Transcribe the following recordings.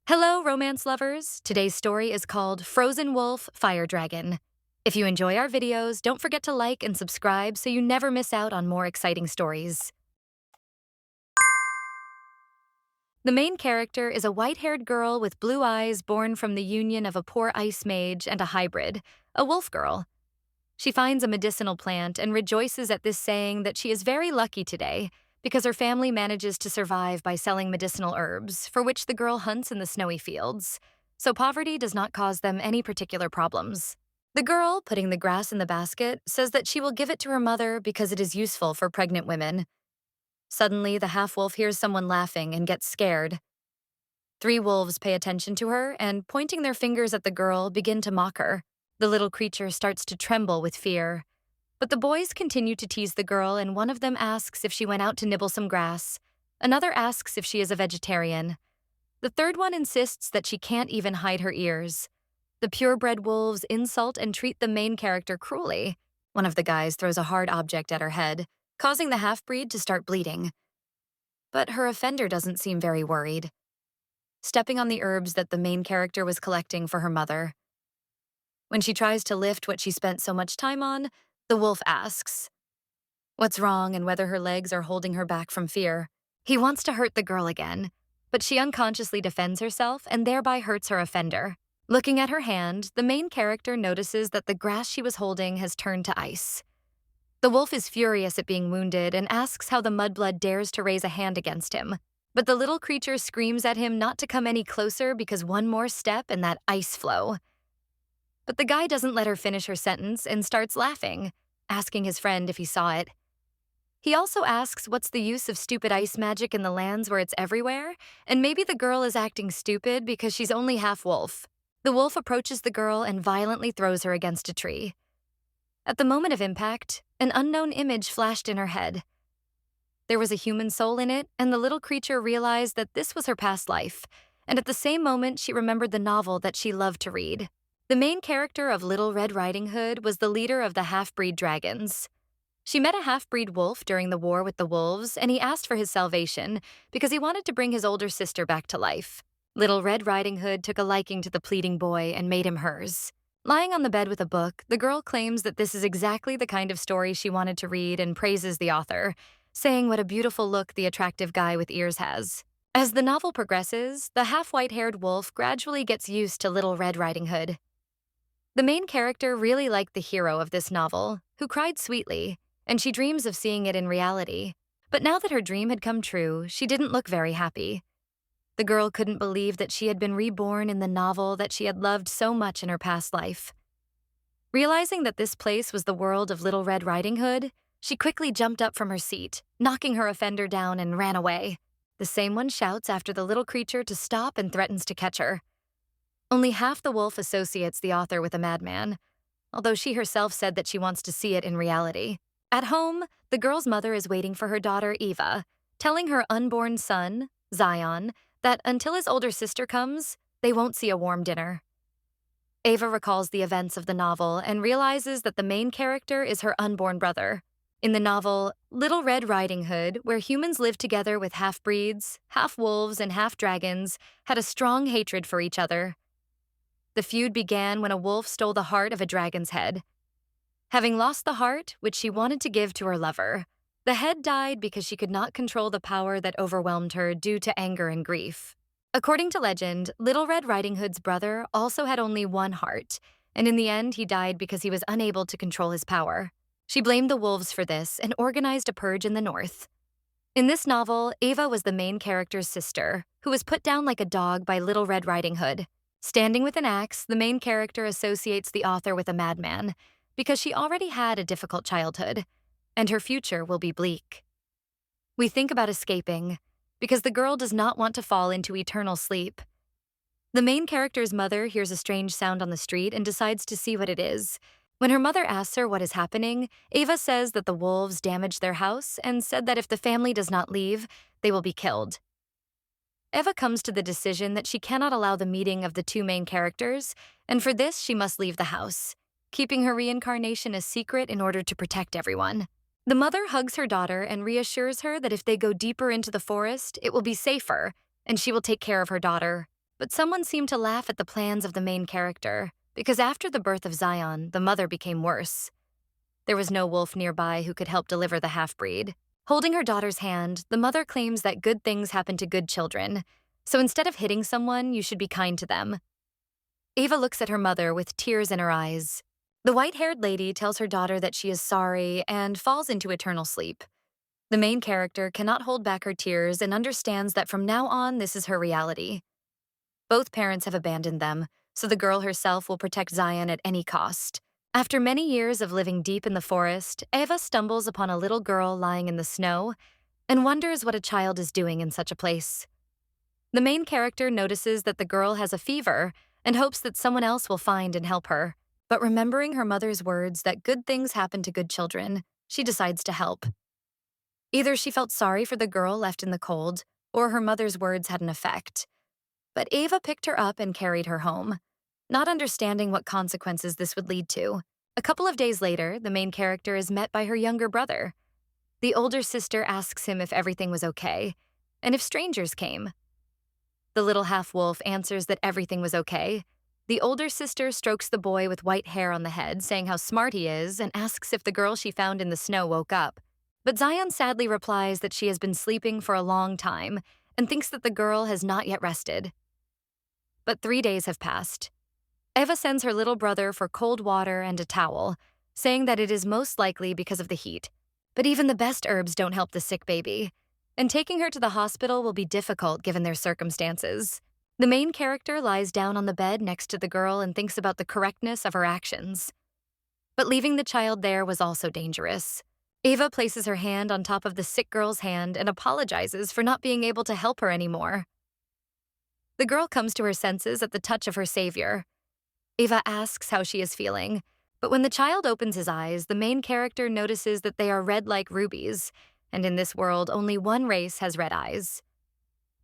Hello, romance lovers! Today's story is called Frozen Wolf, Fire Dragon. If you enjoy our videos, don't forget to like and subscribe so you never miss out on more exciting stories. The main character is a white-haired girl with blue eyes born from the union of a poor ice mage and a hybrid, a wolf girl. She finds a medicinal plant and rejoices at this, saying that she is very lucky today because her family manages to survive by selling medicinal herbs, for which the girl hunts in the snowy fields, so poverty does not cause them any particular problems. The girl, putting the grass in the basket, says that she will give it to her mother because it is useful for pregnant women. Suddenly, the half-wolf hears someone laughing and gets scared. Three wolves pay attention to her and, pointing their fingers at the girl, begin to mock her. The little creature starts to tremble with fear. But the boys continue to tease the girl, and one of them asks if she went out to nibble some grass. Another asks if she is a vegetarian. The third one insists that she can't even hide her ears. The purebred wolves insult and treat the main character cruelly. One of the guys throws a hard object at her head, causing the half-breed to start bleeding. But her offender doesn't seem very worried, stepping on the herbs that the main character was collecting for her mother. When she tries to lift what she spent so much time on, the wolf asks what's wrong and whether her legs are holding her back from fear. He wants to hurt the girl again, but she unconsciously defends herself and thereby hurts her offender. Looking at her hand, the main character notices that the grass she was holding has turned to ice. The wolf is furious at being wounded and asks how the mudblood dares to raise a hand against him. But the little creature screams at him not to come any closer because one more step and that ice flow. But the guy doesn't let her finish her sentence and starts laughing, asking his friend if he saw it. He also asks what's the use of stupid ice magic in the lands where it's everywhere, and maybe the girl is acting stupid because she's only half wolf. The wolf approaches the girl and violently throws her against a tree. At the moment of impact, an unknown image flashed in her head. There was a human soul in it, and the little creature realized that this was her past life, and at the same moment she remembered the novel that she loved to read. The main character of Little Red Riding Hood was the leader of the half-breed dragons. She met a half-breed wolf during the war with the wolves, and he asked for his salvation because he wanted to bring his older sister back to life. Little Red Riding Hood took a liking to the pleading boy and made him hers. Lying on the bed with a book, the girl claims that this is exactly the kind of story she wanted to read and praises the author, saying what a beautiful look the attractive guy with ears has. As the novel progresses, the half-white-haired wolf gradually gets used to Little Red Riding Hood. The main character really liked the hero of this novel, who cried sweetly, and she dreams of seeing it in reality. But now that her dream had come true, she didn't look very happy. The girl couldn't believe that she had been reborn in the novel that she had loved so much in her past life. Realizing that this place was the world of Little Red Riding Hood, she quickly jumped up from her seat, knocking her offender down, and ran away. The same one shouts after the little creature to stop and threatens to catch her. Only half the wolf associates the author with a madman, although she herself said that she wants to see it in reality. At home, the girl's mother is waiting for her daughter, Eva, telling her unborn son, Zion, that until his older sister comes, they won't see a warm dinner. Eva recalls the events of the novel and realizes that the main character is her unborn brother. In the novel, Little Red Riding Hood, where humans lived together with half-breeds, half-wolves, and half-dragons, had a strong hatred for each other. The feud began when a wolf stole the heart of a dragon's head. Having lost the heart, which she wanted to give to her lover, the head died because she could not control the power that overwhelmed her due to anger and grief. According to legend, Little Red Riding Hood's brother also had only one heart, and in the end he died because he was unable to control his power. She blamed the wolves for this and organized a purge in the north. In this novel, Eva was the main character's sister, who was put down like a dog by Little Red Riding Hood. Standing with an axe, the main character associates the author with a madman, because she already had a difficult childhood, and her future will be bleak. We think about escaping, because the girl does not want to fall into eternal sleep. The main character's mother hears a strange sound on the street and decides to see what it is. When her mother asks her what is happening, Eva says that the wolves damaged their house and said that if the family does not leave, they will be killed. Eva comes to the decision that she cannot allow the meeting of the two main characters, and for this she must leave the house, keeping her reincarnation a secret in order to protect everyone. The mother hugs her daughter and reassures her that if they go deeper into the forest, it will be safer, and she will take care of her daughter. But someone seemed to laugh at the plans of the main character, because after the birth of Zion, the mother became worse. There was no wolf nearby who could help deliver the half-breed. Holding her daughter's hand, the mother claims that good things happen to good children, so instead of hitting someone, you should be kind to them. Ava looks at her mother with tears in her eyes. The white-haired lady tells her daughter that she is sorry and falls into eternal sleep. The main character cannot hold back her tears and understands that from now on, this is her reality. Both parents have abandoned them, so the girl herself will protect Zion at any cost. After many years of living deep in the forest, Ava stumbles upon a little girl lying in the snow and wonders what a child is doing in such a place. The main character notices that the girl has a fever and hopes that someone else will find and help her. But remembering her mother's words that good things happen to good children, she decides to help. Either she felt sorry for the girl left in the cold, or her mother's words had an effect. But Ava picked her up and carried her home, not understanding what consequences this would lead to. A couple of days later, the main character is met by her younger brother. The older sister asks him if everything was okay, and if strangers came. The little half-wolf answers that everything was okay. The older sister strokes the boy with white hair on the head, saying how smart he is, and asks if the girl she found in the snow woke up. But Zion sadly replies that she has been sleeping for a long time and thinks that the girl has not yet rested. But 3 days have passed. Eva sends her little brother for cold water and a towel, saying that it is most likely because of the heat. But even the best herbs don't help the sick baby, and taking her to the hospital will be difficult given their circumstances. The main character lies down on the bed next to the girl and thinks about the correctness of her actions. But leaving the child there was also dangerous. Ava places her hand on top of the sick girl's hand and apologizes for not being able to help her anymore. The girl comes to her senses at the touch of her savior. Ava asks how she is feeling, but when the child opens his eyes, the main character notices that they are red like rubies, and in this world, only one race has red eyes.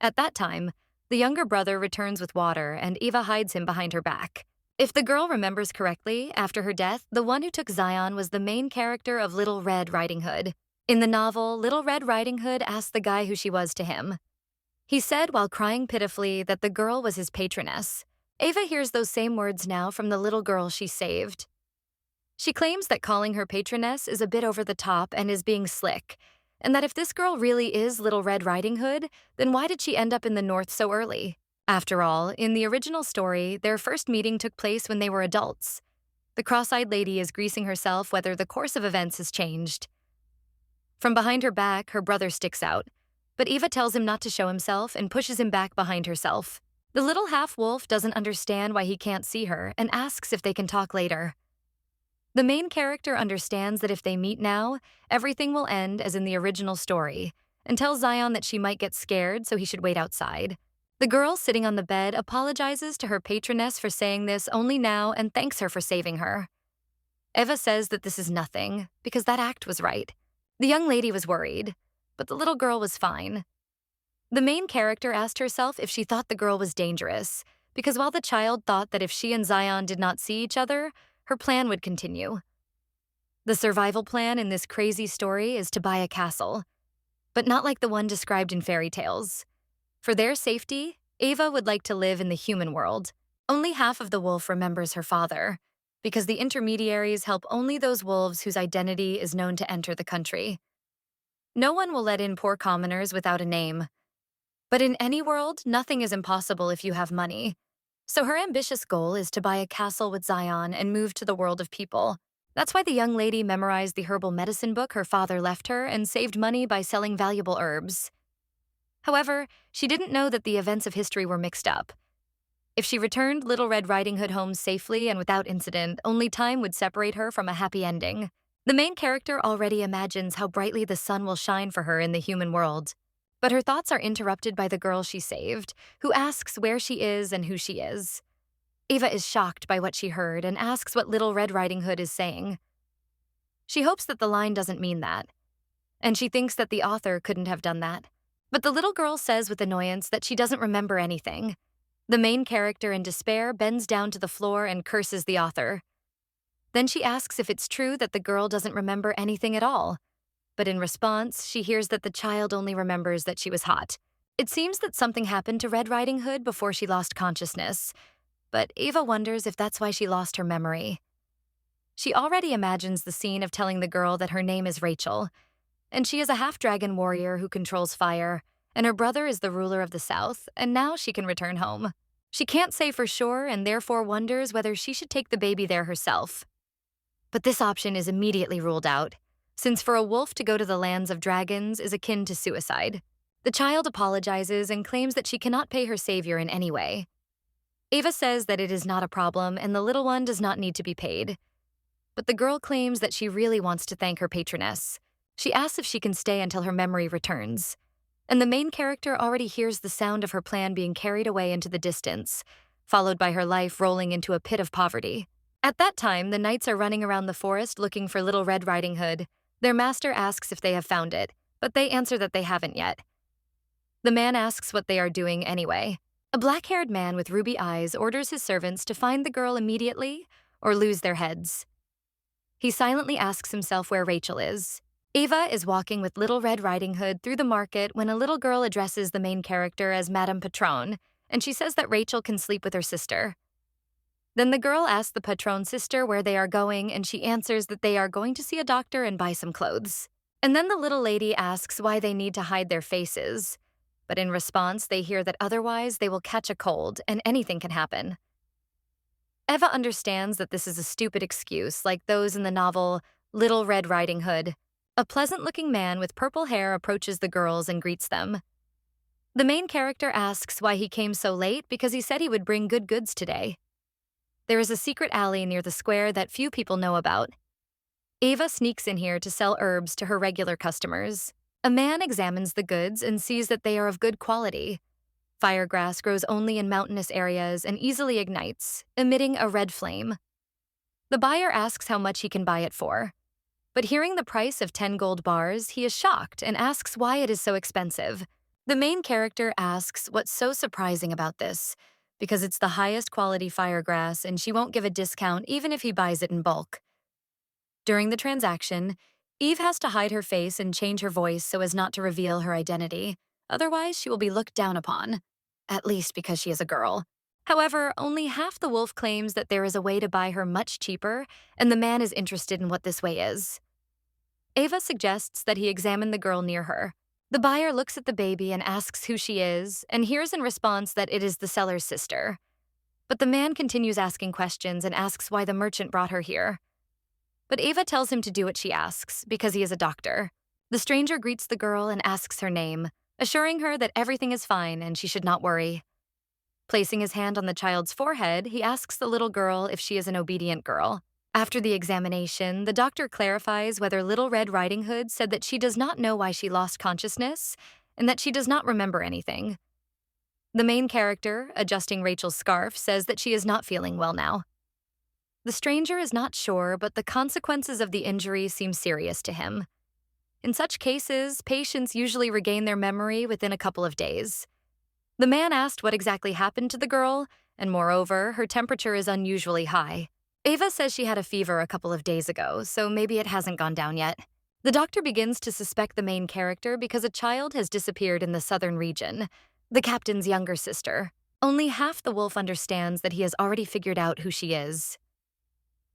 At that time, the younger brother returns with water, and Eva hides him behind her back. If the girl remembers correctly, after her death, the one who took Zion was the main character of Little Red Riding Hood. In the novel, Little Red Riding Hood asked the guy who she was to him. He said while crying pitifully that the girl was his patroness. Ava hears those same words now from the little girl she saved. She claims that calling her patroness is a bit over the top and is being slick, and that if this girl really is Little Red Riding Hood, then why did she end up in the North so early? After all, in the original story, their first meeting took place when they were adults. The cross-eyed lady is greasing herself whether the course of events has changed. From behind her back, her brother sticks out, but Eva tells him not to show himself and pushes him back behind herself. The little half-wolf doesn't understand why he can't see her and asks if they can talk later. The main character understands that if they meet now, everything will end as in the original story, and tells Zion that she might get scared, so he should wait outside. The girl sitting on the bed apologizes to her patroness for saying this only now and thanks her for saving her. Eva says that this is nothing, because that act was right. The young lady was worried, but the little girl was fine. The main character asked herself if she thought the girl was dangerous, because while the child thought that if she and Zion did not see each other, her plan would continue. The survival plan in this crazy story is to buy a castle, but not like the one described in fairy tales. For their safety, Ava would like to live in the human world. Only half of the wolf remembers her father, because the intermediaries help only those wolves whose identity is known to enter the country. No one will let in poor commoners without a name. But in any world, nothing is impossible if you have money. So her ambitious goal is to buy a castle with Zion and move to the world of people. That's why the young lady memorized the herbal medicine book her father left her and saved money by selling valuable herbs. However, she didn't know that the events of history were mixed up. If she returned Little Red Riding Hood home safely and without incident, only time would separate her from a happy ending. The main character already imagines how brightly the sun will shine for her in the human world. But her thoughts are interrupted by the girl she saved, who asks where she is and who she is. Eva is shocked by what she heard and asks what Little Red Riding Hood is saying. She hopes that the line doesn't mean that, and she thinks that the author couldn't have done that. But the little girl says with annoyance that she doesn't remember anything. The main character, in despair, bends down to the floor and curses the author. Then she asks if it's true that the girl doesn't remember anything at all. But in response, she hears that the child only remembers that she was hot. It seems that something happened to Red Riding Hood before she lost consciousness, but Ava wonders if that's why she lost her memory. She already imagines the scene of telling the girl that her name is Rachel, and she is a half-dragon warrior who controls fire, and her brother is the ruler of the South, and now she can return home. She can't say for sure and therefore wonders whether she should take the baby there herself. But this option is immediately ruled out, since for a wolf to go to the lands of dragons is akin to suicide. The child apologizes and claims that she cannot pay her savior in any way. Ava says that it is not a problem and the little one does not need to be paid. But the girl claims that she really wants to thank her patroness. She asks if she can stay until her memory returns. And the main character already hears the sound of her plan being carried away into the distance, followed by her life rolling into a pit of poverty. At that time, the knights are running around the forest looking for Little Red Riding Hood. Their master asks if they have found it, but they answer that they haven't yet. The man asks what they are doing anyway. A black-haired man with ruby eyes orders his servants to find the girl immediately or lose their heads. He silently asks himself where Rachel is. Ava is walking with Little Red Riding Hood through the market when a little girl addresses the main character as Madame Patronne, and she says that Rachel can sleep with her sister. Then the girl asks the Patronne's sister where they are going, and she answers that they are going to see a doctor and buy some clothes. And then the little lady asks why they need to hide their faces. But in response, they hear that otherwise they will catch a cold and anything can happen. Eva understands that this is a stupid excuse like those in the novel Little Red Riding Hood. A pleasant-looking man with purple hair approaches the girls and greets them. The main character asks why he came so late because he said he would bring good goods today. There is a secret alley near the square that few people know about. Ava sneaks in here to sell herbs to her regular customers. A man examines the goods and sees that they are of good quality. Firegrass grows only in mountainous areas and easily ignites, emitting a red flame. The buyer asks how much he can buy it for. But hearing the price of 10 gold bars, he is shocked and asks why it is so expensive. The main character asks what's so surprising about this, because it's the highest quality firegrass and she won't give a discount even if he buys it in bulk. During the transaction, Eve has to hide her face and change her voice so as not to reveal her identity. Otherwise, she will be looked down upon, at least because she is a girl. However, only half the wolf claims that there is a way to buy her much cheaper, and the man is interested in what this way is. Ava suggests that he examine the girl near her. The buyer looks at the baby and asks who she is, and hears in response that it is the seller's sister. But the man continues asking questions and asks why the merchant brought her here. But Ava tells him to do what she asks, because he is a doctor. The stranger greets the girl and asks her name, assuring her that everything is fine and she should not worry. Placing his hand on the child's forehead, he asks the little girl if she is an obedient girl. After the examination, the doctor clarifies whether Little Red Riding Hood said that she does not know why she lost consciousness and that she does not remember anything. The main character, adjusting Rachel's scarf, says that she is not feeling well now. The stranger is not sure, but the consequences of the injury seem serious to him. In such cases, patients usually regain their memory within a couple of days. The man asked what exactly happened to the girl, and moreover, her temperature is unusually high. Ava says she had a fever a couple of days ago, so maybe it hasn't gone down yet. The doctor begins to suspect the main character because a child has disappeared in the southern region, the captain's younger sister. Only half the wolf understands that he has already figured out who she is.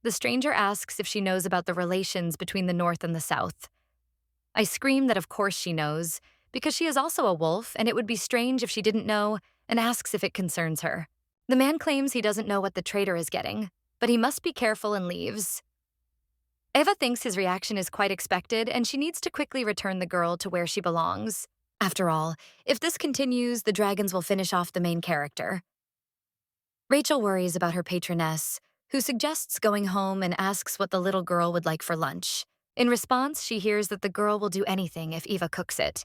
The stranger asks if she knows about the relations between the North and the South. I scream that of course she knows, because she is also a wolf and it would be strange if she didn't know, and asks if it concerns her. The man claims he doesn't know what the trader is getting, but he must be careful and leaves. Eva thinks his reaction is quite expected and she needs to quickly return the girl to where she belongs. After all, if this continues, the dragons will finish off the main character. Rachel worries about her patroness, who suggests going home and asks what the little girl would like for lunch. In response, she hears that the girl will do anything if Eva cooks it.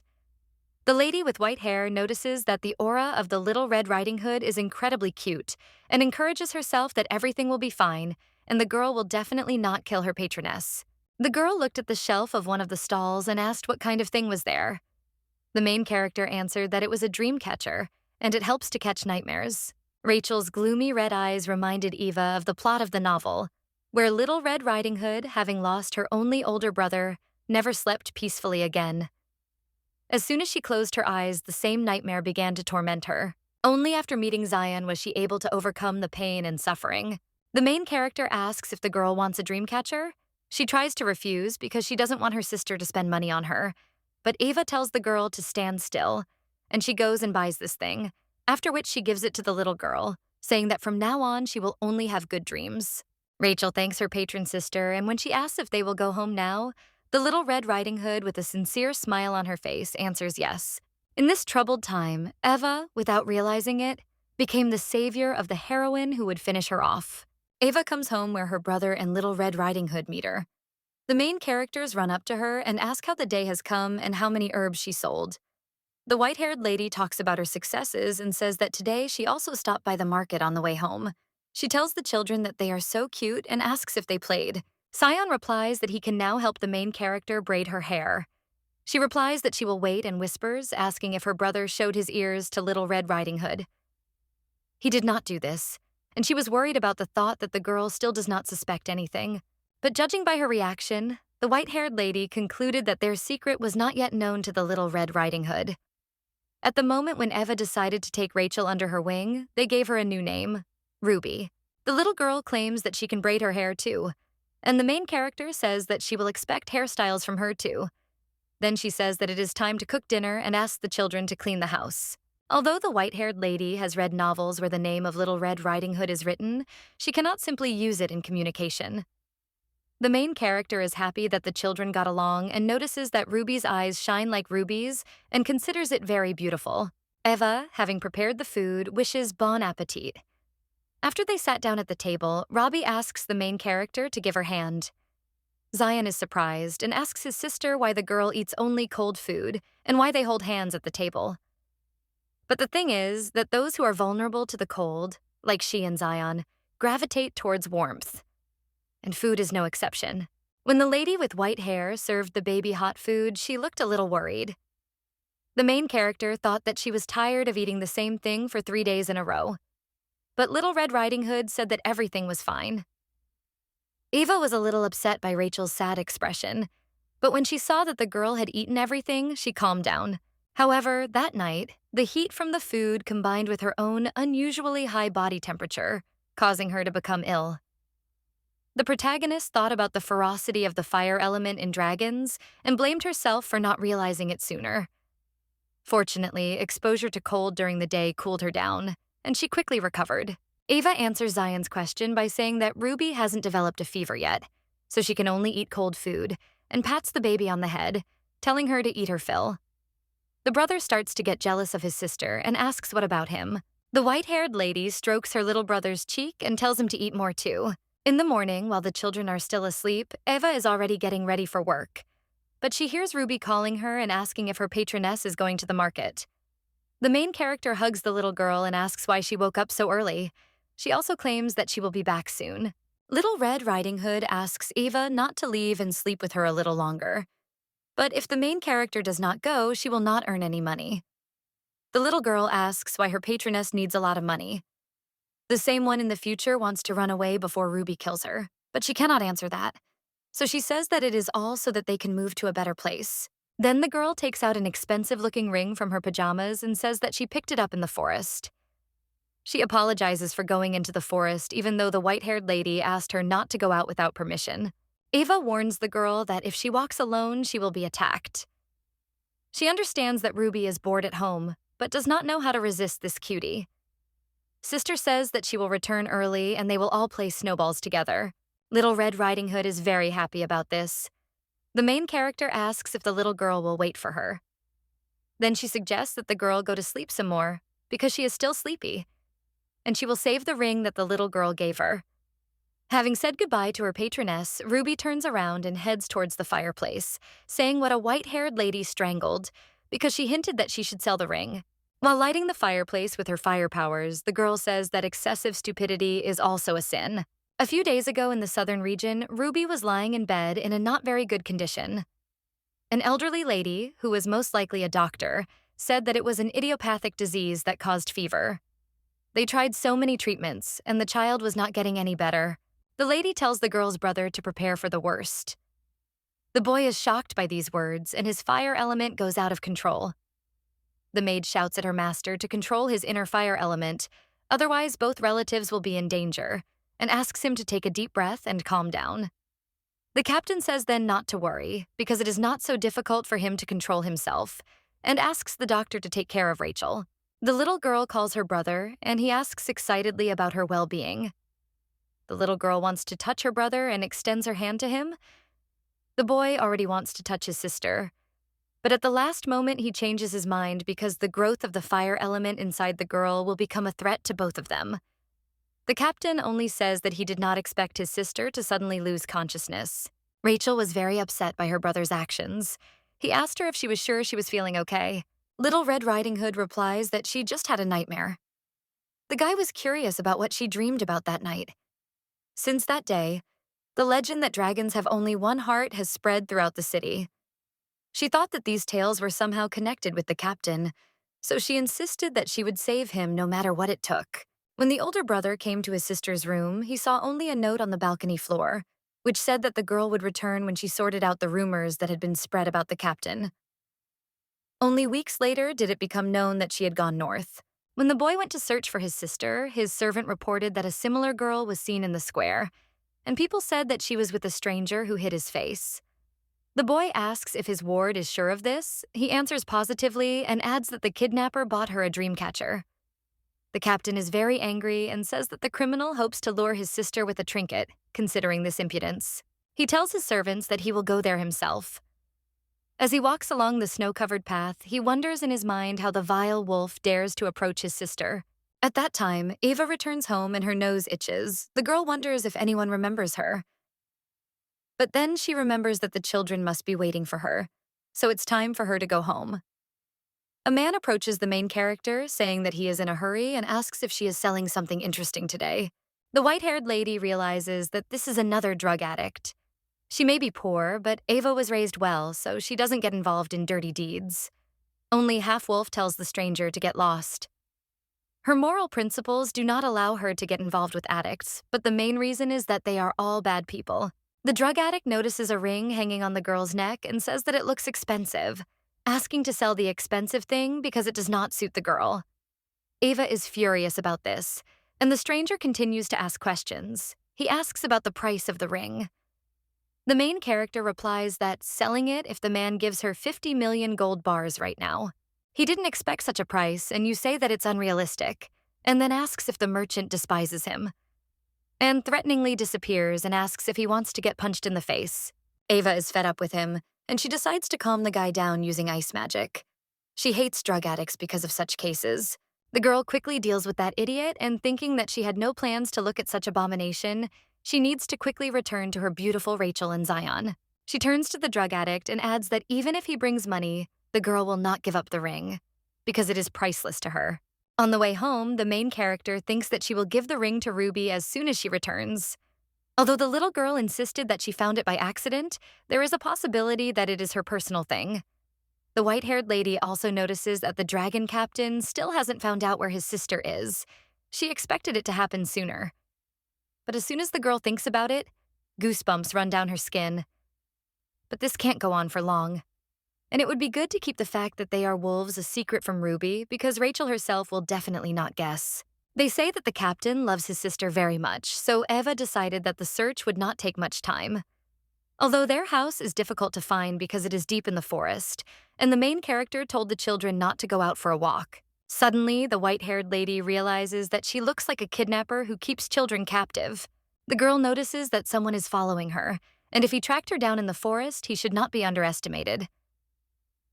The lady with white hair notices that the aura of the Little Red Riding Hood is incredibly cute and encourages herself that everything will be fine and the girl will definitely not kill her patroness. The girl looked at the shelf of one of the stalls and asked what kind of thing was there. The main character answered that it was a dream catcher and it helps to catch nightmares. Rachel's gloomy red eyes reminded Eva of the plot of the novel, where Little Red Riding Hood, having lost her only older brother, never slept peacefully again. As soon as she closed her eyes, the same nightmare began to torment her. Only after meeting Zion was she able to overcome the pain and suffering. The main character asks if the girl wants a dream catcher. She tries to refuse because she doesn't want her sister to spend money on her. But Ava tells the girl to stand still, and she goes and buys this thing, after which she gives it to the little girl, saying that from now on she will only have good dreams. Rachel thanks her patron sister, and when she asks if they will go home now, the little Red Riding Hood, with a sincere smile on her face, answers yes. In this troubled time, Eva, without realizing it, became the savior of the heroine who would finish her off. Ava comes home where her brother and Little Red Riding Hood meet her. The main characters run up to her and ask how the day has come and how many herbs she sold. The white-haired lady talks about her successes and says that today she also stopped by the market on the way home. She tells the children that they are so cute and asks if they played. Sion replies that he can now help the main character braid her hair. She replies that she will wait and whispers, asking if her brother showed his ears to Little Red Riding Hood. He did not do this, and she was worried about the thought that the girl still does not suspect anything. But judging by her reaction, the white-haired lady concluded that their secret was not yet known to the Little Red Riding Hood. At the moment when Eva decided to take Rachel under her wing, they gave her a new name, Ruby. The little girl claims that she can braid her hair too, and the main character says that she will expect hairstyles from her too. Then she says that it is time to cook dinner and asks the children to clean the house. Although the white-haired lady has read novels where the name of Little Red Riding Hood is written, she cannot simply use it in communication. The main character is happy that the children got along and notices that Ruby's eyes shine like rubies and considers it very beautiful. Eva, having prepared the food, wishes bon appetit. After they sat down at the table, Robbie asks the main character to give her hand. Zion is surprised and asks his sister why the girl eats only cold food and why they hold hands at the table. But the thing is that those who are vulnerable to the cold, like she and Zion, gravitate towards warmth. And food is no exception. When the lady with white hair served the baby hot food, she looked a little worried. The main character thought that she was tired of eating the same thing for 3 days in a row. But Little Red Riding Hood said that everything was fine. Eva was a little upset by Rachel's sad expression, but when she saw that the girl had eaten everything, she calmed down. However, that night, the heat from the food combined with her own unusually high body temperature, causing her to become ill. The protagonist thought about the ferocity of the fire element in dragons and blamed herself for not realizing it sooner. Fortunately, exposure to cold during the day cooled her down, and she quickly recovered. Ava answers Zion's question by saying that Ruby hasn't developed a fever yet, so she can only eat cold food, and pats the baby on the head, telling her to eat her fill. The brother starts to get jealous of his sister and asks what about him. The white-haired lady strokes her little brother's cheek and tells him to eat more too. In the morning, while the children are still asleep, Eva is already getting ready for work. But she hears Ruby calling her and asking if her patroness is going to the market. The main character hugs the little girl and asks why she woke up so early. She also claims that she will be back soon. Little Red Riding Hood asks Eva not to leave and sleep with her a little longer. But if the main character does not go, she will not earn any money. The little girl asks why her patroness needs a lot of money. The same one in the future wants to run away before Ruby kills her, but she cannot answer that. So she says that it is all so that they can move to a better place. Then the girl takes out an expensive-looking ring from her pajamas and says that she picked it up in the forest. She apologizes for going into the forest even though the white-haired lady asked her not to go out without permission. Ava warns the girl that if she walks alone, she will be attacked. She understands that Ruby is bored at home, but does not know how to resist this cutie. Sister says that she will return early and they will all play snowballs together. Little Red Riding Hood is very happy about this. The main character asks if the little girl will wait for her. Then she suggests that the girl go to sleep some more because she is still sleepy, and she will save the ring that the little girl gave her. Having said goodbye to her patroness, Ruby turns around and heads towards the fireplace, saying what a white-haired lady strangled because she hinted that she should sell the ring. While lighting the fireplace with her fire powers, the girl says that excessive stupidity is also a sin. A few days ago in the southern region, Ruby was lying in bed in a not very good condition. An elderly lady, who was most likely a doctor, said that it was an idiopathic disease that caused fever. They tried so many treatments, and the child was not getting any better. The lady tells the girl's brother to prepare for the worst. The boy is shocked by these words, and his fire element goes out of control. The maid shouts at her master to control his inner fire element, otherwise both relatives will be in danger, and asks him to take a deep breath and calm down. The captain says then not to worry, because it is not so difficult for him to control himself, and asks the doctor to take care of Rachel. The little girl calls her brother, and he asks excitedly about her well-being. The little girl wants to touch her brother and extends her hand to him. The boy already wants to touch his sister, but at the last moment he changes his mind because the growth of the fire element inside the girl will become a threat to both of them. The captain only says that he did not expect his sister to suddenly lose consciousness. Rachel was very upset by her brother's actions. He asked her if she was sure she was feeling okay. Little Red Riding Hood replies that she just had a nightmare. The guy was curious about what she dreamed about that night. Since that day, the legend that dragons have only one heart has spread throughout the city. She thought that these tales were somehow connected with the captain, so she insisted that she would save him no matter what it took. When the older brother came to his sister's room, he saw only a note on the balcony floor, which said that the girl would return when she sorted out the rumors that had been spread about the captain. Only weeks later did it become known that she had gone north. When the boy went to search for his sister, his servant reported that a similar girl was seen in the square, and people said that she was with a stranger who hid his face. The boy asks if his ward is sure of this. He answers positively and adds that the kidnapper bought her a dream catcher. The captain is very angry and says that the criminal hopes to lure his sister with a trinket, considering this impudence. He tells his servants that he will go there himself. As he walks along the snow-covered path, he wonders in his mind how the vile wolf dares to approach his sister. At that time, Ava returns home and her nose itches. The girl wonders if anyone remembers her. But then she remembers that the children must be waiting for her, so it's time for her to go home. A man approaches the main character, saying that he is in a hurry and asks if she is selling something interesting today. The white-haired lady realizes that this is another drug addict. She may be poor, but Ava was raised well, so she doesn't get involved in dirty deeds. Only Half-Wolf tells the stranger to get lost. Her moral principles do not allow her to get involved with addicts, but the main reason is that they are all bad people. The drug addict notices a ring hanging on the girl's neck and says that it looks expensive, asking to sell the expensive thing because it does not suit the girl. Ava is furious about this, and the stranger continues to ask questions. He asks about the price of the ring. The main character replies that selling it if the man gives her 50 million gold bars right now. He didn't expect such a price, and you say that it's unrealistic, and then asks if the merchant despises him, and threateningly disappears and asks if he wants to get punched in the face. Ava is fed up with him, and she decides to calm the guy down using ice magic. She hates drug addicts because of such cases. The girl quickly deals with that idiot, and thinking that she had no plans to look at such abomination, she needs to quickly return to her beautiful Rachel and Zion. She turns to the drug addict and adds that even if he brings money, the girl will not give up the ring, because it is priceless to her. On the way home, the main character thinks that she will give the ring to Ruby as soon as she returns. Although the little girl insisted that she found it by accident, there is a possibility that it is her personal thing. The white-haired lady also notices that the dragon captain still hasn't found out where his sister is. She expected it to happen sooner. But as soon as the girl thinks about it, goosebumps run down her skin. But this can't go on for long. And it would be good to keep the fact that they are wolves a secret from Ruby, because Rachel herself will definitely not guess. They say that the captain loves his sister very much, so Eva decided that the search would not take much time. Although their house is difficult to find because it is deep in the forest, and the main character told the children not to go out for a walk. Suddenly, the white-haired lady realizes that she looks like a kidnapper who keeps children captive. The girl notices that someone is following her, and if he tracked her down in the forest, he should not be underestimated.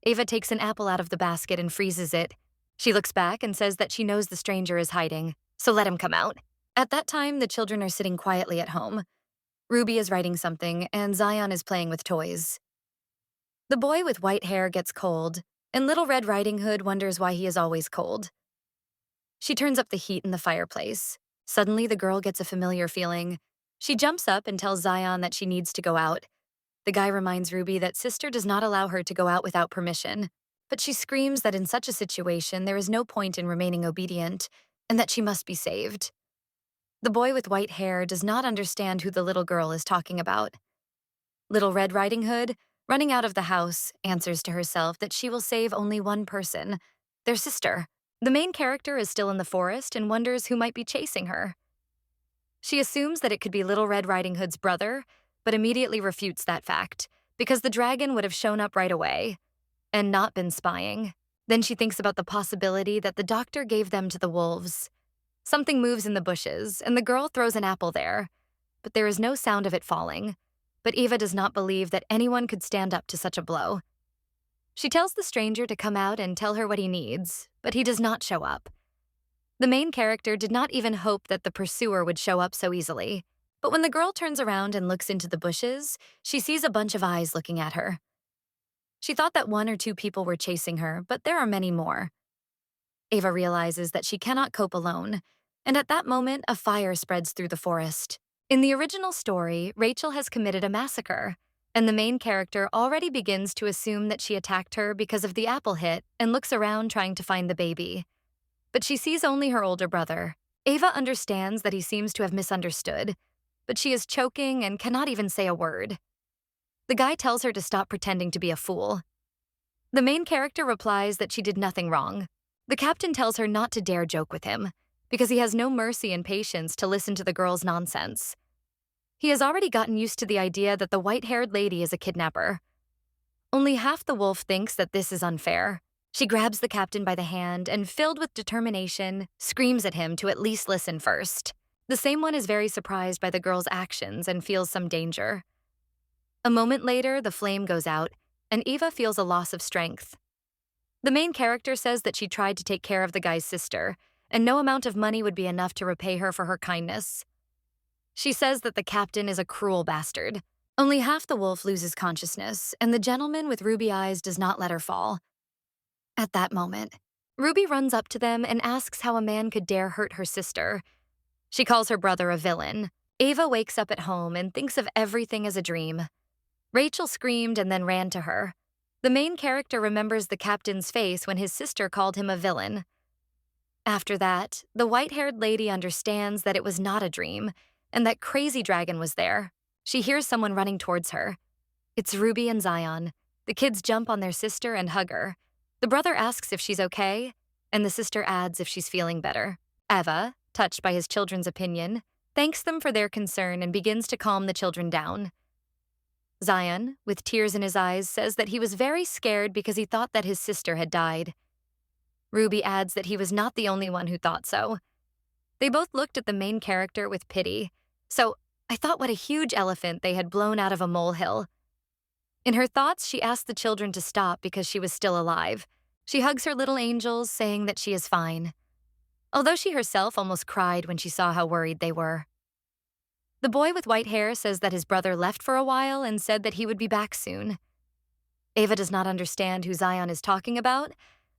Ava takes an apple out of the basket and freezes it. She looks back and says that she knows the stranger is hiding, so let him come out. At that time, the children are sitting quietly at home. Ruby is writing something, and Zion is playing with toys. The boy with white hair gets cold, and Little Red Riding Hood wonders why he is always cold. She turns up the heat in the fireplace. Suddenly, the girl gets a familiar feeling. She jumps up and tells Zion that she needs to go out. The guy reminds Ruby that sister does not allow her to go out without permission, but she screams that in such a situation there is no point in remaining obedient, and that she must be saved. The boy with white hair does not understand who the little girl is talking about. Little Red Riding Hood, Running out of the house, answers to herself that she will save only one person, their sister. The main character is still in the forest and wonders who might be chasing her. She assumes that it could be Little Red Riding Hood's brother, but immediately refutes that fact, because the dragon would have shown up right away and not been spying. Then she thinks about the possibility that the doctor gave them to the wolves. Something moves in the bushes, and the girl throws an apple there, but there is no sound of it falling. But Eva does not believe that anyone could stand up to such a blow. She tells the stranger to come out and tell her what he needs, but he does not show up. The main character did not even hope that the pursuer would show up so easily. But when the girl turns around and looks into the bushes, she sees a bunch of eyes looking at her. She thought that 1 or 2 people were chasing her, but there are many more. Eva realizes that she cannot cope alone, and at that moment, a fire spreads through the forest. In the original story, Rachel has committed a massacre, and the main character already begins to assume that she attacked her because of the apple hit and looks around trying to find the baby. But she sees only her older brother. Eva understands that he seems to have misunderstood, but she is choking and cannot even say a word. The guy tells her to stop pretending to be a fool. The main character replies that she did nothing wrong. The captain tells her not to dare joke with him, because he has no mercy and patience to listen to the girl's nonsense. He has already gotten used to the idea that the white-haired lady is a kidnapper. Only half the wolf thinks that this is unfair. She grabs the captain by the hand and, filled with determination, screams at him to at least listen first. The same one is very surprised by the girl's actions and feels some danger. A moment later, the flame goes out, and Eva feels a loss of strength. The main character says that she tried to take care of the guy's sister, and no amount of money would be enough to repay her for her kindness. She says that the captain is a cruel bastard. Only half the wolf loses consciousness, and the gentleman with ruby eyes does not let her fall. At that moment, Ruby runs up to them and asks how a man could dare hurt her sister. She calls her brother a villain. Eva wakes up at home and thinks of everything as a dream. Rachel screamed and then ran to her. The main character remembers the captain's face when his sister called him a villain. After that, the white-haired lady understands that it was not a dream and that Crazy Dragon was there. She hears someone running towards her. It's Ruby and Zion. The kids jump on their sister and hug her. The brother asks if she's okay, and the sister adds if she's feeling better. Eva, touched by his children's opinion, thanks them for their concern and begins to calm the children down. Zion, with tears in his eyes, says that he was very scared because he thought that his sister had died. Ruby adds that he was not the only one who thought so. They both looked at the main character with pity. So, I thought what a huge elephant they had blown out of a molehill. In her thoughts, she asked the children to stop because she was still alive. She hugs her little angels, saying that she is fine. Although she herself almost cried when she saw how worried they were. The boy with white hair says that his brother left for a while and said that he would be back soon. Eva does not understand who Zion is talking about,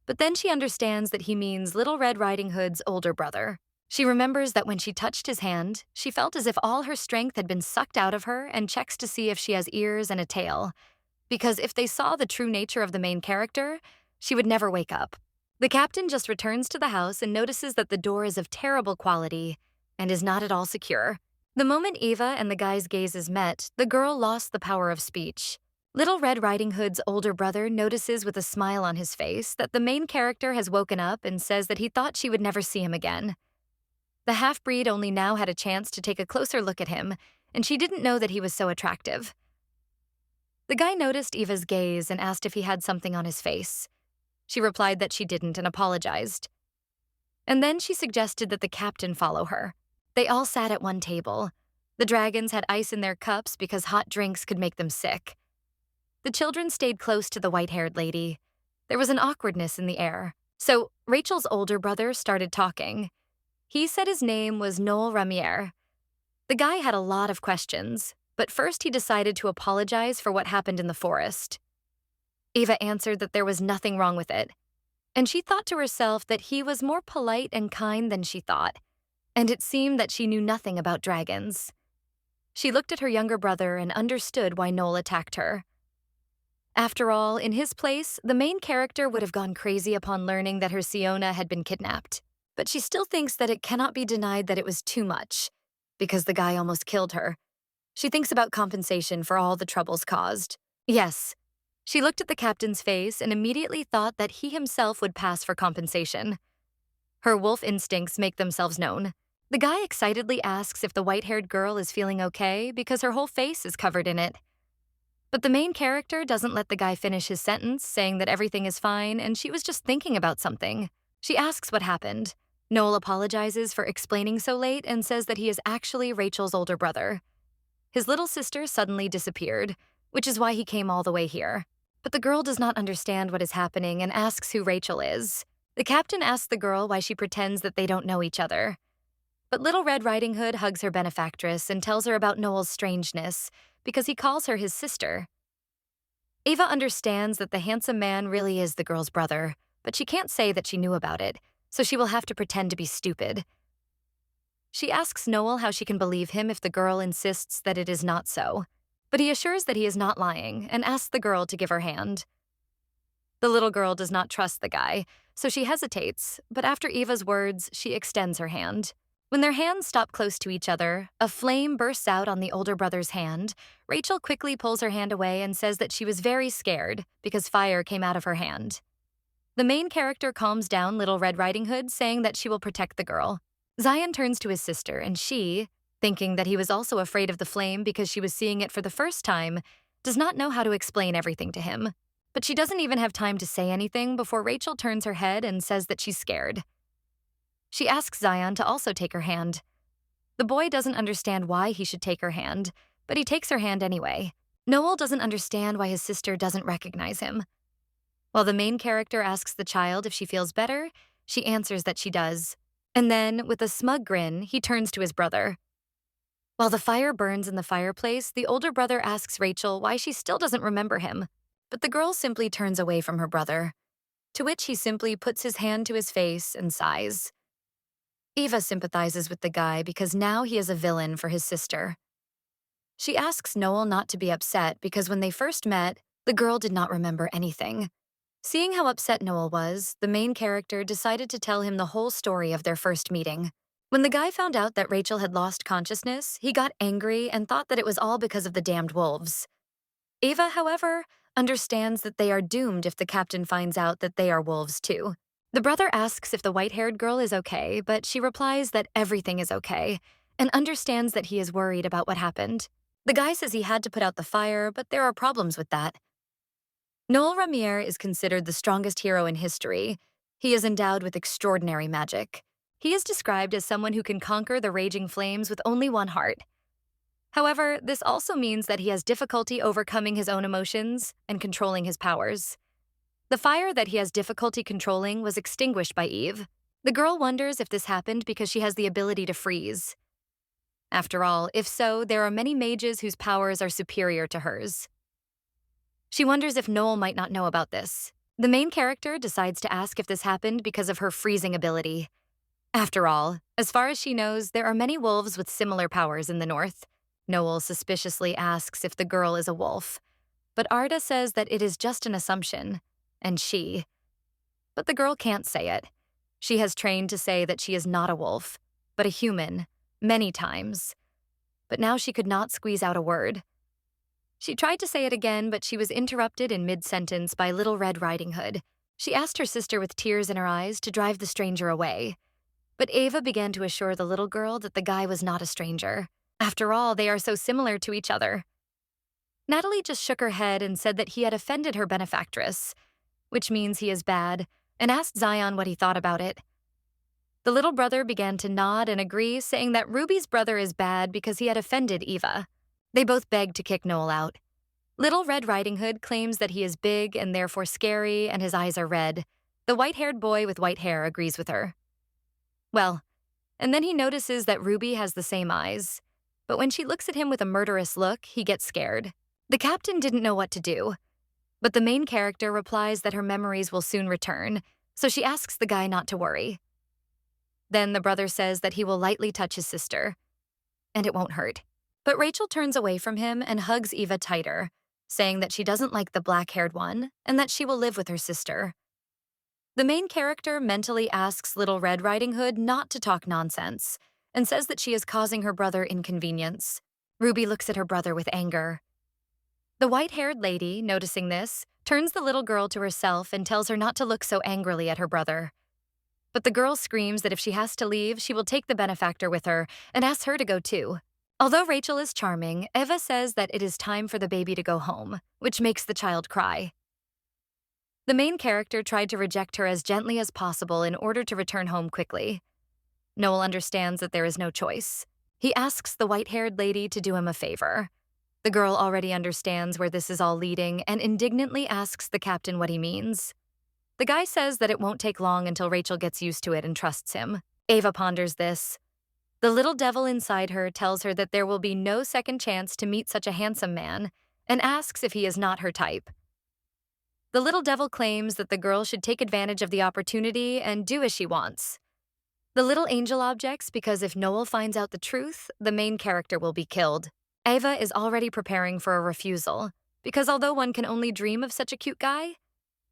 but then she understands that he means Little Red Riding Hood's older brother. She remembers that when she touched his hand, she felt as if all her strength had been sucked out of her and checks to see if she has ears and a tail. Because if they saw the true nature of the main character, she would never wake up. The captain just returns to the house and notices that the door is of terrible quality and is not at all secure. The moment Eva and the guy's gazes met, the girl lost the power of speech. Little Red Riding Hood's older brother notices with a smile on his face that the main character has woken up and says that he thought she would never see him again. The half-breed only now had a chance to take a closer look at him, and she didn't know that he was so attractive. The guy noticed Eva's gaze and asked if he had something on his face. She replied that she didn't and apologized. And then she suggested that the captain follow her. They all sat at one table. The dragons had ice in their cups because hot drinks could make them sick. The children stayed close to the white-haired lady. There was an awkwardness in the air. So Rachel's older brother started talking. He said his name was Noel Ramier. The guy had a lot of questions, but first he decided to apologize for what happened in the forest. Eva answered that there was nothing wrong with it, and she thought to herself that he was more polite and kind than she thought, and it seemed that she knew nothing about dragons. She looked at her younger brother and understood why Noel attacked her. After all, in his place, the main character would have gone crazy upon learning that her Siona had been kidnapped, but she still thinks that it cannot be denied that it was too much, because the guy almost killed her. She thinks about compensation for all the troubles caused. Yes. She looked at the captain's face and immediately thought that he himself would pass for compensation. Her wolf instincts make themselves known. The guy excitedly asks if the white-haired girl is feeling okay because her whole face is covered in it. But the main character doesn't let the guy finish his sentence, saying that everything is fine and she was just thinking about something. She asks what happened. Noel apologizes for explaining so late and says that he is actually Rachel's older brother. His little sister suddenly disappeared, which is why he came all the way here. But the girl does not understand what is happening and asks who Rachel is. The captain asks the girl why she pretends that they don't know each other. But Little Red Riding Hood hugs her benefactress and tells her about Noel's strangeness because he calls her his sister. Ava understands that the handsome man really is the girl's brother, but she can't say that she knew about it, so she will have to pretend to be stupid. She asks Noel how she can believe him if the girl insists that it is not so, but he assures that he is not lying and asks the girl to give her hand. The little girl does not trust the guy, so she hesitates, but after Eva's words, she extends her hand. When their hands stop close to each other, a flame bursts out on the older brother's hand. Rachel quickly pulls her hand away and says that she was very scared because fire came out of her hand. The main character calms down Little Red Riding Hood, saying that she will protect the girl. Zion turns to his sister, and she, thinking that he was also afraid of the flame because she was seeing it for the first time, does not know how to explain everything to him. But she doesn't even have time to say anything before Rachel turns her head and says that she's scared. She asks Zion to also take her hand. The boy doesn't understand why he should take her hand, but he takes her hand anyway. Noel doesn't understand why his sister doesn't recognize him. While the main character asks the child if she feels better, she answers that she does. And then, with a smug grin, he turns to his brother. While the fire burns in the fireplace, the older brother asks Rachel why she still doesn't remember him, but the girl simply turns away from her brother, to which he simply puts his hand to his face and sighs. Eva sympathizes with the guy because now he is a villain for his sister. She asks Noel not to be upset because when they first met, the girl did not remember anything. Seeing how upset Noel was, the main character decided to tell him the whole story of their first meeting. When the guy found out that Rachel had lost consciousness, he got angry and thought that it was all because of the damned wolves. Ava, however, understands that they are doomed if the captain finds out that they are wolves too. The brother asks if the white-haired girl is okay, but she replies that everything is okay and understands that he is worried about what happened. The guy says he had to put out the fire, but there are problems with that. Noel Ramier is considered the strongest hero in history. He is endowed with extraordinary magic. He is described as someone who can conquer the raging flames with only one heart. However, this also means that he has difficulty overcoming his own emotions and controlling his powers. The fire that he has difficulty controlling was extinguished by Eve. The girl wonders if this happened because she has the ability to freeze. After all, if so, there are many mages whose powers are superior to hers. She wonders if Noel might not know about this. The main character decides to ask if this happened because of her freezing ability. After all, as far as she knows, there are many wolves with similar powers in the north. Noel suspiciously asks if the girl is a wolf, but Arda says that it is just an assumption. But the girl can't say it. She has trained to say that she is not a wolf, but a human, many times. But now she could not squeeze out a word. She tried to say it again, but she was interrupted in mid-sentence by Little Red Riding Hood. She asked her sister with tears in her eyes to drive the stranger away. But Ava began to assure the little girl that the guy was not a stranger. After all, they are so similar to each other. Natalie just shook her head and said that he had offended her benefactress, which means he is bad, and asked Zion what he thought about it. The little brother began to nod and agree, saying that Ruby's brother is bad because he had offended Eva. They both begged to kick Noel out. Little Red Riding Hood claims that he is big and therefore scary and his eyes are red. The white-haired boy with white hair agrees with her. Well, and then he notices that Ruby has the same eyes. But when she looks at him with a murderous look, he gets scared. The captain didn't know what to do. But the main character replies that her memories will soon return, so she asks the guy not to worry. Then the brother says that he will lightly touch his sister, and it won't hurt. But Rachel turns away from him and hugs Eva tighter, saying that she doesn't like the black-haired one and that she will live with her sister. The main character mentally asks Little Red Riding Hood not to talk nonsense and says that she is causing her brother inconvenience. Ruby looks at her brother with anger. The white-haired lady, noticing this, turns the little girl to herself and tells her not to look so angrily at her brother. But the girl screams that if she has to leave, she will take the benefactor with her and asks her to go too. Although Rachel is charming, Eva says that it is time for the baby to go home, which makes the child cry. The main character tried to reject her as gently as possible in order to return home quickly. Noel understands that there is no choice. He asks the white-haired lady to do him a favor. The girl already understands where this is all leading and indignantly asks the captain what he means. The guy says that it won't take long until Rachel gets used to it and trusts him. Eva ponders this. The little devil inside her tells her that there will be no second chance to meet such a handsome man and asks if he is not her type. The little devil claims that the girl should take advantage of the opportunity and do as she wants. The little angel objects because if Noel finds out the truth, the main character will be killed. Eva is already preparing for a refusal, because although one can only dream of such a cute guy,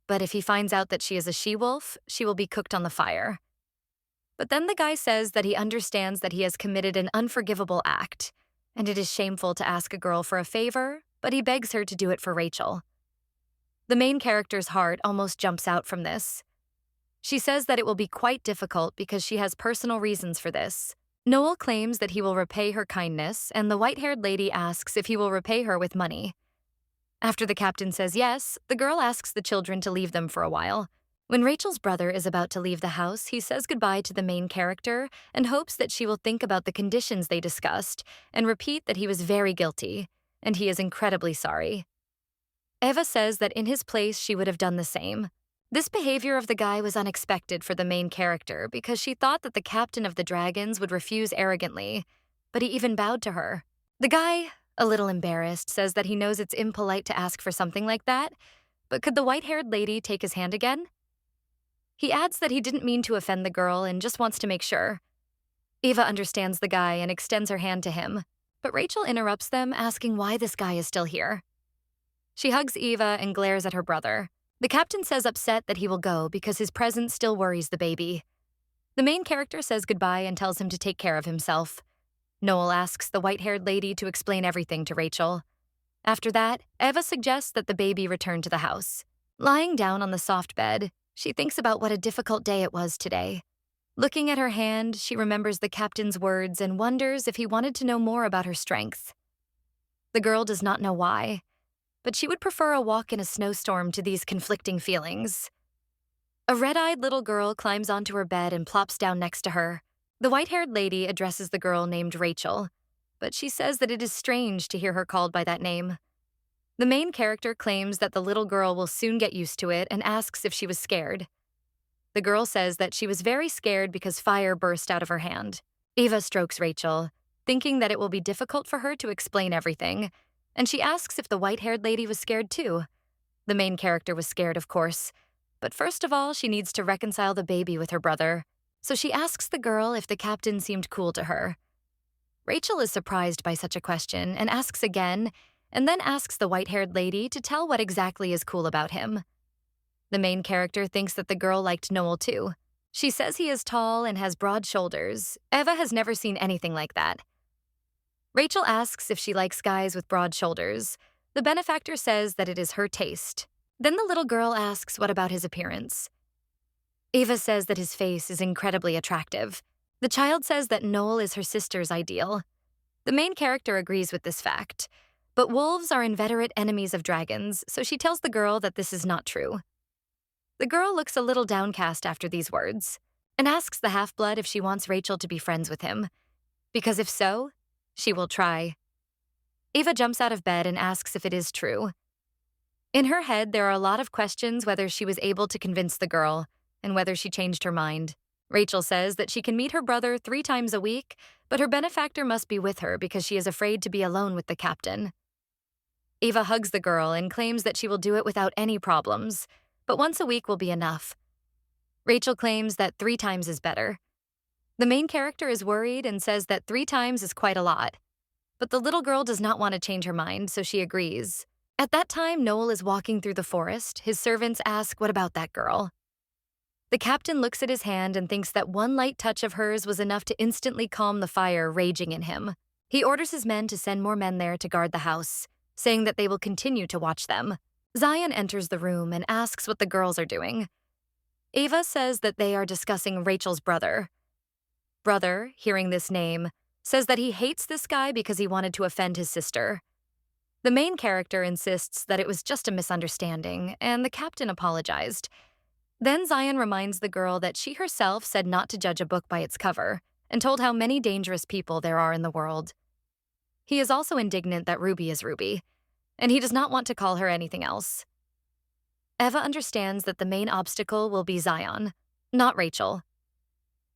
but if he finds out that she is a she-wolf, she will be cooked on the fire. But then the guy says that he understands that he has committed an unforgivable act, and it is shameful to ask a girl for a favor, but he begs her to do it for Rachel. The main character's heart almost jumps out from this. She says that it will be quite difficult because she has personal reasons for this. Noel claims that he will repay her kindness, and the white-haired lady asks if he will repay her with money. After the captain says yes, the girl asks the children to leave them for a while. When Rachel's brother is about to leave the house, he says goodbye to the main character and hopes that she will think about the conditions they discussed and repeat that he was very guilty, and he is incredibly sorry. Eva says that in his place she would have done the same. This behavior of the guy was unexpected for the main character because she thought that the captain of the dragons would refuse arrogantly, but he even bowed to her. The guy, a little embarrassed, says that he knows it's impolite to ask for something like that, but could the white-haired lady take his hand again? He adds that he didn't mean to offend the girl and just wants to make sure. Eva understands the guy and extends her hand to him, but Rachel interrupts them, asking why this guy is still here. She hugs Eva and glares at her brother. The captain says upset that he will go because his presence still worries the baby. The main character says goodbye and tells him to take care of himself. Noel asks the white-haired lady to explain everything to Rachel. After that, Eva suggests that the baby return to the house. Lying down on the soft bed, she thinks about what a difficult day it was today. Looking at her hand, she remembers the captain's words and wonders if he wanted to know more about her strength. The girl does not know why, but she would prefer a walk in a snowstorm to these conflicting feelings. A red-eyed little girl climbs onto her bed and plops down next to her. The white-haired lady addresses the girl named Rachel, but she says that it is strange to hear her called by that name. The main character claims that the little girl will soon get used to it and asks if she was scared. The girl says that she was very scared because fire burst out of her hand. Eva strokes Rachel, thinking that it will be difficult for her to explain everything, and she asks if the white-haired lady was scared too. The main character was scared, of course, but first of all, she needs to reconcile the baby with her brother, so she asks the girl if the captain seemed cool to her. Rachel is surprised by such a question and asks again, and then asks the white-haired lady to tell what exactly is cool about him. The main character thinks that the girl liked Noel too. She says he is tall and has broad shoulders. Eva has never seen anything like that. Rachel asks if she likes guys with broad shoulders. The benefactor says that it is her taste. Then the little girl asks what about his appearance. Eva says that his face is incredibly attractive. The child says that Noel is her sister's ideal. The main character agrees with this fact, but wolves are inveterate enemies of dragons, so she tells the girl that this is not true. The girl looks a little downcast after these words and asks the half-blood if she wants Rachel to be friends with him, because if so, she will try. Eva jumps out of bed and asks if it is true. In her head, there are a lot of questions whether she was able to convince the girl and whether she changed her mind. Rachel says that she can meet her brother 3 times a week, but her benefactor must be with her because she is afraid to be alone with the captain. Eva hugs the girl and claims that she will do it without any problems, but once a week will be enough. Rachel claims that 3 times is better. The main character is worried and says that 3 times is quite a lot. But the little girl does not want to change her mind, so she agrees. At that time, Noel is walking through the forest. His servants ask, what about that girl? The captain looks at his hand and thinks that one light touch of hers was enough to instantly calm the fire raging in him. He orders his men to send more men there to guard the house, saying that they will continue to watch them. Zion enters the room and asks what the girls are doing. Ava says that they are discussing Rachel's brother. Brother, hearing this name, says that he hates this guy because he wanted to offend his sister. The main character insists that it was just a misunderstanding, and the captain apologized. Then Zion reminds the girl that she herself said not to judge a book by its cover, and told how many dangerous people there are in the world. He is also indignant that Ruby is Ruby, and he does not want to call her anything else. Eva understands that the main obstacle will be Zion, not Rachel,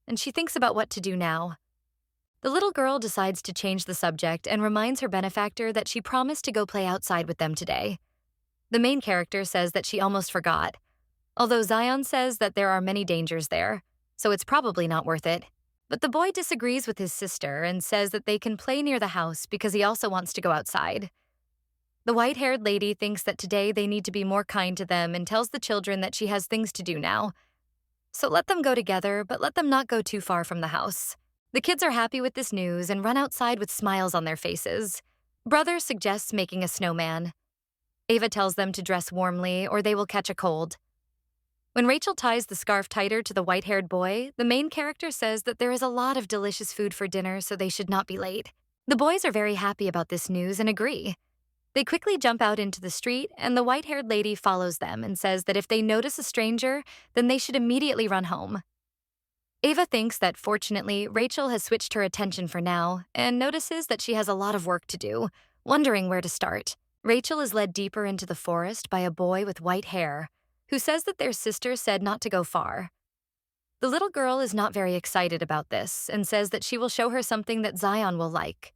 and she thinks about what to do now. The little girl decides to change the subject and reminds her benefactor that she promised to go play outside with them today. The main character says that she almost forgot, although Zion says that there are many dangers there, so it's probably not worth it. But the boy disagrees with his sister and says that they can play near the house because he also wants to go outside. The white-haired lady thinks that today they need to be more kind to them and tells the children that she has things to do now. So let them go together, but let them not go too far from the house. The kids are happy with this news and run outside with smiles on their faces. Brother suggests making a snowman. Ava tells them to dress warmly or they will catch a cold. When Rachel ties the scarf tighter to the white-haired boy, the main character says that there is a lot of delicious food for dinner, so they should not be late. The boys are very happy about this news and agree. They quickly jump out into the street, and the white-haired lady follows them and says that if they notice a stranger, then they should immediately run home. Ava thinks that, fortunately, Rachel has switched her attention for now and notices that she has a lot of work to do, wondering where to start. Rachel is led deeper into the forest by a boy with white hair, who says that their sister said not to go far. The little girl is not very excited about this and says that she will show her something that Zion will like.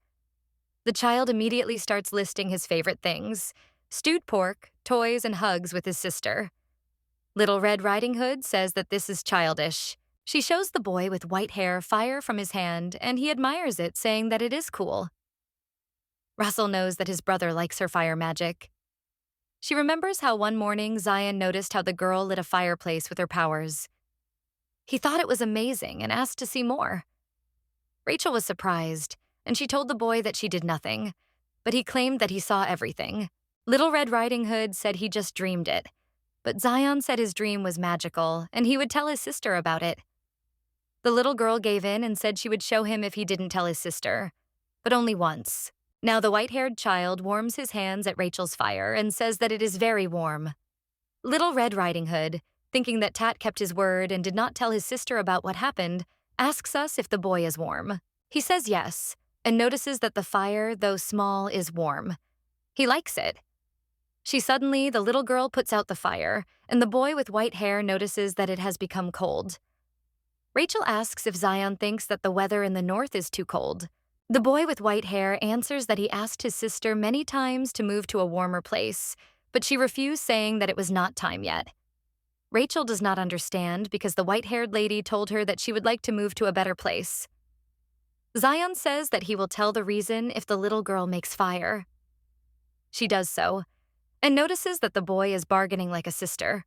The child immediately starts listing his favorite things: stewed pork, toys, and hugs with his sister. Little Red Riding Hood says that this is childish. She shows the boy with white hair fire from his hand, and he admires it, saying that it is cool. Russell knows that his brother likes her fire magic. She remembers how one morning Zion noticed how the girl lit a fireplace with her powers. He thought it was amazing and asked to see more. Rachel was surprised, and she told the boy that she did nothing, but he claimed that he saw everything. Little Red Riding Hood said he just dreamed it, but Zion said his dream was magical, and he would tell his sister about it. The little girl gave in and said she would show him if he didn't tell his sister, but only once. Now the white-haired child warms his hands at Rachel's fire and says that it is very warm. Little Red Riding Hood, thinking that Tat kept his word and did not tell his sister about what happened, asks us if the boy is warm. He says yes, and notices that the fire, though small, is warm. He likes it. The little girl puts out the fire, and the boy with white hair notices that it has become cold. Rachel asks if Zion thinks that the weather in the north is too cold. The boy with white hair answers that he asked his sister many times to move to a warmer place, but she refused, saying that it was not time yet. Rachel does not understand because the white-haired lady told her that she would like to move to a better place. Zion says that he will tell the reason if the little girl makes fire. She does so, and notices that the boy is bargaining like a sister.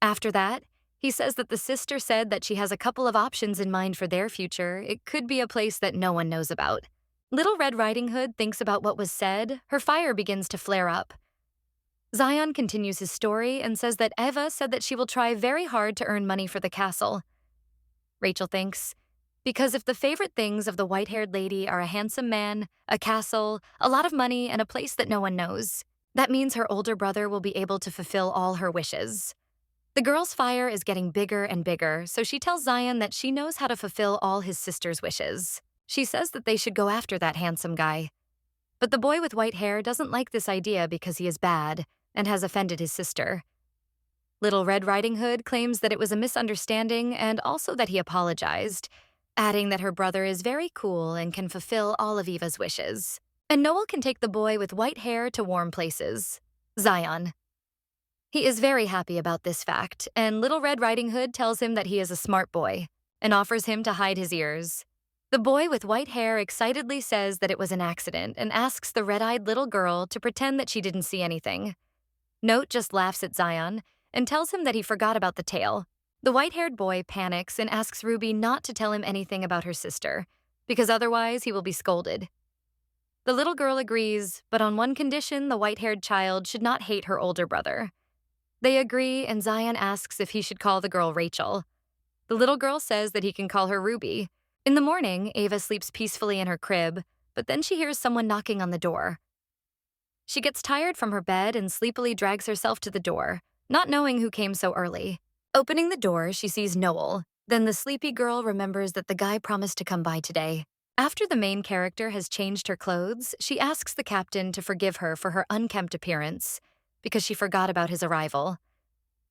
After that, he says that the sister said that she has a couple of options in mind for their future. It could be a place that no one knows about. Little Red Riding Hood thinks about what was said. Her fire begins to flare up. Zion continues his story and says that Eva said that she will try very hard to earn money for the castle. Rachel thinks, because if the favorite things of the white-haired lady are a handsome man, a castle, a lot of money, and a place that no one knows, that means her older brother will be able to fulfill all her wishes. The girl's fire is getting bigger and bigger, so she tells Zion that she knows how to fulfill all his sister's wishes. She says that they should go after that handsome guy. But the boy with white hair doesn't like this idea because he is bad and has offended his sister. Little Red Riding Hood claims that it was a misunderstanding and also that he apologized, adding that her brother is very cool and can fulfill all of Eva's wishes. And Noel can take the boy with white hair to warm places, Zion. He is very happy about this fact, and Little Red Riding Hood tells him that he is a smart boy and offers him to hide his ears. The boy with white hair excitedly says that it was an accident and asks the red-eyed little girl to pretend that she didn't see anything. Note just laughs at Zion and tells him that he forgot about the tail. The white-haired boy panics and asks Ruby not to tell him anything about her sister, because otherwise he will be scolded. The little girl agrees, but on one condition: the white-haired child should not hate her older brother. They agree, and Zion asks if he should call the girl Rachel. The little girl says that he can call her Ruby. In the morning, Ava sleeps peacefully in her crib, but then she hears someone knocking on the door. She gets tired from her bed and sleepily drags herself to the door, not knowing who came so early. Opening the door, she sees Noel. Then the sleepy girl remembers that the guy promised to come by today. After the main character has changed her clothes, she asks the captain to forgive her for her unkempt appearance, because she forgot about his arrival.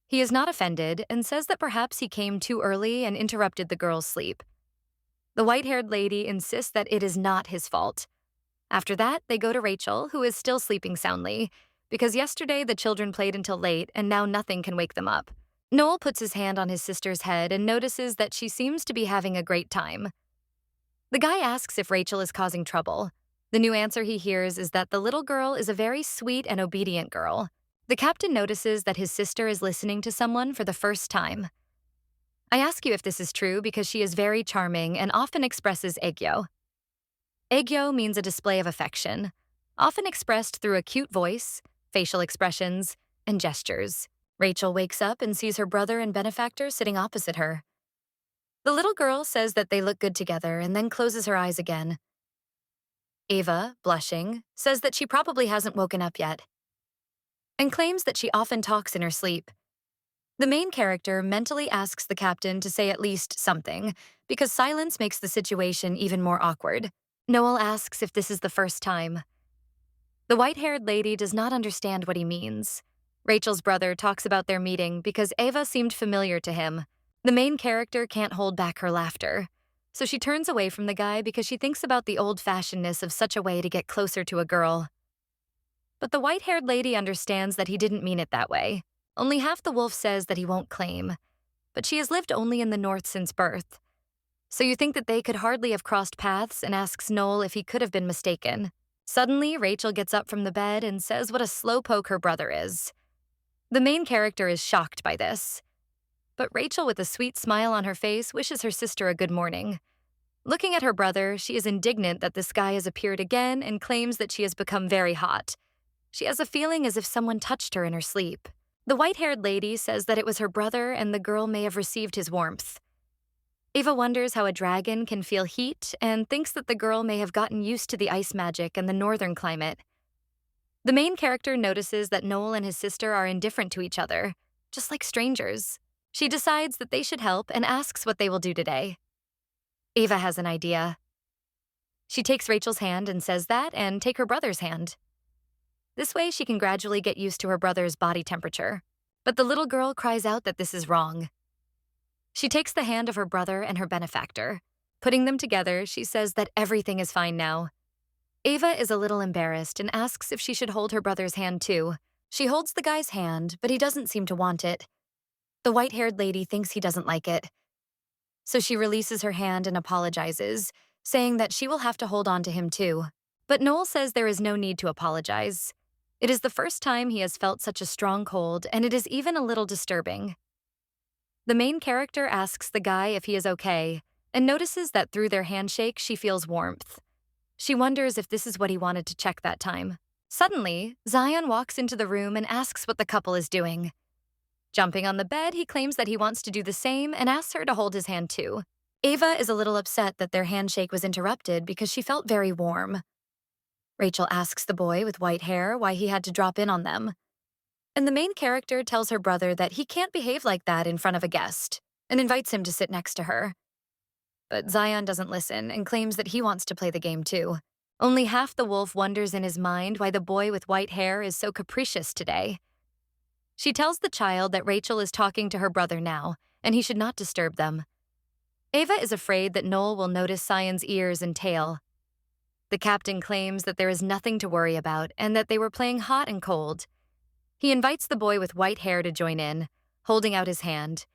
He is not offended and says that perhaps he came too early and interrupted the girl's sleep. The white-haired lady insists that it is not his fault. After that, they go to Rachel, who is still sleeping soundly, because yesterday the children played until late and now nothing can wake them up. Noel puts his hand on his sister's head and notices that she seems to be having a great time. The guy asks if Rachel is causing trouble. The new answer he hears is that the little girl is a very sweet and obedient girl. The captain notices that his sister is listening to someone for the first time. I ask you if this is true because she is very charming and often expresses aegyo. Aegyo means a display of affection, often expressed through a cute voice, facial expressions, and gestures. Rachel wakes up and sees her brother and benefactor sitting opposite her. The little girl says that they look good together and then closes her eyes again. Ava, blushing, says that she probably hasn't woken up yet, and claims that she often talks in her sleep. The main character mentally asks the captain to say at least something, because silence makes the situation even more awkward. Noel asks if this is the first time. The white-haired lady does not understand what he means. Rachel's brother talks about their meeting because Ava seemed familiar to him. The main character can't hold back her laughter, so she turns away from the guy because she thinks about the old-fashionedness of such a way to get closer to a girl. But the white-haired lady understands that he didn't mean it that way. Only half the wolf says that he won't claim, but she has lived only in the North since birth. So you think that they could hardly have crossed paths, and asks Noel if he could have been mistaken. Suddenly, Rachel gets up from the bed and says what a slowpoke her brother is. The main character is shocked by this, but Rachel, with a sweet smile on her face, wishes her sister a good morning. Looking at her brother, she is indignant that this guy has appeared again and claims that she has become very hot. She has a feeling as if someone touched her in her sleep. The white-haired lady says that it was her brother and the girl may have received his warmth. Ava wonders how a dragon can feel heat and thinks that the girl may have gotten used to the ice magic and the northern climate. The main character notices that Noel and his sister are indifferent to each other, just like strangers. She decides that they should help and asks what they will do today. Ava has an idea. She takes Rachel's hand and says that, and take her brother's hand. This way she can gradually get used to her brother's body temperature. But the little girl cries out that this is wrong. She takes the hand of her brother and her benefactor. Putting them together, she says that everything is fine now. Ava is a little embarrassed and asks if she should hold her brother's hand too. She holds the guy's hand, but he doesn't seem to want it. The white-haired lady thinks he doesn't like it. So she releases her hand and apologizes, saying that she will have to hold on to him too. But Noel says there is no need to apologize. It is the first time he has felt such a strong cold, and it is even a little disturbing. The main character asks the guy if he is okay, and notices that through their handshake she feels warmth. She wonders if this is what he wanted to check that time. Suddenly, Zion walks into the room and asks what the couple is doing. Jumping on the bed, he claims that he wants to do the same and asks her to hold his hand too. Ava is a little upset that their handshake was interrupted because she felt very warm. Rachel asks the boy with white hair why he had to drop in on them. And the main character tells her brother that he can't behave like that in front of a guest, and invites him to sit next to her. But Zion doesn't listen and claims that he wants to play the game too. Only half the wolf wonders in his mind why the boy with white hair is so capricious today. She tells the child that Rachel is talking to her brother now, and he should not disturb them. Ava is afraid that Noel will notice Zion's ears and tail. The captain claims that there is nothing to worry about and that they were playing hot and cold. He invites the boy with white hair to join in, holding out his hand.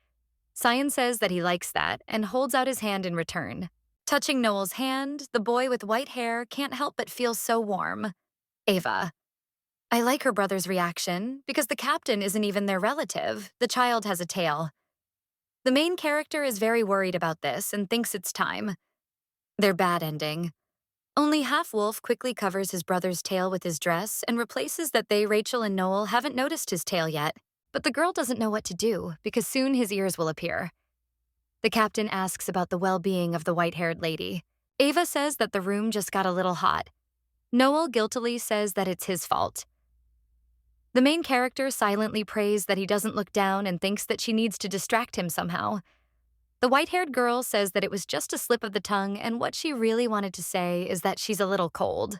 Zion says that he likes that and holds out his hand in return. Touching Noel's hand, the boy with white hair can't help but feel so warm. Ava. I like her brother's reaction because the captain isn't even their relative. The child has a tail. The main character is very worried about this and thinks it's time. Their bad ending. Only half-wolf quickly covers his brother's tail with his dress and replaces that Rachel and Noel haven't noticed his tail yet. But the girl doesn't know what to do because soon his ears will appear. The captain asks about the well-being of the white-haired lady. Ava says that the room just got a little hot. Noel guiltily says that it's his fault. The main character silently prays that he doesn't look down and thinks that she needs to distract him somehow. The white-haired girl says that it was just a slip of the tongue and what she really wanted to say is that she's a little cold.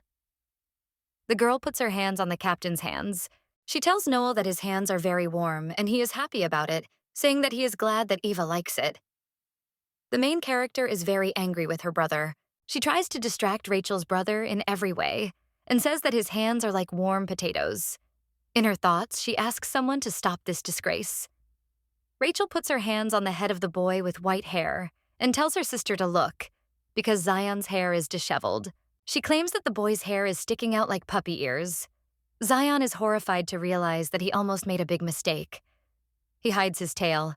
The girl puts her hands on the captain's hands. She tells Noel that his hands are very warm and he is happy about it, saying that he is glad that Eva likes it. The main character is very angry with her brother. She tries to distract Rachel's brother in every way and says that his hands are like warm potatoes. In her thoughts, she asks someone to stop this disgrace. Rachel puts her hands on the head of the boy with white hair and tells her sister to look, because Zion's hair is disheveled. She claims that the boy's hair is sticking out like puppy ears. Zion is horrified to realize that he almost made a big mistake. He hides his tail.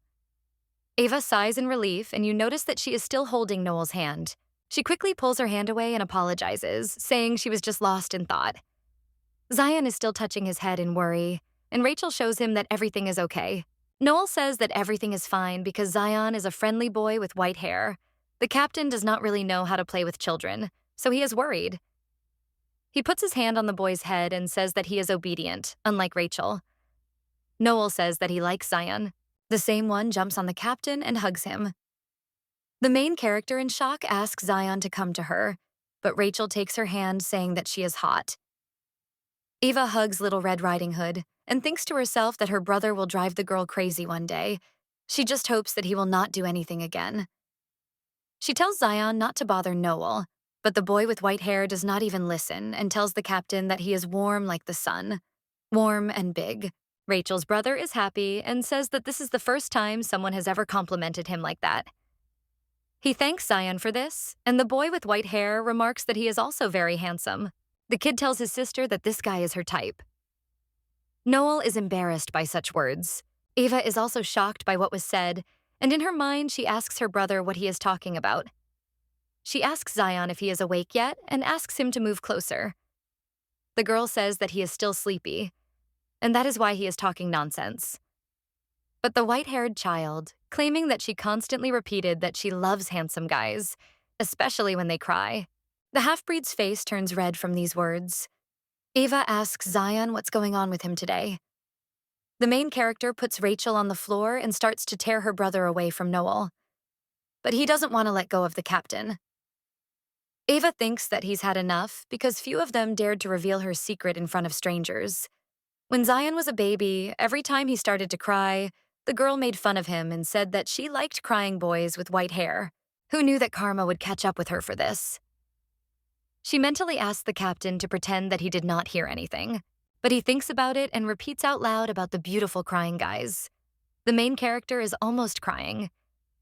Ava sighs in relief, and you notice that she is still holding Noel's hand. She quickly pulls her hand away and apologizes, saying she was just lost in thought. Zion is still touching his head in worry, and Rachel shows him that everything is okay. Noel says that everything is fine because Zion is a friendly boy with white hair. The captain does not really know how to play with children, so he is worried. He puts his hand on the boy's head and says that he is obedient, unlike Rachel. Noel says that he likes Zion. The same one jumps on the captain and hugs him. The main character in shock asks Zion to come to her, but Rachel takes her hand, saying that she is hot. Eva hugs Little Red Riding Hood and thinks to herself that her brother will drive the girl crazy one day. She just hopes that he will not do anything again. She tells Zion not to bother Noel, but the boy with white hair does not even listen and tells the captain that he is warm like the sun, warm and big. Rachel's brother is happy and says that this is the first time someone has ever complimented him like that. He thanks Zion for this, and the boy with white hair remarks that he is also very handsome. The kid tells his sister that this guy is her type. Noel is embarrassed by such words. Ava is also shocked by what was said, and in her mind she asks her brother what he is talking about. She asks Zion if he is awake yet and asks him to move closer. The girl says that he is still sleepy, and that is why he is talking nonsense. But the white-haired child, claiming that she constantly repeated that she loves handsome guys, especially when they cry. The half-breed's face turns red from these words. Ava asks Zion what's going on with him today. The main character puts Rachel on the floor and starts to tear her brother away from Noel. But he doesn't want to let go of the captain. Ava thinks that he's had enough because few of them dared to reveal her secret in front of strangers. When Zion was a baby, every time he started to cry, the girl made fun of him and said that she liked crying boys with white hair. Who knew that karma would catch up with her for this? She mentally asked the captain to pretend that he did not hear anything, but he thinks about it and repeats out loud about the beautiful crying guys. The main character is almost crying,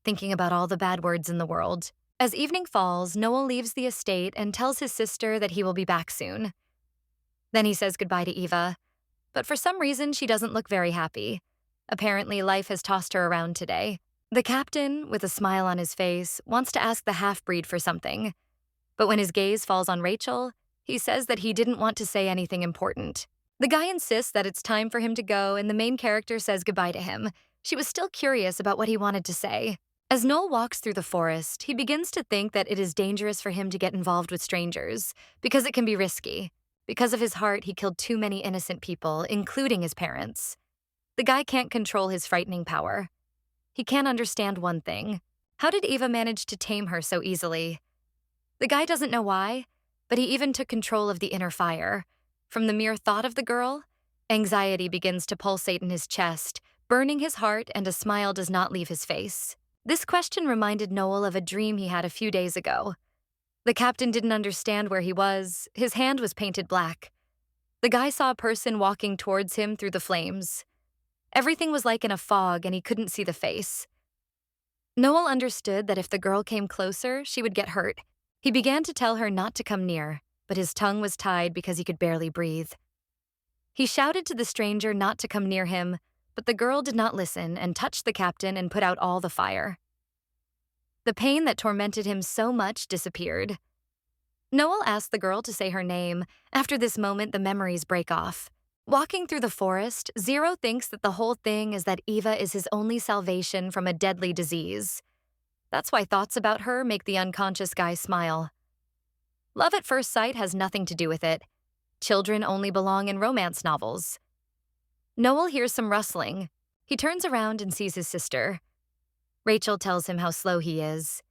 thinking about all the bad words in the world. As evening falls, Noel leaves the estate and tells his sister that he will be back soon. Then he says goodbye to Eva, but for some reason she doesn't look very happy. Apparently, life has tossed her around today. The captain, with a smile on his face, wants to ask the half-breed for something. But when his gaze falls on Rachel, he says that he didn't want to say anything important. The guy insists that it's time for him to go, and the main character says goodbye to him. She was still curious about what he wanted to say. As Noel walks through the forest, he begins to think that it is dangerous for him to get involved with strangers, because it can be risky. Because of his heart, he killed too many innocent people, including his parents. The guy can't control his frightening power. He can't understand one thing. How did Eva manage to tame her so easily? The guy doesn't know why, but he even took control of the inner fire. From the mere thought of the girl, anxiety begins to pulsate in his chest, burning his heart, and a smile does not leave his face. This question reminded Noel of a dream he had a few days ago. The captain didn't understand where he was. His hand was painted black. The guy saw a person walking towards him through the flames. Everything was like in a fog, and he couldn't see the face. Noel understood that if the girl came closer, she would get hurt. He began to tell her not to come near, but his tongue was tied because he could barely breathe. He shouted to the stranger not to come near him, but the girl did not listen and touched the captain and put out all the fire. The pain that tormented him so much disappeared. Noel asks the girl to say her name. After this moment, the memories break off. Walking through the forest, Zero thinks that the whole thing is that Eva is his only salvation from a deadly disease. That's why thoughts about her make the unconscious guy smile. Love at first sight has nothing to do with it. Children only belong in romance novels. Noel hears some rustling. He turns around and sees his sister. Rachel tells him how slow he is.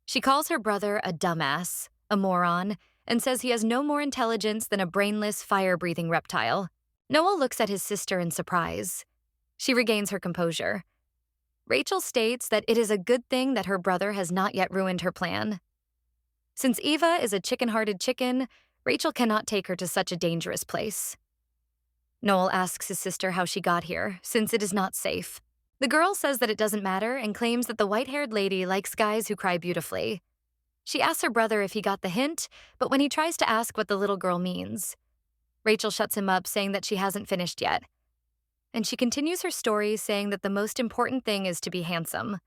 She calls her brother a dumbass, a moron, and says he has no more intelligence than a brainless, fire-breathing reptile. Noel looks at his sister in surprise. She regains her composure. Rachel states that it is a good thing that her brother has not yet ruined her plan. Since Eva is a chicken-hearted chicken, Rachel cannot take her to such a dangerous place. Noel asks his sister how she got here, since it is not safe. The girl says that it doesn't matter and claims that the white-haired lady likes guys who cry beautifully. She asks her brother if he got the hint, but when he tries to ask what the little girl means, Rachel shuts him up, saying that she hasn't finished yet. And she continues her story, saying that the most important thing is to be handsome.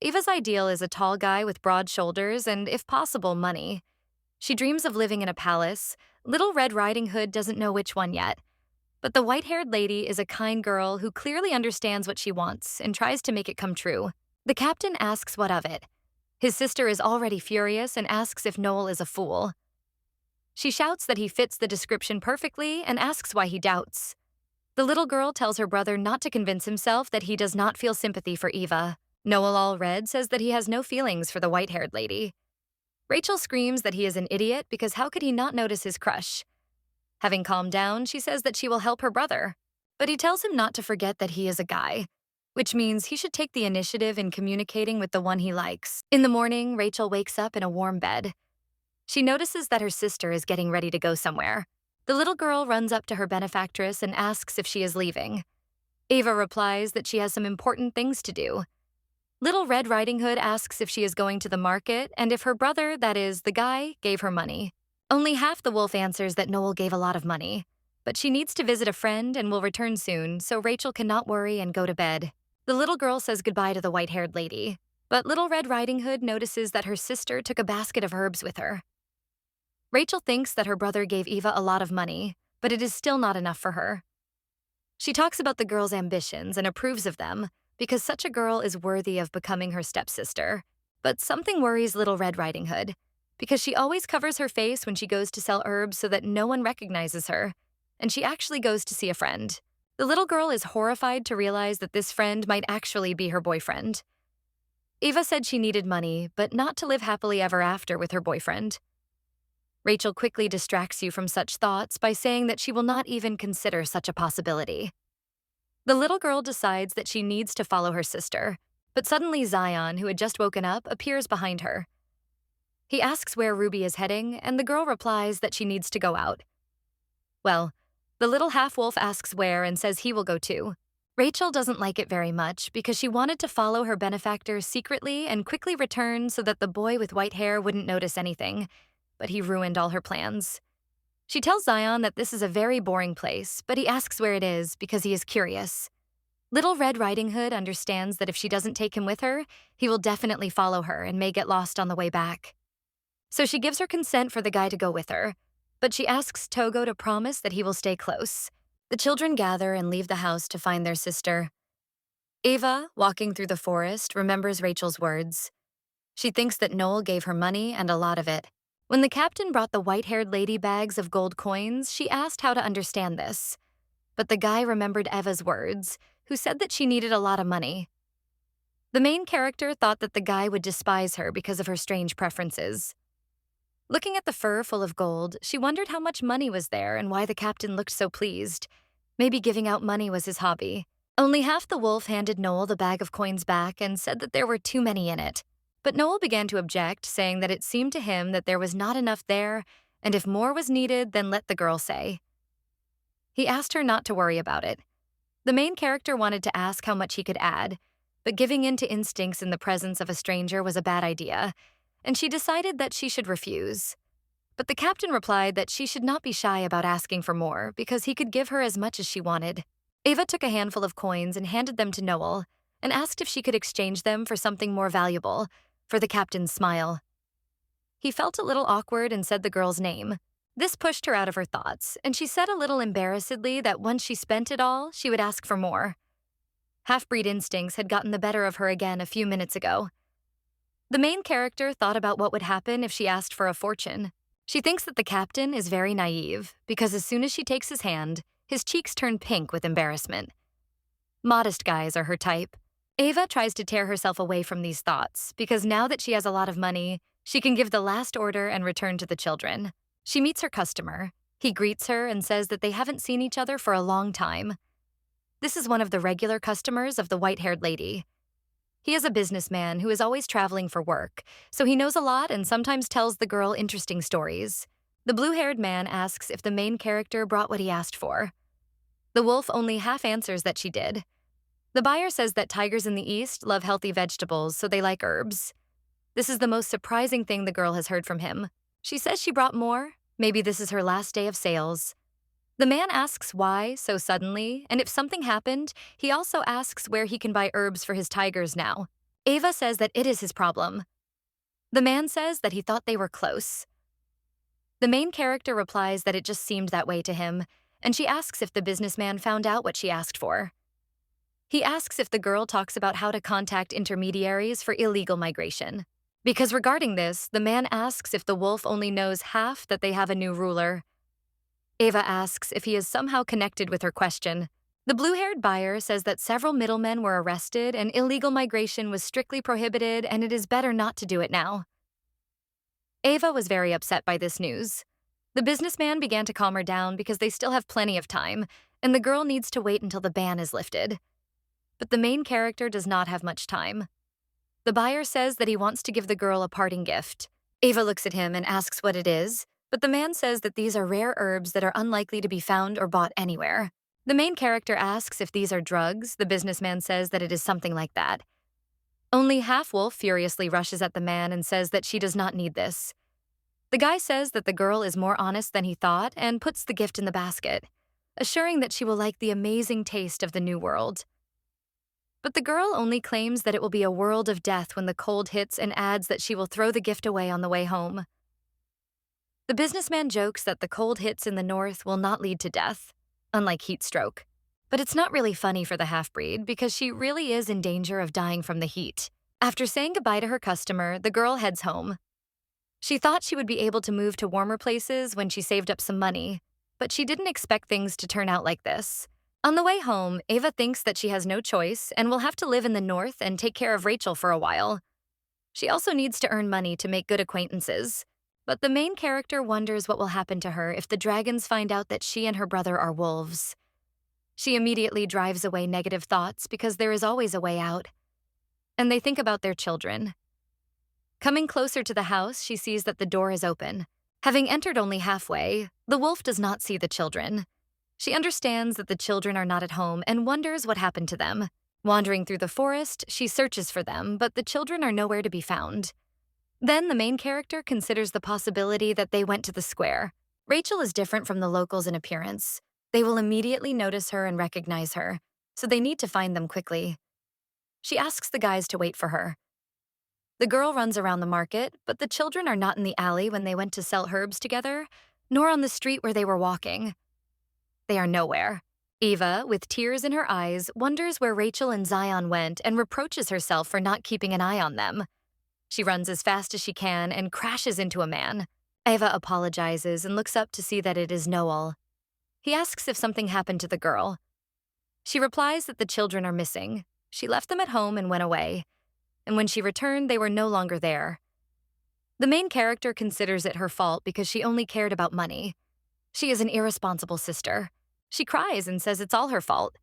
Eva's ideal is a tall guy with broad shoulders and, if possible, money. She dreams of living in a palace. Little Red Riding Hood doesn't know which one yet. But the white-haired lady is a kind girl who clearly understands what she wants and tries to make it come true. The captain asks what of it. His sister is already furious and asks if Noel is a fool. She shouts that he fits the description perfectly and asks why he doubts. The little girl tells her brother not to convince himself that he does not feel sympathy for Eva. Noel, all red, says that he has no feelings for the white-haired lady. Rachel screams that he is an idiot because how could he not notice his crush? Having calmed down, she says that she will help her brother. But he tells him not to forget that he is a guy, which means he should take the initiative in communicating with the one he likes. In the morning, Rachel wakes up in a warm bed. She notices that her sister is getting ready to go somewhere. The little girl runs up to her benefactress and asks if she is leaving. Eva replies that she has some important things to do. Little Red Riding Hood asks if she is going to the market and if her brother, that is, the guy, gave her money. Only half the wolf answers that Noel gave a lot of money, but she needs to visit a friend and will return soon, so Rachel cannot worry and go to bed. The little girl says goodbye to the white-haired lady, but Little Red Riding Hood notices that her sister took a basket of herbs with her. Rachel thinks that her brother gave Eva a lot of money, but it is still not enough for her. She talks about the girl's ambitions and approves of them because such a girl is worthy of becoming her stepsister. But something worries Little Red Riding Hood, because she always covers her face when she goes to sell herbs so that no one recognizes her, and she actually goes to see a friend. The little girl is horrified to realize that this friend might actually be her boyfriend. Eva said she needed money, but not to live happily ever after with her boyfriend. Rachel quickly distracts you from such thoughts by saying that she will not even consider such a possibility. The little girl decides that she needs to follow her sister, but suddenly Zion, who had just woken up, appears behind her. He asks where Ruby is heading, and the girl replies that she needs to go out. Well, the little half-wolf asks where and says he will go too. Rachel doesn't like it very much because she wanted to follow her benefactor secretly and quickly return so that the boy with white hair wouldn't notice anything, but he ruined all her plans. She tells Zion that this is a very boring place, but he asks where it is because he is curious. Little Red Riding Hood understands that if she doesn't take him with her, he will definitely follow her and may get lost on the way back. So she gives her consent for the guy to go with her, but she asks Togo to promise that he will stay close. The children gather and leave the house to find their sister. Eva, walking through the forest, remembers Rachel's words. She thinks that Noel gave her money and a lot of it. When the captain brought the white-haired lady bags of gold coins, she asked how to understand this. But the guy remembered Eva's words, who said that she needed a lot of money. The main character thought that the guy would despise her because of her strange preferences. Looking at the fur full of gold, she wondered how much money was there and why the captain looked so pleased. Maybe giving out money was his hobby. Only half the wolf handed Noel the bag of coins back and said that there were too many in it. But Noel began to object, saying that it seemed to him that there was not enough there, and if more was needed, then let the girl say. He asked her not to worry about it. The main character wanted to ask how much he could add, but giving in to instincts in the presence of a stranger was a bad idea, and she decided that she should refuse. But the captain replied that she should not be shy about asking for more because he could give her as much as she wanted. Eva took a handful of coins and handed them to Noel and asked if she could exchange them for something more valuable, for the captain's smile. He felt a little awkward and said the girl's name. This pushed her out of her thoughts, and she said a little embarrassedly that once she spent it all, she would ask for more. Half-breed instincts had gotten the better of her again a few minutes ago. The main character thought about what would happen if she asked for a fortune. She thinks that the captain is very naive, because as soon as she takes his hand, his cheeks turn pink with embarrassment. Modest guys are her type. Ava tries to tear herself away from these thoughts, because now that she has a lot of money, she can give the last order and return to the children. She meets her customer. He greets her and says that they haven't seen each other for a long time. This is one of the regular customers of the white-haired lady. He is a businessman who is always traveling for work, so he knows a lot and sometimes tells the girl interesting stories. The blue-haired man asks if the main character brought what he asked for. The wolf only half answers that she did. The buyer says that tigers in the East love healthy vegetables, so they like herbs. This is the most surprising thing the girl has heard from him. She says she brought more. Maybe this is her last day of sales. The man asks why so suddenly, and if something happened, he also asks where he can buy herbs for his tigers now. Ava says that it is his problem. The man says that he thought they were close. The main character replies that it just seemed that way to him, and she asks if the businessman found out what she asked for. He asks if the girl talks about how to contact intermediaries for illegal migration. Because regarding this, the man asks if the wolf only knows half that they have a new ruler. Ava asks if he is somehow connected with her question. The blue-haired buyer says that several middlemen were arrested and illegal migration was strictly prohibited and it is better not to do it now. Ava was very upset by this news. The businessman began to calm her down because they still have plenty of time, and the girl needs to wait until the ban is lifted. But the main character does not have much time. The buyer says that he wants to give the girl a parting gift. Ava looks at him and asks what it is, but the man says that these are rare herbs that are unlikely to be found or bought anywhere. The main character asks if these are drugs. The businessman says that it is something like that. Only Half-Wolf furiously rushes at the man and says that she does not need this. The guy says that the girl is more honest than he thought and puts the gift in the basket, assuring that she will like the amazing taste of the new world. But the girl only claims that it will be a world of death when the cold hits and adds that she will throw the gift away on the way home. The businessman jokes that the cold hits in the north will not lead to death, unlike heat stroke. But it's not really funny for the half-breed because she really is in danger of dying from the heat. After saying goodbye to her customer, the girl heads home. She thought she would be able to move to warmer places when she saved up some money, but she didn't expect things to turn out like this. On the way home, Ava thinks that she has no choice and will have to live in the north and take care of Rachel for a while. She also needs to earn money to make good acquaintances. But the main character wonders what will happen to her if the dragons find out that she and her brother are wolves. She immediately drives away negative thoughts because there is always a way out. And they think about their children. Coming closer to the house, she sees that the door is open. Having entered only halfway, the wolf does not see the children. She understands that the children are not at home and wonders what happened to them. Wandering through the forest, she searches for them, but the children are nowhere to be found. Then the main character considers the possibility that they went to the square. Rachel is different from the locals in appearance. They will immediately notice her and recognize her, so they need to find them quickly. She asks the guys to wait for her. The girl runs around the market, but the children are not in the alley when they went to sell herbs together, nor on the street where they were walking. They are nowhere. Eva, with tears in her eyes, wonders where Rachel and Zion went and reproaches herself for not keeping an eye on them. She runs as fast as she can and crashes into a man. Eva apologizes and looks up to see that it is Noel. He asks if something happened to the girl. She replies that the children are missing. She left them at home and went away. And when she returned, they were no longer there. The main character considers it her fault because she only cared about money. She is an irresponsible sister. She cries and says it's all her fault.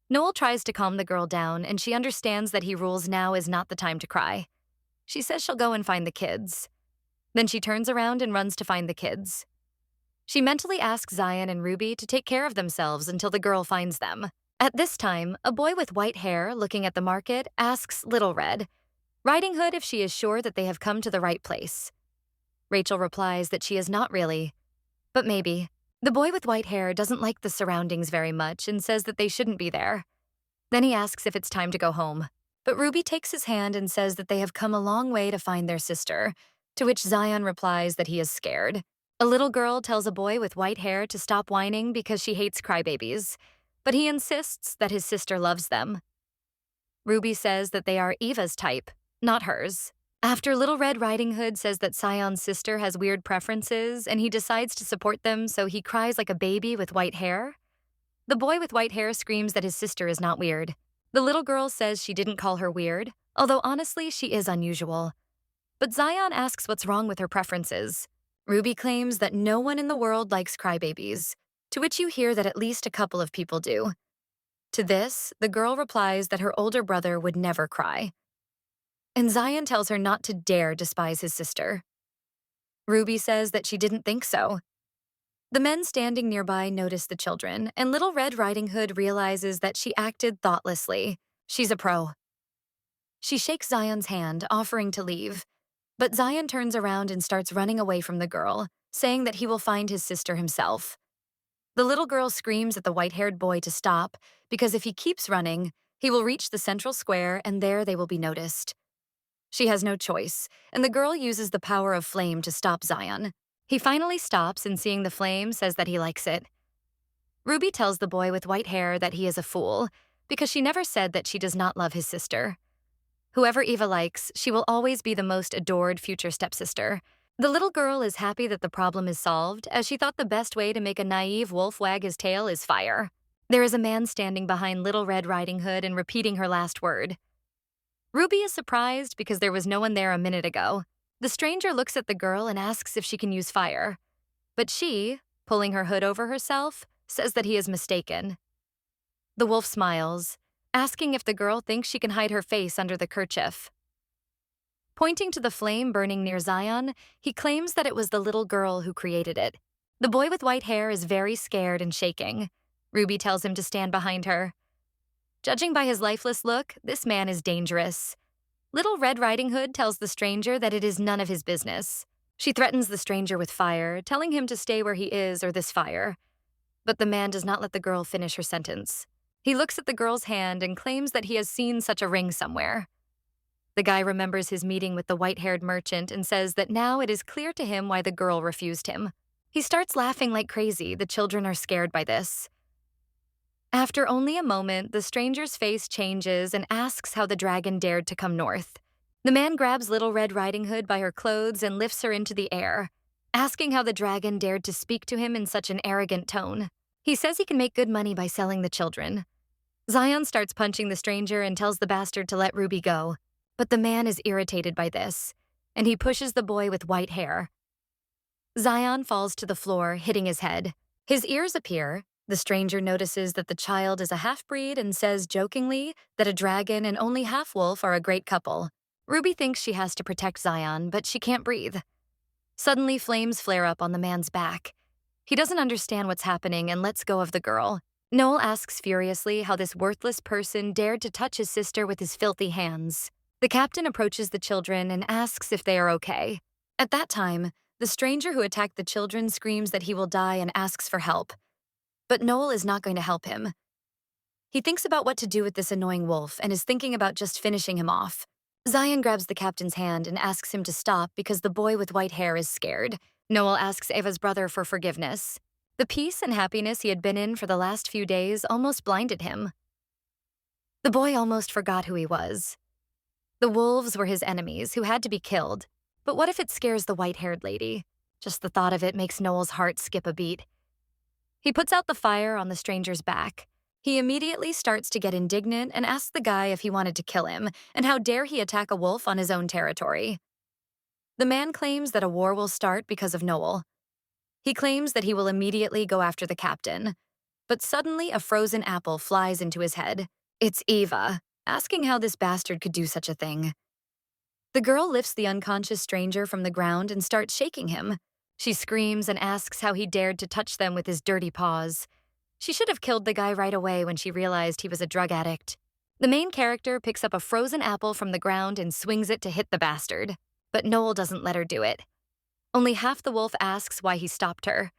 Noel tries to calm the girl down, and she understands that he rules now is not the time to cry. She says she'll go and find the kids. Then she turns around and runs to find the kids. She mentally asks Zion and Ruby to take care of themselves until the girl finds them. At this time, a boy with white hair, looking at the market, asks Little Red, Riding Hood, if she is sure that they have come to the right place. Rachel replies that she is not really, but maybe. The boy with white hair doesn't like the surroundings very much and says that they shouldn't be there. Then he asks if it's time to go home. But Ruby takes his hand and says that they have come a long way to find their sister, to which Zion replies that he is scared. A little girl tells a boy with white hair to stop whining because she hates crybabies, but he insists that his sister loves them. Ruby says that they are Eva's type, not hers. After Little Red Riding Hood says that Zion's sister has weird preferences and he decides to support them, so he cries like a baby with white hair, the boy with white hair screams that his sister is not weird. The little girl says she didn't call her weird, although honestly she is unusual. But Zion asks what's wrong with her preferences. Ruby claims that no one in the world likes crybabies, to which you hear that at least a couple of people do. To this, the girl replies that her older brother would never cry. And Zion tells her not to dare despise his sister. Ruby says that she didn't think so. The men standing nearby notice the children, and Little Red Riding Hood realizes that she acted thoughtlessly. She's a pro. She shakes Zion's hand, offering to leave. But Zion turns around and starts running away from the girl, saying that he will find his sister himself. The little girl screams at the white-haired boy to stop, because if he keeps running, he will reach the central square and there they will be noticed. She has no choice, and the girl uses the power of flame to stop Zion. He finally stops and seeing the flame says that he likes it. Ruby tells the boy with white hair that he is a fool, because she never said that she does not love his sister. Whoever Eva likes, she will always be the most adored future stepsister. The little girl is happy that the problem is solved, as she thought the best way to make a naive wolf wag his tail is fire. There is a man standing behind Little Red Riding Hood and repeating her last word. Ruby is surprised because there was no one there a minute ago. The stranger looks at the girl and asks if she can use fire. But she, pulling her hood over herself, says that he is mistaken. The wolf smiles, asking if the girl thinks she can hide her face under the kerchief. Pointing to the flame burning near Zion, he claims that it was the little girl who created it. The boy with white hair is very scared and shaking. Ruby tells him to stand behind her. Judging by his lifeless look, this man is dangerous. Little Red Riding Hood tells the stranger that it is none of his business. She threatens the stranger with fire, telling him to stay where he is or this fire. But the man does not let the girl finish her sentence. He looks at the girl's hand and claims that he has seen such a ring somewhere. The guy remembers his meeting with the white-haired merchant and says that now it is clear to him why the girl refused him. He starts laughing like crazy. The children are scared by this. After only a moment, the stranger's face changes and asks how the dragon dared to come north. The man grabs Little Red Riding Hood by her clothes and lifts her into the air, asking how the dragon dared to speak to him in such an arrogant tone. He says he can make good money by selling the children. Zion starts punching the stranger and tells the bastard to let Ruby go. But the man is irritated by this, and he pushes the boy with white hair. Zion falls to the floor, hitting his head. His ears appear. The stranger notices that the child is a half-breed and says jokingly that a dragon and only half-wolf are a great couple. Ruby thinks she has to protect Zion, but she can't breathe. Suddenly, flames flare up on the man's back. He doesn't understand what's happening and lets go of the girl. Noel asks furiously how this worthless person dared to touch his sister with his filthy hands. The captain approaches the children and asks if they are okay. At that time, the stranger who attacked the children screams that he will die and asks for help. But Noel is not going to help him. He thinks about what to do with this annoying wolf and is thinking about just finishing him off. Zion grabs the captain's hand and asks him to stop because the boy with white hair is scared. Noel asks Eva's brother for forgiveness. The peace and happiness he had been in for the last few days almost blinded him. The boy almost forgot who he was. The wolves were his enemies who had to be killed. But what if it scares the white-haired lady? Just the thought of it makes Noel's heart skip a beat. He puts out the fire on the stranger's back. He immediately starts to get indignant and asks the guy if he wanted to kill him, and how dare he attack a wolf on his own territory. The man claims that a war will start because of Noel. He claims that he will immediately go after the captain. But suddenly a frozen apple flies into his head. It's Eva, asking how this bastard could do such a thing. The girl lifts the unconscious stranger from the ground and starts shaking him. She screams and asks how he dared to touch them with his dirty paws. She should have killed the guy right away when she realized he was a drug addict. The main character picks up a frozen apple from the ground and swings it to hit the bastard. But Noel doesn't let her do it. Only half the wolf asks why he stopped her.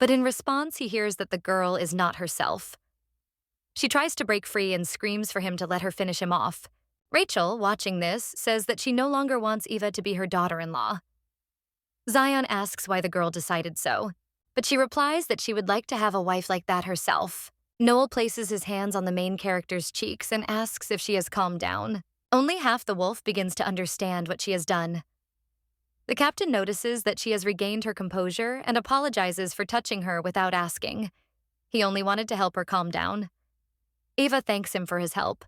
But in response, he hears that the girl is not herself. She tries to break free and screams for him to let her finish him off. Rachel, watching this, says that she no longer wants Eva to be her daughter-in-law. Zion asks why the girl decided so, but she replies that she would like to have a wife like that herself. Noel places his hands on the main character's cheeks and asks if she has calmed down. Only half the wolf begins to understand what she has done. The captain notices that she has regained her composure and apologizes for touching her without asking. He only wanted to help her calm down. Ava thanks him for his help.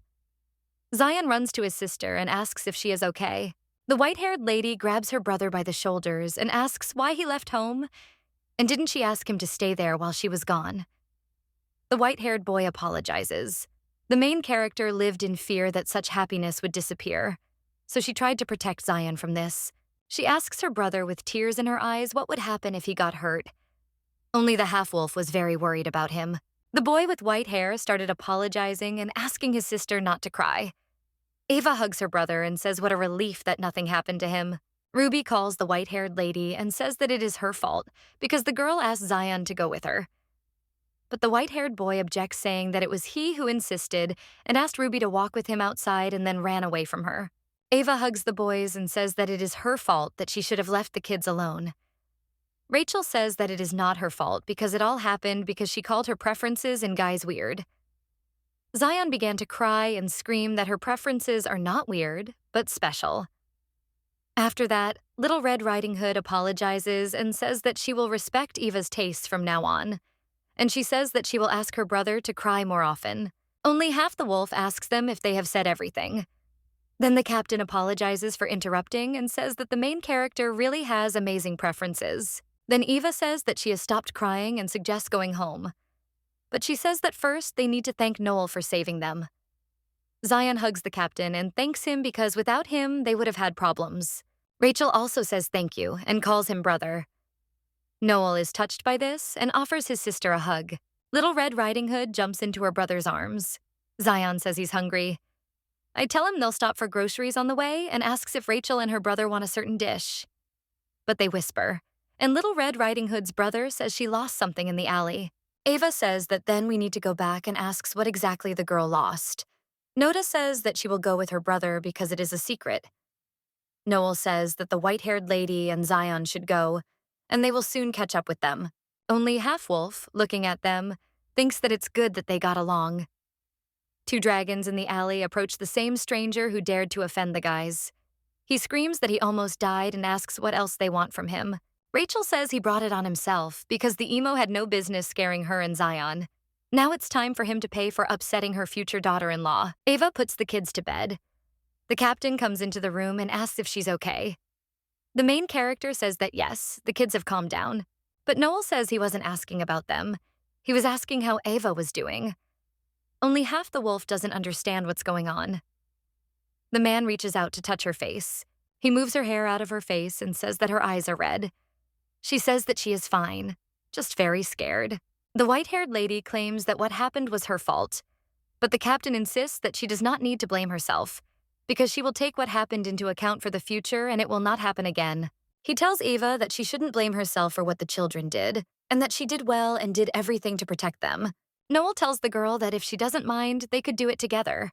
Zion runs to his sister and asks if she is okay. The white-haired lady grabs her brother by the shoulders and asks why he left home, and didn't she ask him to stay there while she was gone? The white-haired boy apologizes. The main character lived in fear that such happiness would disappear, so she tried to protect Zion from this. She asks her brother with tears in her eyes what would happen if he got hurt. Only the half-wolf was very worried about him. The boy with white hair started apologizing and asking his sister not to cry. Ava hugs her brother and says what a relief that nothing happened to him. Ruby calls the white-haired lady and says that it is her fault because the girl asked Zion to go with her. But the white-haired boy objects, saying that it was he who insisted and asked Ruby to walk with him outside and then ran away from her. Ava hugs the boys and says that it is her fault that she should have left the kids alone. Rachel says that it is not her fault because it all happened because she called her preferences in guys weird. Zion began to cry and scream that her preferences are not weird, but special. After that, Little Red Riding Hood apologizes and says that she will respect Eva's tastes from now on. And she says that she will ask her brother to cry more often. Only half the wolf asks them if they have said everything. Then the captain apologizes for interrupting and says that the main character really has amazing preferences. Then Eva says that she has stopped crying and suggests going home. But she says that first they need to thank Noel for saving them. Zion hugs the captain and thanks him because without him, they would have had problems. Rachel also says thank you and calls him brother. Noel is touched by this and offers his sister a hug. Little Red Riding Hood jumps into her brother's arms. Zion says he's hungry. I tell him they'll stop for groceries on the way and asks if Rachel and her brother want a certain dish. But they whisper, and Little Red Riding Hood's brother says she lost something in the alley. Ava says that then we need to go back and asks what exactly the girl lost. Noda says that she will go with her brother because it is a secret. Noel says that the white-haired lady and Zion should go, and they will soon catch up with them. Only Half-Wolf, looking at them, thinks that it's good that they got along. Two dragons in the alley approach the same stranger who dared to offend the guys. He screams that he almost died and asks what else they want from him. Rachel says he brought it on himself because the emo had no business scaring her and Zion. Now it's time for him to pay for upsetting her future daughter-in-law. Ava puts the kids to bed. The captain comes into the room and asks if she's okay. The main character says that yes, the kids have calmed down. But Noel says he wasn't asking about them. He was asking how Ava was doing. Only half the wolf doesn't understand what's going on. The man reaches out to touch her face. He moves her hair out of her face and says that her eyes are red. She says that she is fine, just very scared. The white-haired lady claims that what happened was her fault, but the captain insists that she does not need to blame herself, because she will take what happened into account for the future and it will not happen again. He tells Eva that she shouldn't blame herself for what the children did, and that she did well and did everything to protect them. Noel tells the girl that if she doesn't mind, they could do it together.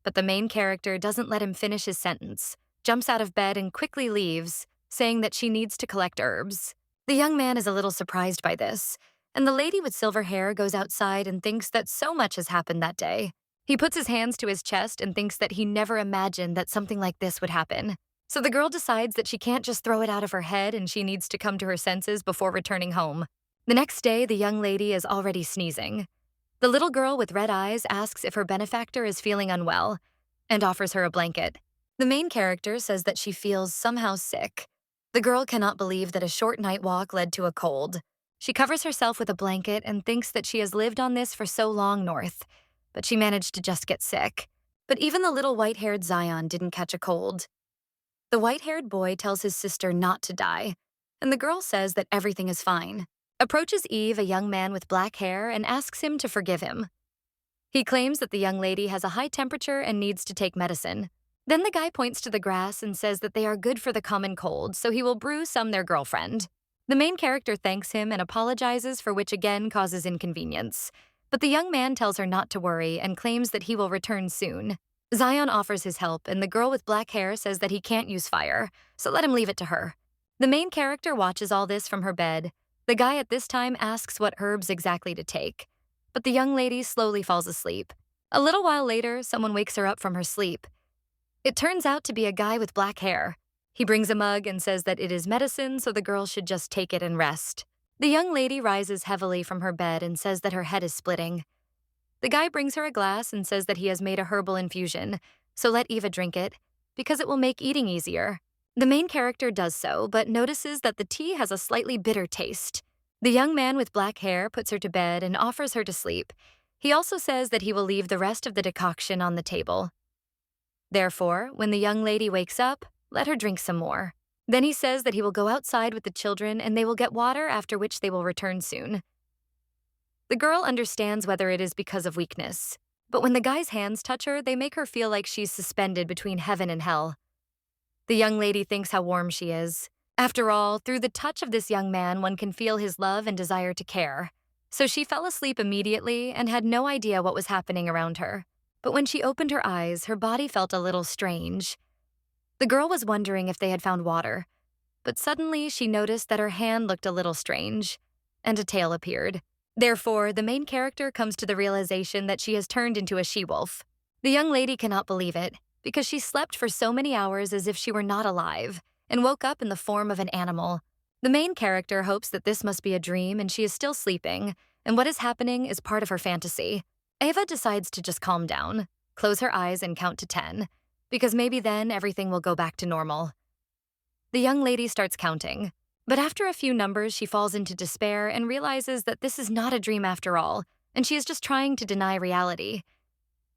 But the main character doesn't let him finish his sentence, jumps out of bed and quickly leaves, saying that she needs to collect herbs. The young man is a little surprised by this, and the lady with silver hair goes outside and thinks that so much has happened that day. He puts his hands to his chest and thinks that he never imagined that something like this would happen. So the girl decides that she can't just throw it out of her head and she needs to come to her senses before returning home. The next day, the young lady is already sneezing. The little girl with red eyes asks if her benefactor is feeling unwell and offers her a blanket. The main character says that she feels somehow sick. The girl cannot believe that a short night walk led to a cold. She covers herself with a blanket and thinks that she has lived on this for so long north, but she managed to just get sick. But even the little white-haired Zion didn't catch a cold. The white-haired boy tells his sister not to die, and the girl says that everything is fine. Approaches Eve, a young man with black hair, and asks him to forgive him. He claims that the young lady has a high temperature and needs to take medicine. Then the guy points to the grass and says that they are good for the common cold, so he will brew some their girlfriend. The main character thanks him and apologizes, for which again causes inconvenience. But the young man tells her not to worry and claims that he will return soon. Zion offers his help, and the girl with black hair says that he can't use fire, so let him leave it to her. The main character watches all this from her bed. The guy at this time asks what herbs exactly to take, but the young lady slowly falls asleep. A little while later, someone wakes her up from her sleep. It turns out to be a guy with black hair. He brings a mug and says that it is medicine, so the girl should just take it and rest. The young lady rises heavily from her bed and says that her head is splitting. The guy brings her a glass and says that he has made a herbal infusion, so let Eva drink it, because it will make eating easier. The main character does so, but notices that the tea has a slightly bitter taste. The young man with black hair puts her to bed and offers her to sleep. He also says that he will leave the rest of the decoction on the table. Therefore, when the young lady wakes up, let her drink some more. Then he says that he will go outside with the children and they will get water, after which they will return soon. The girl understands whether it is because of weakness, but when the guy's hands touch her, they make her feel like she's suspended between heaven and hell. The young lady thinks how warm she is. After all, through the touch of this young man, one can feel his love and desire to care. So she fell asleep immediately and had no idea what was happening around her. But when she opened her eyes, her body felt a little strange. The girl was wondering if they had found water, but suddenly she noticed that her hand looked a little strange, and a tail appeared. Therefore, the main character comes to the realization that she has turned into a she-wolf. The young lady cannot believe it, because she slept for so many hours as if she were not alive, and woke up in the form of an animal. The main character hopes that this must be a dream and she is still sleeping, and what is happening is part of her fantasy. Eva decides to just calm down, close her eyes and count to 10, because maybe then everything will go back to normal. The young lady starts counting, but after a few numbers she falls into despair and realizes that this is not a dream after all, and she is just trying to deny reality.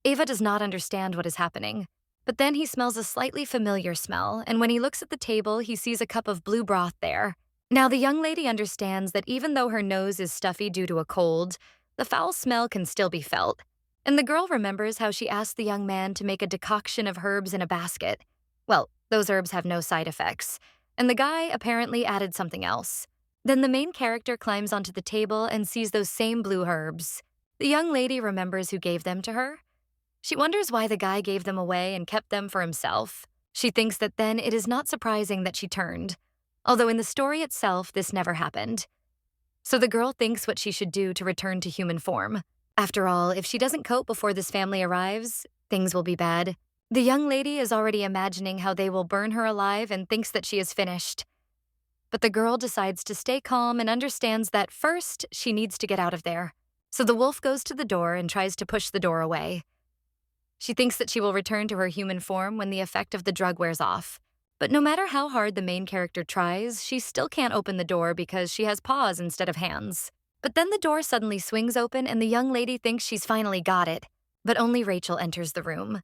Eva does not understand what is happening, but then he smells a slightly familiar smell, and when he looks at the table, he sees a cup of blue broth there. Now the young lady understands that even though her nose is stuffy due to a cold, the foul smell can still be felt. And the girl remembers how she asked the young man to make a decoction of herbs in a basket. Well, those herbs have no side effects, and the guy apparently added something else. Then the main character climbs onto the table and sees those same blue herbs. The young lady remembers who gave them to her. She wonders why the guy gave them away and kept them for himself. She thinks that then it is not surprising that she turned, although in the story itself this never happened. So the girl thinks what she should do to return to human form. After all, if she doesn't cope before this family arrives, things will be bad. The young lady is already imagining how they will burn her alive and thinks that she is finished. But the girl decides to stay calm and understands that first, she needs to get out of there. So the wolf goes to the door and tries to push the door away. She thinks that she will return to her human form when the effect of the drug wears off. But no matter how hard the main character tries, she still can't open the door because she has paws instead of hands. But then the door suddenly swings open and the young lady thinks she's finally got it, but only Rachel enters the room.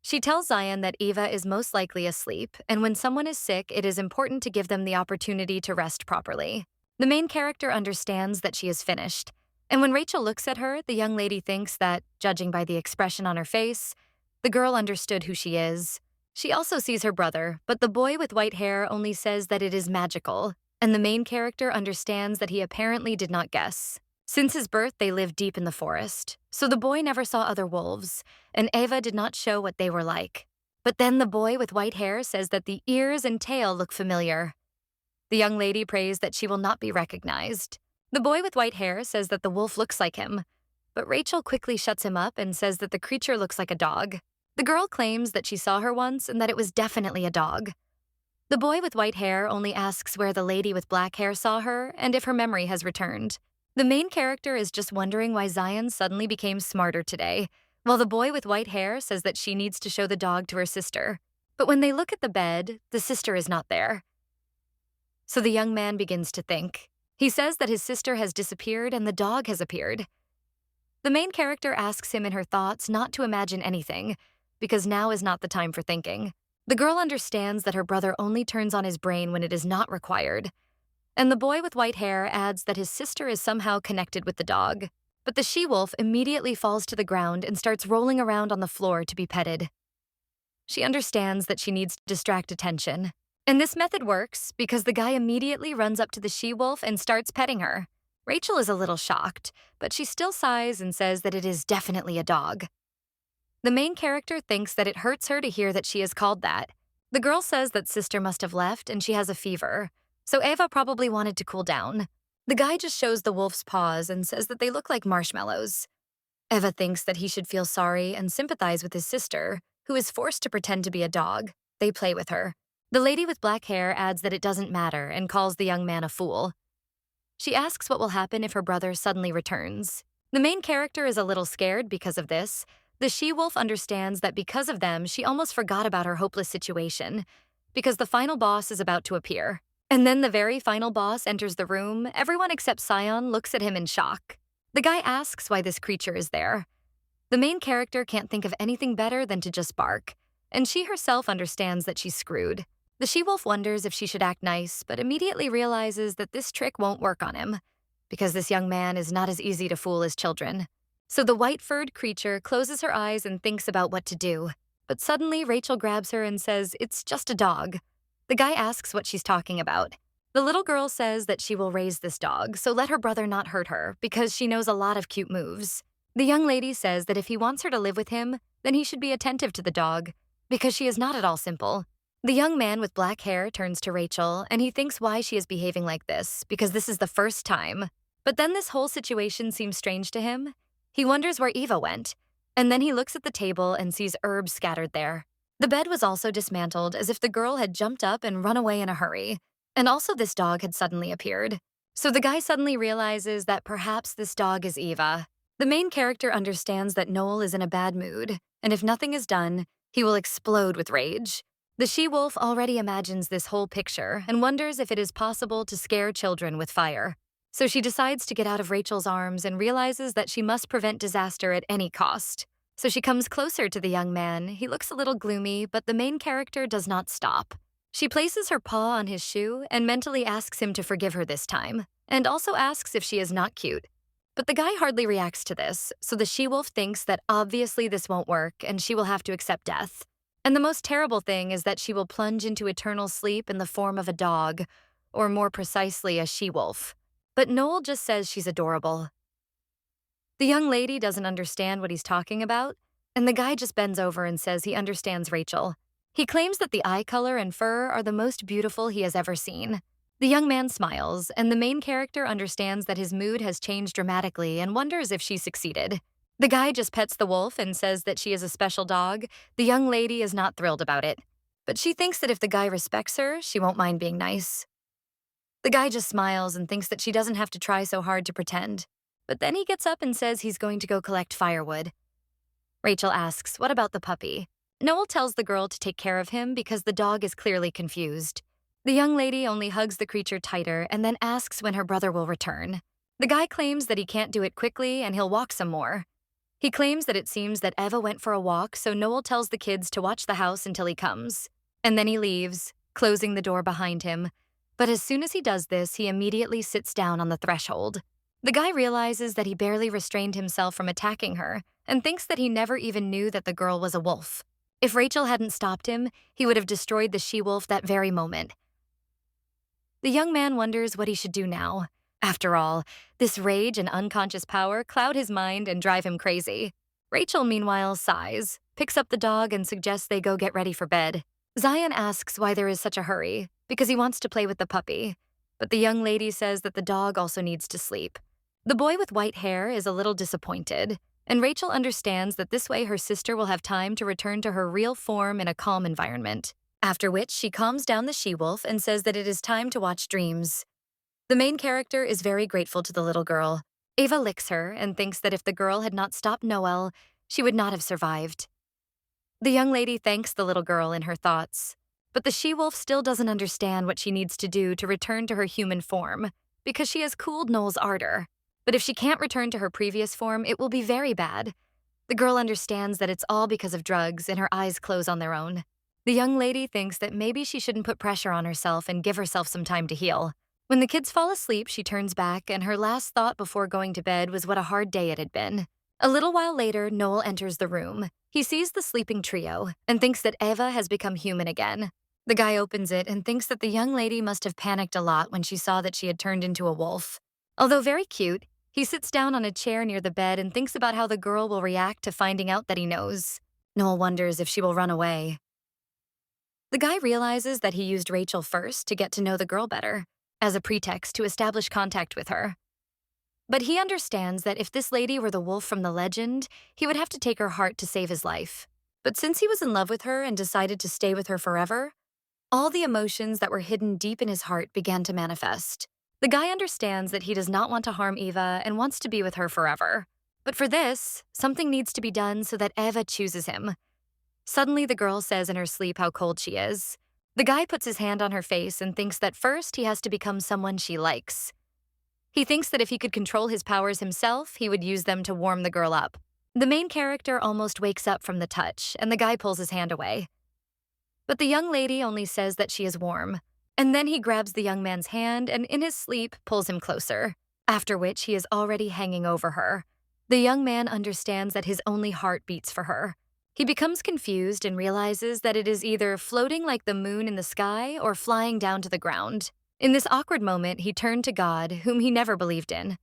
She tells Zion that Eva is most likely asleep, and when someone is sick, it is important to give them the opportunity to rest properly. The main character understands that she is finished, and when Rachel looks at her, the young lady thinks that, judging by the expression on her face, the girl understood who she is. She also sees her brother, but the boy with white hair only says that it is magical, and the main character understands that he apparently did not guess. Since his birth, they lived deep in the forest, so the boy never saw other wolves, and Eva did not show what they were like. But then the boy with white hair says that the ears and tail look familiar. The young lady prays that she will not be recognized. The boy with white hair says that the wolf looks like him, but Rachel quickly shuts him up and says that the creature looks like a dog. The girl claims that she saw her once and that it was definitely a dog. The boy with white hair only asks where the lady with black hair saw her and if her memory has returned. The main character is just wondering why Zion suddenly became smarter today, while the boy with white hair says that she needs to show the dog to her sister. But when they look at the bed, the sister is not there. So the young man begins to think. He says that his sister has disappeared and the dog has appeared. The main character asks him in her thoughts not to imagine anything, because now is not the time for thinking. The girl understands that her brother only turns on his brain when it is not required. And the boy with white hair adds that his sister is somehow connected with the dog. But the she-wolf immediately falls to the ground and starts rolling around on the floor to be petted. She understands that she needs to distract attention. And this method works because the guy immediately runs up to the she-wolf and starts petting her. Rachel is a little shocked, but she still sighs and says that it is definitely a dog. The main character thinks that it hurts her to hear that she is called that, The girl says that sister must have left and she has a fever, so Eva probably wanted to cool down. The guy just shows the wolf's paws and says that they look like marshmallows. Eva thinks that he should feel sorry and sympathize with his sister, who is forced to pretend to be a dog. They play with her. The lady with black hair adds that it doesn't matter and calls the young man a fool. She asks what will happen if her brother suddenly returns. The main character is a little scared because of this. The she-wolf understands that because of them, she almost forgot about her hopeless situation, because the final boss is about to appear. And then the very final boss enters the room. Everyone except Sion looks at him in shock. The guy asks why this creature is there. The main character can't think of anything better than to just bark, and she herself understands that she's screwed. The she-wolf wonders if she should act nice, but immediately realizes that this trick won't work on him, because this young man is not as easy to fool as children. So the white-furred creature closes her eyes and thinks about what to do. But suddenly, Rachel grabs her and says, "It's just a dog." The guy asks what she's talking about. The little girl says that she will raise this dog, so let her brother not hurt her, because she knows a lot of cute moves. The young lady says that if he wants her to live with him, then he should be attentive to the dog, because she is not at all simple. The young man with black hair turns to Rachel, and he thinks why she is behaving like this, because this is the first time. But then this whole situation seems strange to him. He wonders where Eva went, and then he looks at the table and sees herbs scattered there. The bed was also dismantled as if the girl had jumped up and run away in a hurry, and also this dog had suddenly appeared. So the guy suddenly realizes that perhaps this dog is Eva. The main character understands that Noel is in a bad mood, and if nothing is done, he will explode with rage. The she-wolf already imagines this whole picture and wonders if it is possible to scare children with fire. So she decides to get out of Rachel's arms and realizes that she must prevent disaster at any cost. So she comes closer to the young man. He looks a little gloomy, but the main character does not stop. She places her paw on his shoe and mentally asks him to forgive her this time, and also asks if she is not cute. But the guy hardly reacts to this, so the she-wolf thinks that obviously this won't work and she will have to accept death. And the most terrible thing is that she will plunge into eternal sleep in the form of a dog, or more precisely, a she-wolf. But Noel just says she's adorable. The young lady doesn't understand what he's talking about, and the guy just bends over and says he understands Rachel. He claims that the eye color and fur are the most beautiful he has ever seen. The young man smiles, and the main character understands that his mood has changed dramatically and wonders if she succeeded. The guy just pets the wolf and says that she is a special dog. The young lady is not thrilled about it, but she thinks that if the guy respects her, she won't mind being nice. The guy just smiles and thinks that she doesn't have to try so hard to pretend. But then he gets up and says he's going to go collect firewood. Rachel asks, what about the puppy? Noel tells the girl to take care of him because the dog is clearly confused. The young lady only hugs the creature tighter and then asks when her brother will return. The guy claims that he can't do it quickly and he'll walk some more. He claims that it seems that Eva went for a walk, so Noel tells the kids to watch the house until he comes. And then he leaves, closing the door behind him. But as soon as he does this, he immediately sits down on the threshold. The guy realizes that he barely restrained himself from attacking her and thinks that he never even knew that the girl was a wolf. If Rachel hadn't stopped him, he would have destroyed the she-wolf that very moment. The young man wonders what he should do now. After all, this rage and unconscious power cloud his mind and drive him crazy. Rachel, meanwhile, sighs, picks up the dog and suggests they go get ready for bed. Zion asks why there is such a hurry, because he wants to play with the puppy. But the young lady says that the dog also needs to sleep. The boy with white hair is a little disappointed, and Rachel understands that this way her sister will have time to return to her real form in a calm environment. After which, she calms down the she-wolf and says that it is time to watch dreams. The main character is very grateful to the little girl. Eva licks her and thinks that if the girl had not stopped Noel, she would not have survived. The young lady thanks the little girl in her thoughts, but the she-wolf still doesn't understand what she needs to do to return to her human form, because she has cooled Noel's ardor. But if she can't return to her previous form, it will be very bad. The girl understands that it's all because of drugs, and her eyes close on their own. The young lady thinks that maybe she shouldn't put pressure on herself and give herself some time to heal. When the kids fall asleep, she turns back, and her last thought before going to bed was what a hard day it had been. A little while later, Noel enters the room. He sees the sleeping trio and thinks that Eva has become human again. The guy opens it and thinks that the young lady must have panicked a lot when she saw that she had turned into a wolf. Although very cute, he sits down on a chair near the bed and thinks about how the girl will react to finding out that he knows. Noel wonders if she will run away. The guy realizes that he used Rachel first to get to know the girl better, as a pretext to establish contact with her. But he understands that if this lady were the wolf from the legend, he would have to take her heart to save his life. But since he was in love with her and decided to stay with her forever, all the emotions that were hidden deep in his heart began to manifest. The guy understands that he does not want to harm Eva and wants to be with her forever. But for this, something needs to be done so that Eva chooses him. Suddenly, the girl says in her sleep how cold she is. The guy puts his hand on her face and thinks that first he has to become someone she likes. He thinks that if he could control his powers himself, he would use them to warm the girl up. The main character almost wakes up from the touch, and the guy pulls his hand away. But the young lady only says that she is warm, and then he grabs the young man's hand and in his sleep pulls him closer, after which he is already hanging over her. The young man understands that his only heart beats for her. He becomes confused and realizes that it is either floating like the moon in the sky or flying down to the ground. In this awkward moment, he turned to God, whom he never believed in.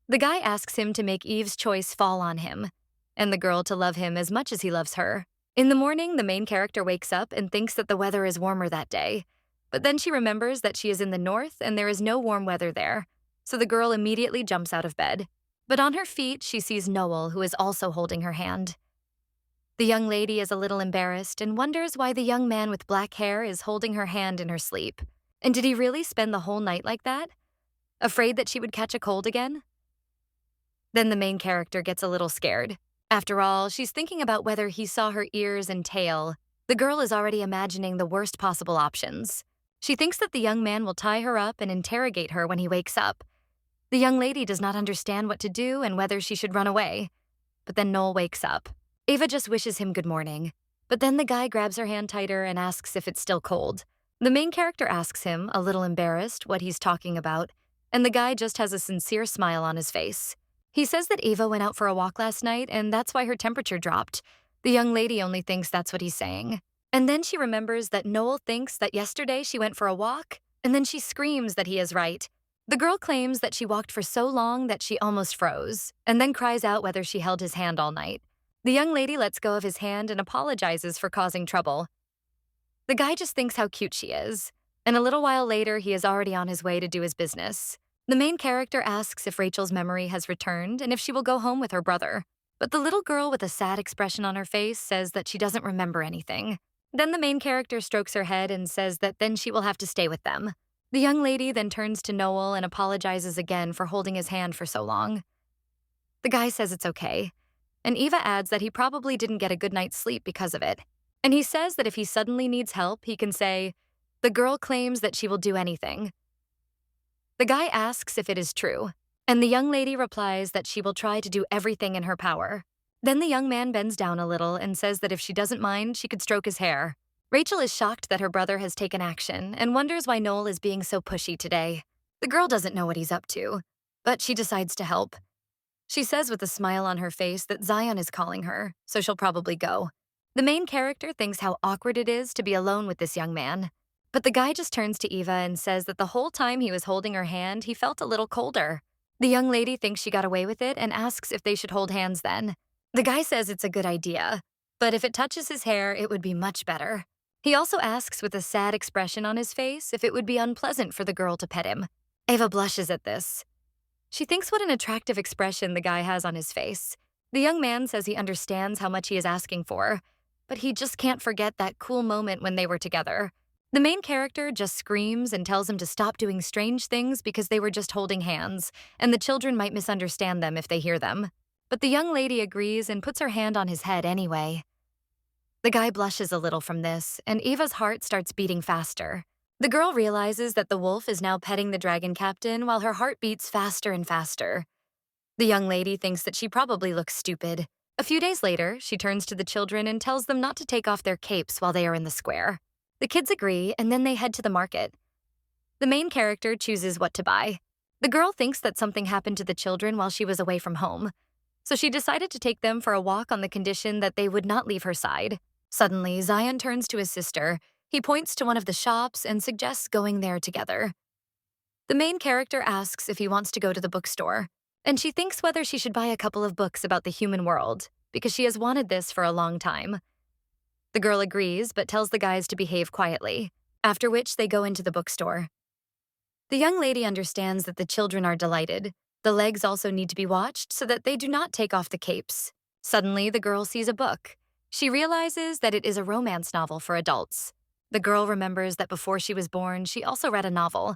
The guy asks him to make Eve's choice fall on him, and the girl to love him as much as he loves her. In the morning, the main character wakes up and thinks that the weather is warmer that day. But then she remembers that she is in the north and there is no warm weather there, so the girl immediately jumps out of bed. But on her feet, she sees Noel, who is also holding her hand. The young lady is a little embarrassed and wonders why the young man with black hair is holding her hand in her sleep. And did he really spend the whole night like that? Afraid that she would catch a cold again? Then the main character gets a little scared. After all, she's thinking about whether he saw her ears and tail. The girl is already imagining the worst possible options. She thinks that the young man will tie her up and interrogate her when he wakes up. The young lady does not understand what to do and whether she should run away. But then Noel wakes up. Eva just wishes him good morning. But then the guy grabs her hand tighter and asks if it's still cold. The main character asks him, a little embarrassed, what he's talking about, and the guy just has a sincere smile on his face. He says that Eva went out for a walk last night and that's why her temperature dropped. The young lady only thinks that's what he's saying. And then she remembers that Noel thinks that yesterday she went for a walk, and then she screams that he is right. The girl claims that she walked for so long that she almost froze, and then cries out whether she held his hand all night. The young lady lets go of his hand and apologizes for causing trouble. The guy just thinks how cute she is, and a little while later he is already on his way to do his business. The main character asks if Rachel's memory has returned and if she will go home with her brother. But the little girl with a sad expression on her face says that she doesn't remember anything. Then the main character strokes her head and says that then she will have to stay with them. The young lady then turns to Noel and apologizes again for holding his hand for so long. The guy says it's okay, and Eva adds that he probably didn't get a good night's sleep because of it. And he says that if he suddenly needs help, he can say, "The girl claims that she will do anything." The guy asks if it is true, and the young lady replies that she will try to do everything in her power. Then the young man bends down a little and says that if she doesn't mind, she could stroke his hair. Rachel is shocked that her brother has taken action and wonders why Noel is being so pushy today. The girl doesn't know what he's up to, but she decides to help. She says with a smile on her face that Zion is calling her, so she'll probably go. The main character thinks how awkward it is to be alone with this young man. But the guy just turns to Eva and says that the whole time he was holding her hand, he felt a little colder. The young lady thinks she got away with it and asks if they should hold hands then. The guy says it's a good idea, but if it touches his hair, it would be much better. He also asks with a sad expression on his face if it would be unpleasant for the girl to pet him. Eva blushes at this. She thinks what an attractive expression the guy has on his face. The young man says he understands how much he is asking for, but he just can't forget that cool moment when they were together. The main character just screams and tells him to stop doing strange things because they were just holding hands, and the children might misunderstand them if they hear them. But the young lady agrees and puts her hand on his head anyway. The guy blushes a little from this, and Eva's heart starts beating faster. The girl realizes that the wolf is now petting the dragon captain while her heart beats faster and faster. The young lady thinks that she probably looks stupid. A few days later, she turns to the children and tells them not to take off their capes while they are in the square. The kids agree, and then they head to the market. The main character chooses what to buy. The girl thinks that something happened to the children while she was away from home, so she decided to take them for a walk on the condition that they would not leave her side. Suddenly, Zion turns to his sister. He points to one of the shops and suggests going there together. The main character asks if he wants to go to the bookstore, and she thinks whether she should buy a couple of books about the human world, because she has wanted this for a long time. The girl agrees but tells the guys to behave quietly, after which they go into the bookstore. The young lady understands that the children are delighted. The legs also need to be watched so that they do not take off the capes. Suddenly, the girl sees a book. She realizes that it is a romance novel for adults. The girl remembers that before she was born, she also read a novel,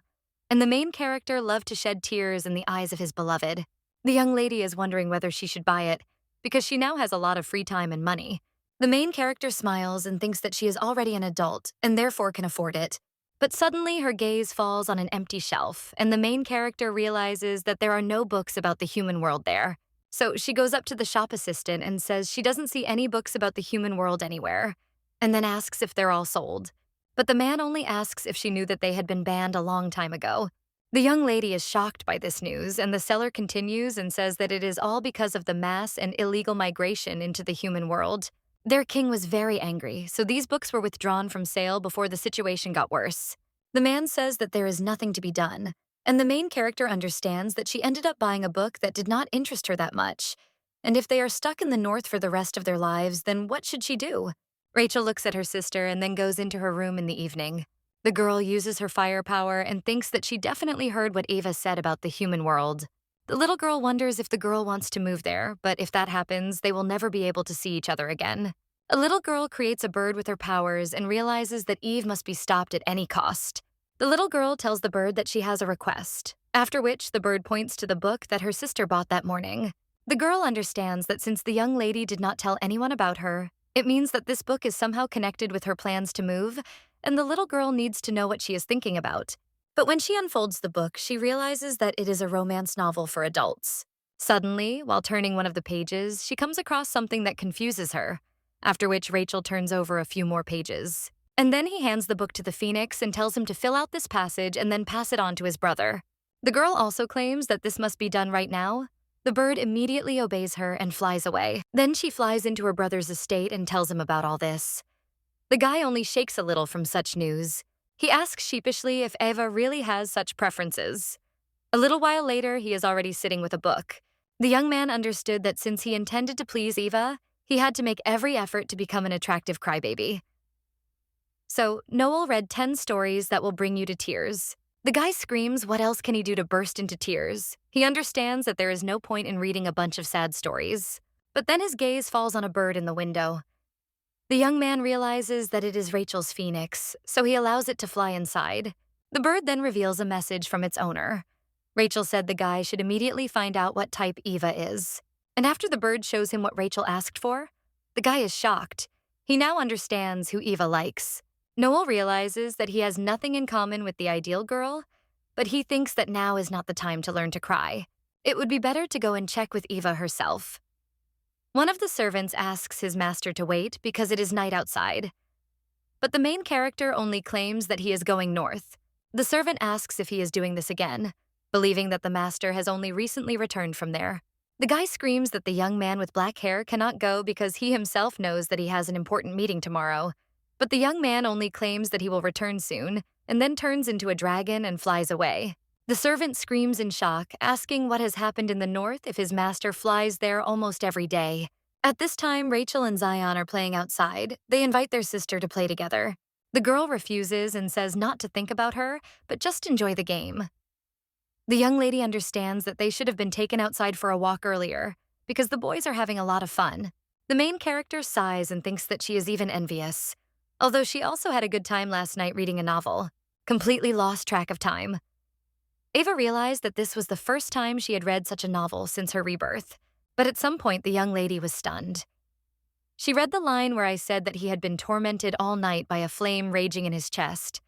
and the main character loved to shed tears in the eyes of his beloved. The young lady is wondering whether she should buy it, because she now has a lot of free time and money. The main character smiles and thinks that she is already an adult and therefore can afford it. But suddenly her gaze falls on an empty shelf, and the main character realizes that there are no books about the human world there. So she goes up to the shop assistant and says she doesn't see any books about the human world anywhere, and then asks if they're all sold. But the man only asks if she knew that they had been banned a long time ago. The young lady is shocked by this news, and the seller continues and says that it is all because of the mass and illegal migration into the human world. Their king was very angry, so these books were withdrawn from sale before the situation got worse. The man says that there is nothing to be done, and the main character understands that she ended up buying a book that did not interest her that much. And if they are stuck in the North for the rest of their lives, then what should she do? Rachel looks at her sister and then goes into her room in the evening. The girl uses her firepower and thinks that she definitely heard what Ava said about the human world. The little girl wonders if the girl wants to move there, but if that happens, they will never be able to see each other again. A little girl creates a bird with her powers and realizes that Eve must be stopped at any cost. The little girl tells the bird that she has a request, after which the bird points to the book that her sister bought that morning. The girl understands that since the young lady did not tell anyone about her, it means that this book is somehow connected with her plans to move, and the little girl needs to know what she is thinking about. But when she unfolds the book, she realizes that it is a romance novel for adults. Suddenly, while turning one of the pages, she comes across something that confuses her, after which Rachel turns over a few more pages. And then he hands the book to the Phoenix and tells him to fill out this passage and then pass it on to his brother. The girl also claims that this must be done right now. The bird immediately obeys her and flies away. Then she flies into her brother's estate and tells him about all this. The guy only shakes a little from such news. He asks sheepishly if Eva really has such preferences. A little while later, he is already sitting with a book. The young man understood that since he intended to please Eva, he had to make every effort to become an attractive crybaby. So, Noel read 10 stories that will bring you to tears. The guy screams what else can he do to burst into tears. He understands that there is no point in reading a bunch of sad stories. But then his gaze falls on a bird in the window. The young man realizes that it is Rachel's phoenix, so he allows it to fly inside. The bird then reveals a message from its owner. Rachel said the guy should immediately find out what type Eva is. And after the bird shows him what Rachel asked for, the guy is shocked. He now understands who Eva likes. Noel realizes that he has nothing in common with the ideal girl, but he thinks that now is not the time to learn to cry. It would be better to go and check with Eva herself. One of the servants asks his master to wait because it is night outside. But the main character only claims that he is going north. The servant asks if he is doing this again, believing that the master has only recently returned from there. The guy screams that the young man with black hair cannot go because he himself knows that he has an important meeting tomorrow. But the young man only claims that he will return soon, and then turns into a dragon and flies away. The servant screams in shock, asking what has happened in the north if his master flies there almost every day. At this time, Rachel and Zion are playing outside. They invite their sister to play together. The girl refuses and says not to think about her, but just enjoy the game. The young lady understands that they should have been taken outside for a walk earlier, because the boys are having a lot of fun. The main character sighs and thinks that she is even envious, although she also had a good time last night reading a novel. Completely lost track of time. Ava realized that this was the first time she had read such a novel since her rebirth, but at some point the young lady was stunned. She read the line where I said that he had been tormented all night by a flame raging in his chest,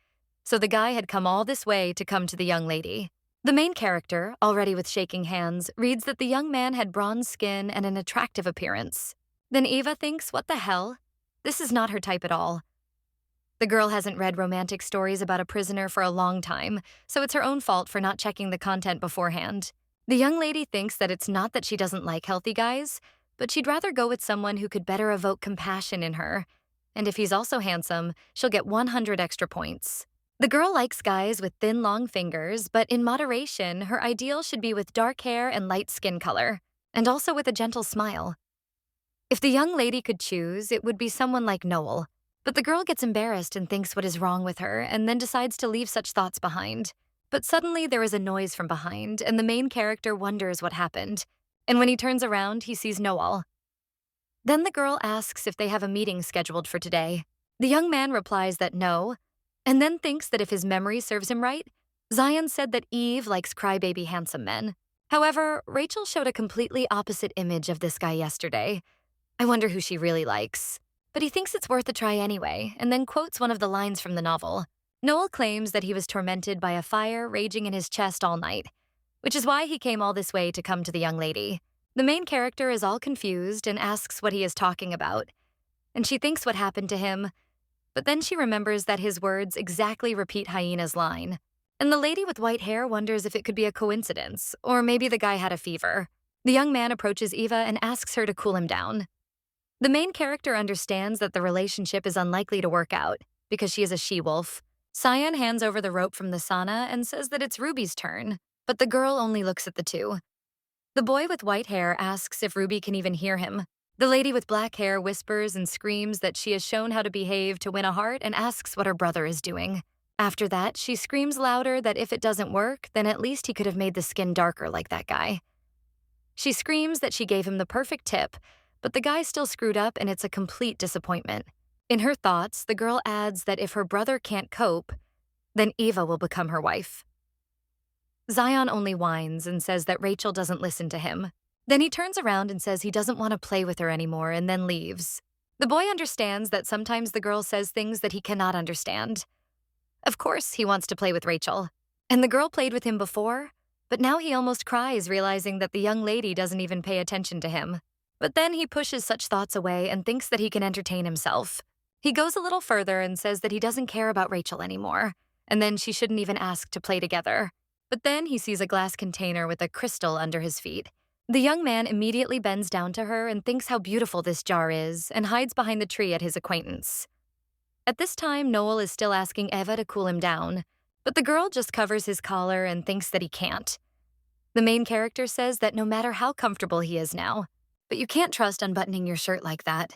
so the guy had come all this way to come to the young lady. The main character, already with shaking hands, reads that the young man had bronze skin and an attractive appearance. Then Ava thinks, what the hell? This is not her type at all. The girl hasn't read romantic stories about a prisoner for a long time, so it's her own fault for not checking the content beforehand. The young lady thinks that it's not that she doesn't like healthy guys, but she'd rather go with someone who could better evoke compassion in her. And if he's also handsome, she'll get 100 extra points. The girl likes guys with thin, long fingers, but in moderation, her ideal should be with dark hair and light skin color, and also with a gentle smile. If the young lady could choose, it would be someone like Noel. But the girl gets embarrassed and thinks what is wrong with her, and then decides to leave such thoughts behind. But suddenly there is a noise from behind, and the main character wonders what happened. And when he turns around, he sees Noel. Then the girl asks if they have a meeting scheduled for today. The young man replies that no, and then thinks that if his memory serves him right, Zion said that Eve likes crybaby handsome men. However, Rachel showed a completely opposite image of this guy yesterday. I wonder who she really likes. But he thinks it's worth a try anyway, and then quotes one of the lines from the novel. Noel claims that he was tormented by a fire raging in his chest all night, which is why he came all this way to come to the young lady. The main character is all confused and asks what he is talking about, and she thinks what happened to him, but then she remembers that his words exactly repeat Hyena's line. And the lady with white hair wonders if it could be a coincidence, or maybe the guy had a fever. The young man approaches Eva and asks her to cool him down. The main character understands that the relationship is unlikely to work out, because she is a she-wolf. Cyan hands over the rope from the sauna and says that it's Ruby's turn, but the girl only looks at the two. The boy with white hair asks if Ruby can even hear him. The lady with black hair whispers and screams that she has shown how to behave to win a heart and asks what her brother is doing. After that, she screams louder that if it doesn't work, then at least he could have made the skin darker like that guy. She screams that she gave him the perfect tip, but the guy still screwed up and it's a complete disappointment. In her thoughts, the girl adds that if her brother can't cope, then Eva will become her wife. Zion only whines and says that Rachel doesn't listen to him. Then he turns around and says he doesn't want to play with her anymore and then leaves. The boy understands that sometimes the girl says things that he cannot understand. Of course, he wants to play with Rachel. And the girl played with him before, but now he almost cries realizing that the young lady doesn't even pay attention to him. But then he pushes such thoughts away and thinks that he can entertain himself. He goes a little further and says that he doesn't care about Rachel anymore, and then she shouldn't even ask to play together. But then he sees a glass container with a crystal under his feet. The young man immediately bends down to her and thinks how beautiful this jar is and hides behind the tree at his acquaintance. At this time, Noel is still asking Eva to cool him down, but the girl just covers his collar and thinks that he can't. The main character says that no matter how comfortable he is now, but you can't trust unbuttoning your shirt like that.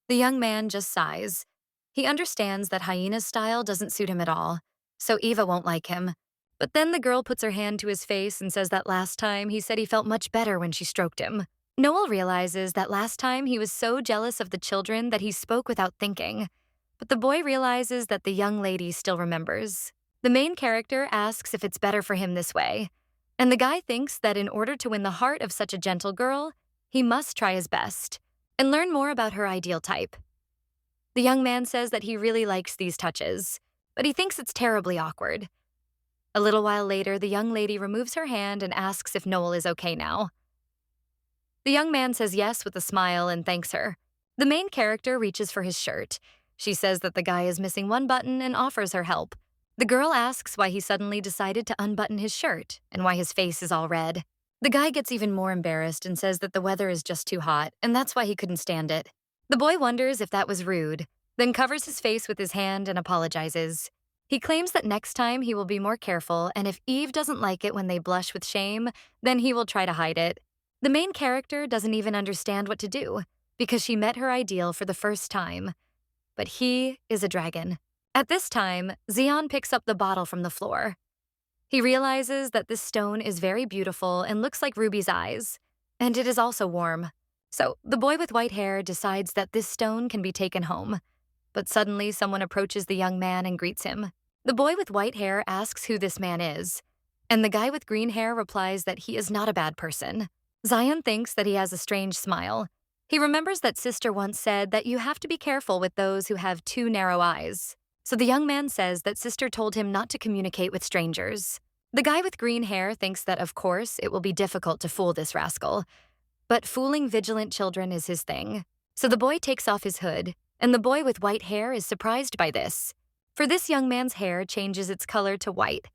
The young man just sighs. He understands that Hyena's style doesn't suit him at all, so Eva won't like him. But then the girl puts her hand to his face and says that last time he said he felt much better when she stroked him. Noel realizes that last time he was so jealous of the children that he spoke without thinking. But the boy realizes that the young lady still remembers. The main character asks if it's better for him this way, and the guy thinks that in order to win the heart of such a gentle girl, he must try his best and learn more about her ideal type. The young man says that he really likes these touches, but he thinks it's terribly awkward. A little while later, the young lady removes her hand and asks if Noel is okay now. The young man says yes with a smile and thanks her. The main character reaches for his shirt. She says that the guy is missing one button and offers her help. The girl asks why he suddenly decided to unbutton his shirt and why his face is all red. The guy gets even more embarrassed and says that the weather is just too hot and that's why he couldn't stand it. The boy wonders if that was rude, then covers his face with his hand and apologizes. He claims that next time he will be more careful, and if Eve doesn't like it when they blush with shame, then he will try to hide it. The main character doesn't even understand what to do, because she met her ideal for the first time. But he is a dragon. At this time, Zion picks up the bottle from the floor. He realizes that this stone is very beautiful and looks like Ruby's eyes, and it is also warm. So the boy with white hair decides that this stone can be taken home. But suddenly someone approaches the young man and greets him. The boy with white hair asks who this man is, and the guy with green hair replies that he is not a bad person. Zion thinks that he has a strange smile. He remembers that Sister once said that you have to be careful with those who have too narrow eyes. So the young man says that Sister told him not to communicate with strangers. The guy with green hair thinks that, of course, it will be difficult to fool this rascal. But fooling vigilant children is his thing. So the boy takes off his hood, and the boy with white hair is surprised by this. For this young man's hair changes its color to white.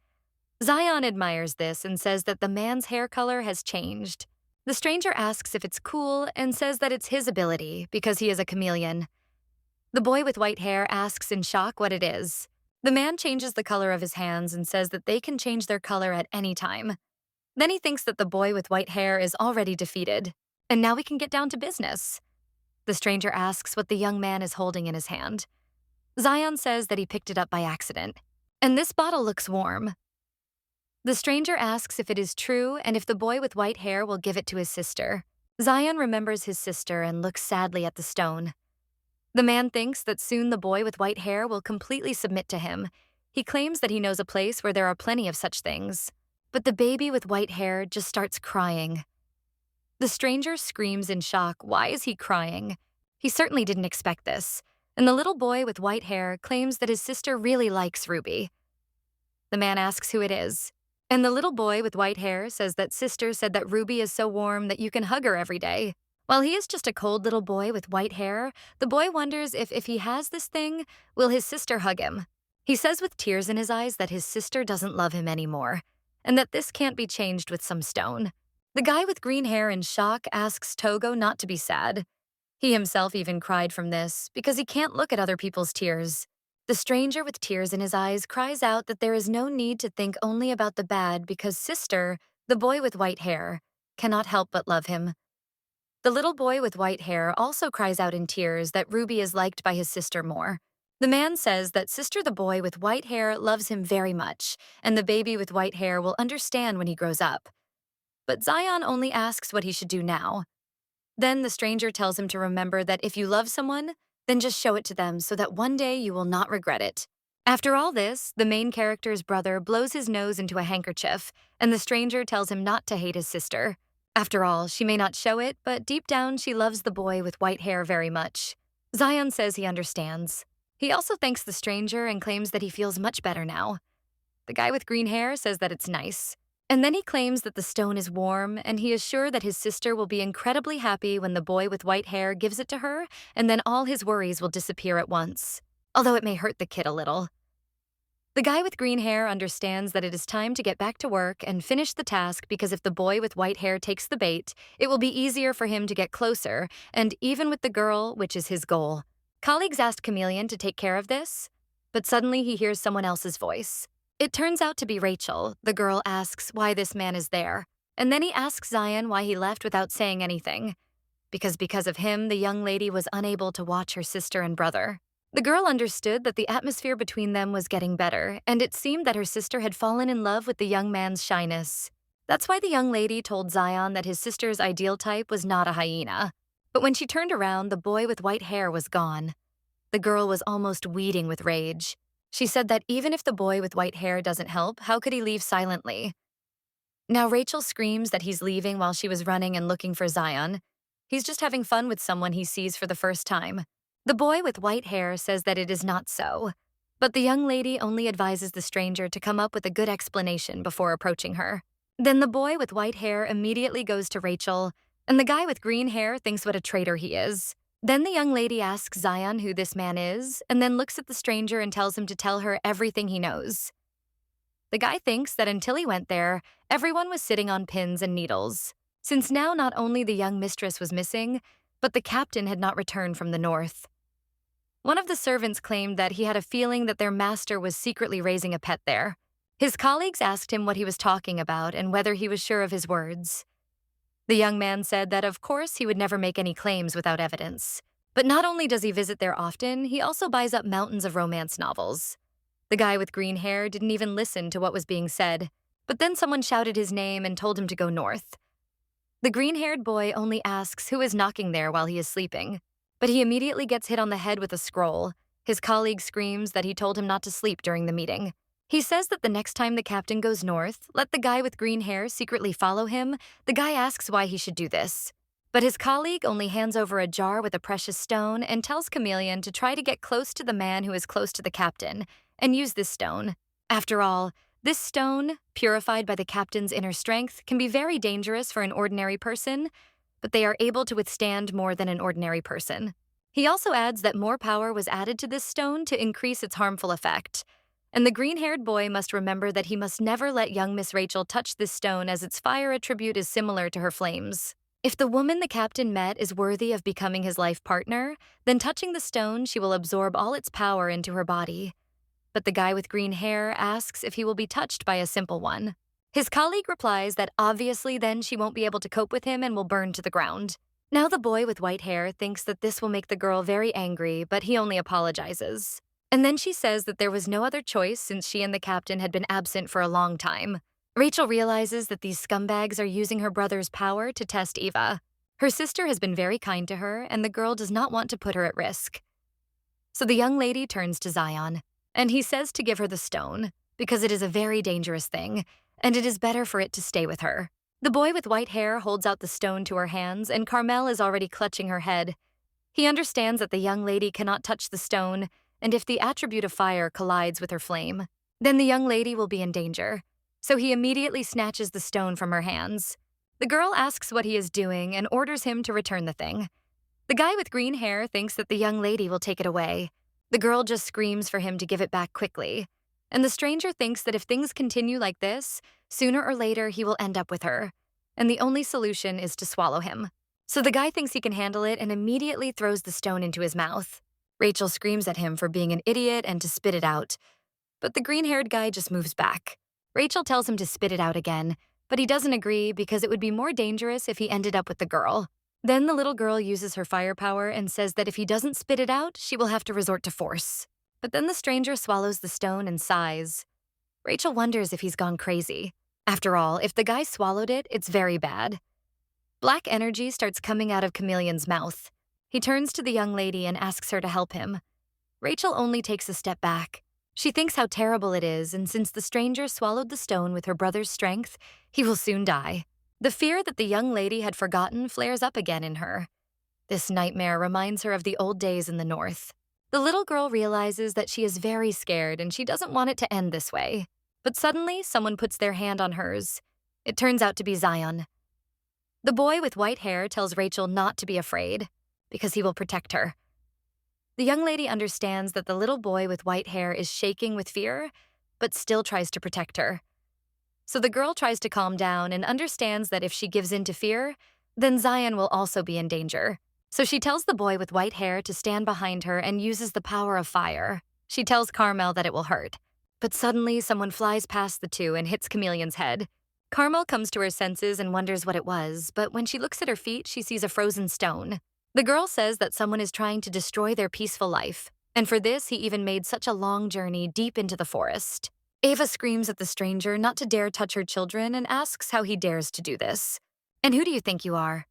Zion admires this and says that the man's hair color has changed. The stranger asks if it's cool and says that it's his ability because he is a chameleon. The boy with white hair asks in shock what it is. The man changes the color of his hands and says that they can change their color at any time. Then he thinks that the boy with white hair is already defeated, and now we can get down to business. The stranger asks what the young man is holding in his hand. Zion says that he picked it up by accident. And this bottle looks warm. The stranger asks if it is true and if the boy with white hair will give it to his sister. Zion remembers his sister and looks sadly at the stone. The man thinks that soon the boy with white hair will completely submit to him. He claims that he knows a place where there are plenty of such things. But the baby with white hair just starts crying. The stranger screams in shock. Why is he crying? He certainly didn't expect this. And the little boy with white hair claims that his sister really likes Ruby. The man asks who it is. And the little boy with white hair says that sister said that Ruby is so warm that you can hug her every day. While he is just a cold little boy with white hair, the boy wonders if he has this thing, will his sister hug him? He says with tears in his eyes that his sister doesn't love him anymore, and that this can't be changed with some stone. The guy with green hair in shock asks Togo not to be sad. He himself even cried from this because he can't look at other people's tears. The stranger with tears in his eyes cries out that there is no need to think only about the bad because sister, the boy with white hair, cannot help but love him. The little boy with white hair also cries out in tears that Ruby is liked by his sister more. The man says that sister the boy with white hair loves him very much, and the baby with white hair will understand when he grows up. But Zion only asks what he should do now. Then the stranger tells him to remember that if you love someone, then just show it to them so that one day you will not regret it. After all this, the main character's brother blows his nose into a handkerchief, and the stranger tells him not to hate his sister. After all, she may not show it, but deep down she loves the boy with white hair very much. Zion says he understands. He also thanks the stranger and claims that he feels much better now. The guy with green hair says that it's nice. And then he claims that the stone is warm, and he is sure that his sister will be incredibly happy when the boy with white hair gives it to her, and then all his worries will disappear at once, although it may hurt the kid a little. The guy with green hair understands that it is time to get back to work and finish the task because if the boy with white hair takes the bait, it will be easier for him to get closer, and even with the girl, which is his goal. Colleagues asked Chameleon to take care of this, but suddenly he hears someone else's voice. It turns out to be Rachel. The girl asks why this man is there, and then he asks Zion why he left without saying anything. Because of him, the young lady was unable to watch her sister and brother. The girl understood that the atmosphere between them was getting better, and it seemed that her sister had fallen in love with the young man's shyness. That's why the young lady told Zion that his sister's ideal type was not a hyena. But when she turned around, the boy with white hair was gone. The girl was almost weeding with rage. She said that even if the boy with white hair doesn't help, how could he leave silently? Now Rachel screams that he's leaving while she was running and looking for Zion. He's just having fun with someone he sees for the first time. The boy with white hair says that it is not so, but the young lady only advises the stranger to come up with a good explanation before approaching her. Then the boy with white hair immediately goes to Rachel, and the guy with green hair thinks what a traitor he is. Then the young lady asks Zion who this man is, and then looks at the stranger and tells him to tell her everything he knows. The guy thinks that until he went there, everyone was sitting on pins and needles, since now not only the young mistress was missing, but the captain had not returned from the north. One of the servants claimed that he had a feeling that their master was secretly raising a pet there. His colleagues asked him what he was talking about and whether he was sure of his words. The young man said that of course he would never make any claims without evidence. But not only does he visit there often, he also buys up mountains of romance novels. The guy with green hair didn't even listen to what was being said, but then someone shouted his name and told him to go north. The green-haired boy only asks who is knocking there while he is sleeping. But he immediately gets hit on the head with a scroll. His colleague screams that he told him not to sleep during the meeting. He says that the next time the captain goes north, let the guy with green hair secretly follow him. The guy asks why he should do this. But his colleague only hands over a jar with a precious stone and tells Chameleon to try to get close to the man who is close to the captain and use this stone. After all, this stone, purified by the captain's inner strength, can be very dangerous for an ordinary person, but they are able to withstand more than an ordinary person. He also adds that more power was added to this stone to increase its harmful effect. And the green-haired boy must remember that he must never let young Miss Rachel touch this stone as its fire attribute is similar to her flames. If the woman the captain met is worthy of becoming his life partner, then touching the stone, she will absorb all its power into her body. But the guy with green hair asks if he will be touched by a simple one. His colleague replies that obviously then she won't be able to cope with him and will burn to the ground. Now the boy with white hair thinks that this will make the girl very angry, but he only apologizes. And then she says that there was no other choice since she and the captain had been absent for a long time. Rachel realizes that these scumbags are using her brother's power to test Eva. Her sister has been very kind to her, and the girl does not want to put her at risk. So the young lady turns to Zion, and he says to give her the stone, because it is a very dangerous thing, and it is better for it to stay with her. The boy with white hair holds out the stone to her hands, and Carmel is already clutching her head. He understands that the young lady cannot touch the stone, and if the attribute of fire collides with her flame, then the young lady will be in danger. So he immediately snatches the stone from her hands. The girl asks what he is doing and orders him to return the thing. The guy with green hair thinks that the young lady will take it away. The girl just screams for him to give it back quickly. And the stranger thinks that if things continue like this, sooner or later he will end up with her. And the only solution is to swallow him. So the guy thinks he can handle it and immediately throws the stone into his mouth. Rachel screams at him for being an idiot and to spit it out. But the green-haired guy just moves back. Rachel tells him to spit it out again, but he doesn't agree because it would be more dangerous if he ended up with the girl. Then the little girl uses her firepower and says that if he doesn't spit it out, she will have to resort to force. But then the stranger swallows the stone and sighs. Rachel wonders if he's gone crazy. After all, if the guy swallowed it, it's very bad. Black energy starts coming out of Chameleon's mouth. He turns to the young lady and asks her to help him. Rachel only takes a step back. She thinks how terrible it is, and since the stranger swallowed the stone with her brother's strength, he will soon die. The fear that the young lady had forgotten flares up again in her. This nightmare reminds her of the old days in the North. The little girl realizes that she is very scared and she doesn't want it to end this way. But suddenly, someone puts their hand on hers. It turns out to be Zion. The boy with white hair tells Rachel not to be afraid, because he will protect her. The young lady understands that the little boy with white hair is shaking with fear, but still tries to protect her. So the girl tries to calm down and understands that if she gives in to fear, then Zion will also be in danger. So she tells the boy with white hair to stand behind her and uses the power of fire. She tells Carmel that it will hurt. But suddenly, someone flies past the two and hits Chameleon's head. Carmel comes to her senses and wonders what it was, but when she looks at her feet, she sees a frozen stone. The girl says that someone is trying to destroy their peaceful life, and for this, he even made such a long journey deep into the forest. Ava screams at the stranger not to dare touch her children and asks how he dares to do this. And who do you think you are?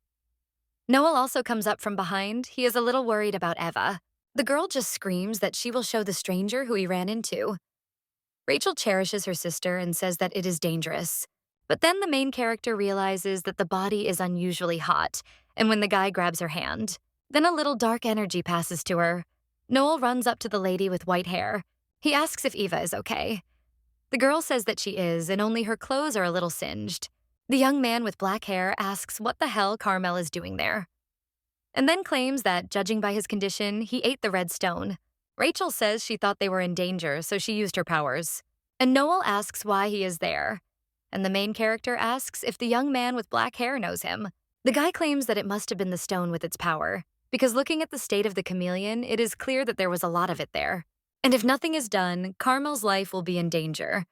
Noel also comes up from behind. He is a little worried about Eva. The girl just screams that she will show the stranger who he ran into. Rachel cherishes her sister and says that it is dangerous. But then the main character realizes that the body is unusually hot, and when the guy grabs her hand, then a little dark energy passes to her. Noel runs up to the lady with white hair. He asks if Eva is okay. The girl says that she is, and only her clothes are a little singed. The young man with black hair asks what the hell Carmel is doing there, and then claims that, judging by his condition, he ate the red stone. Rachel says she thought they were in danger, so she used her powers. And Noel asks why he is there. And the main character asks if the young man with black hair knows him. The guy claims that it must have been the stone with its power, because looking at the state of the chameleon, it is clear that there was a lot of it there. And if nothing is done, Carmel's life will be in danger.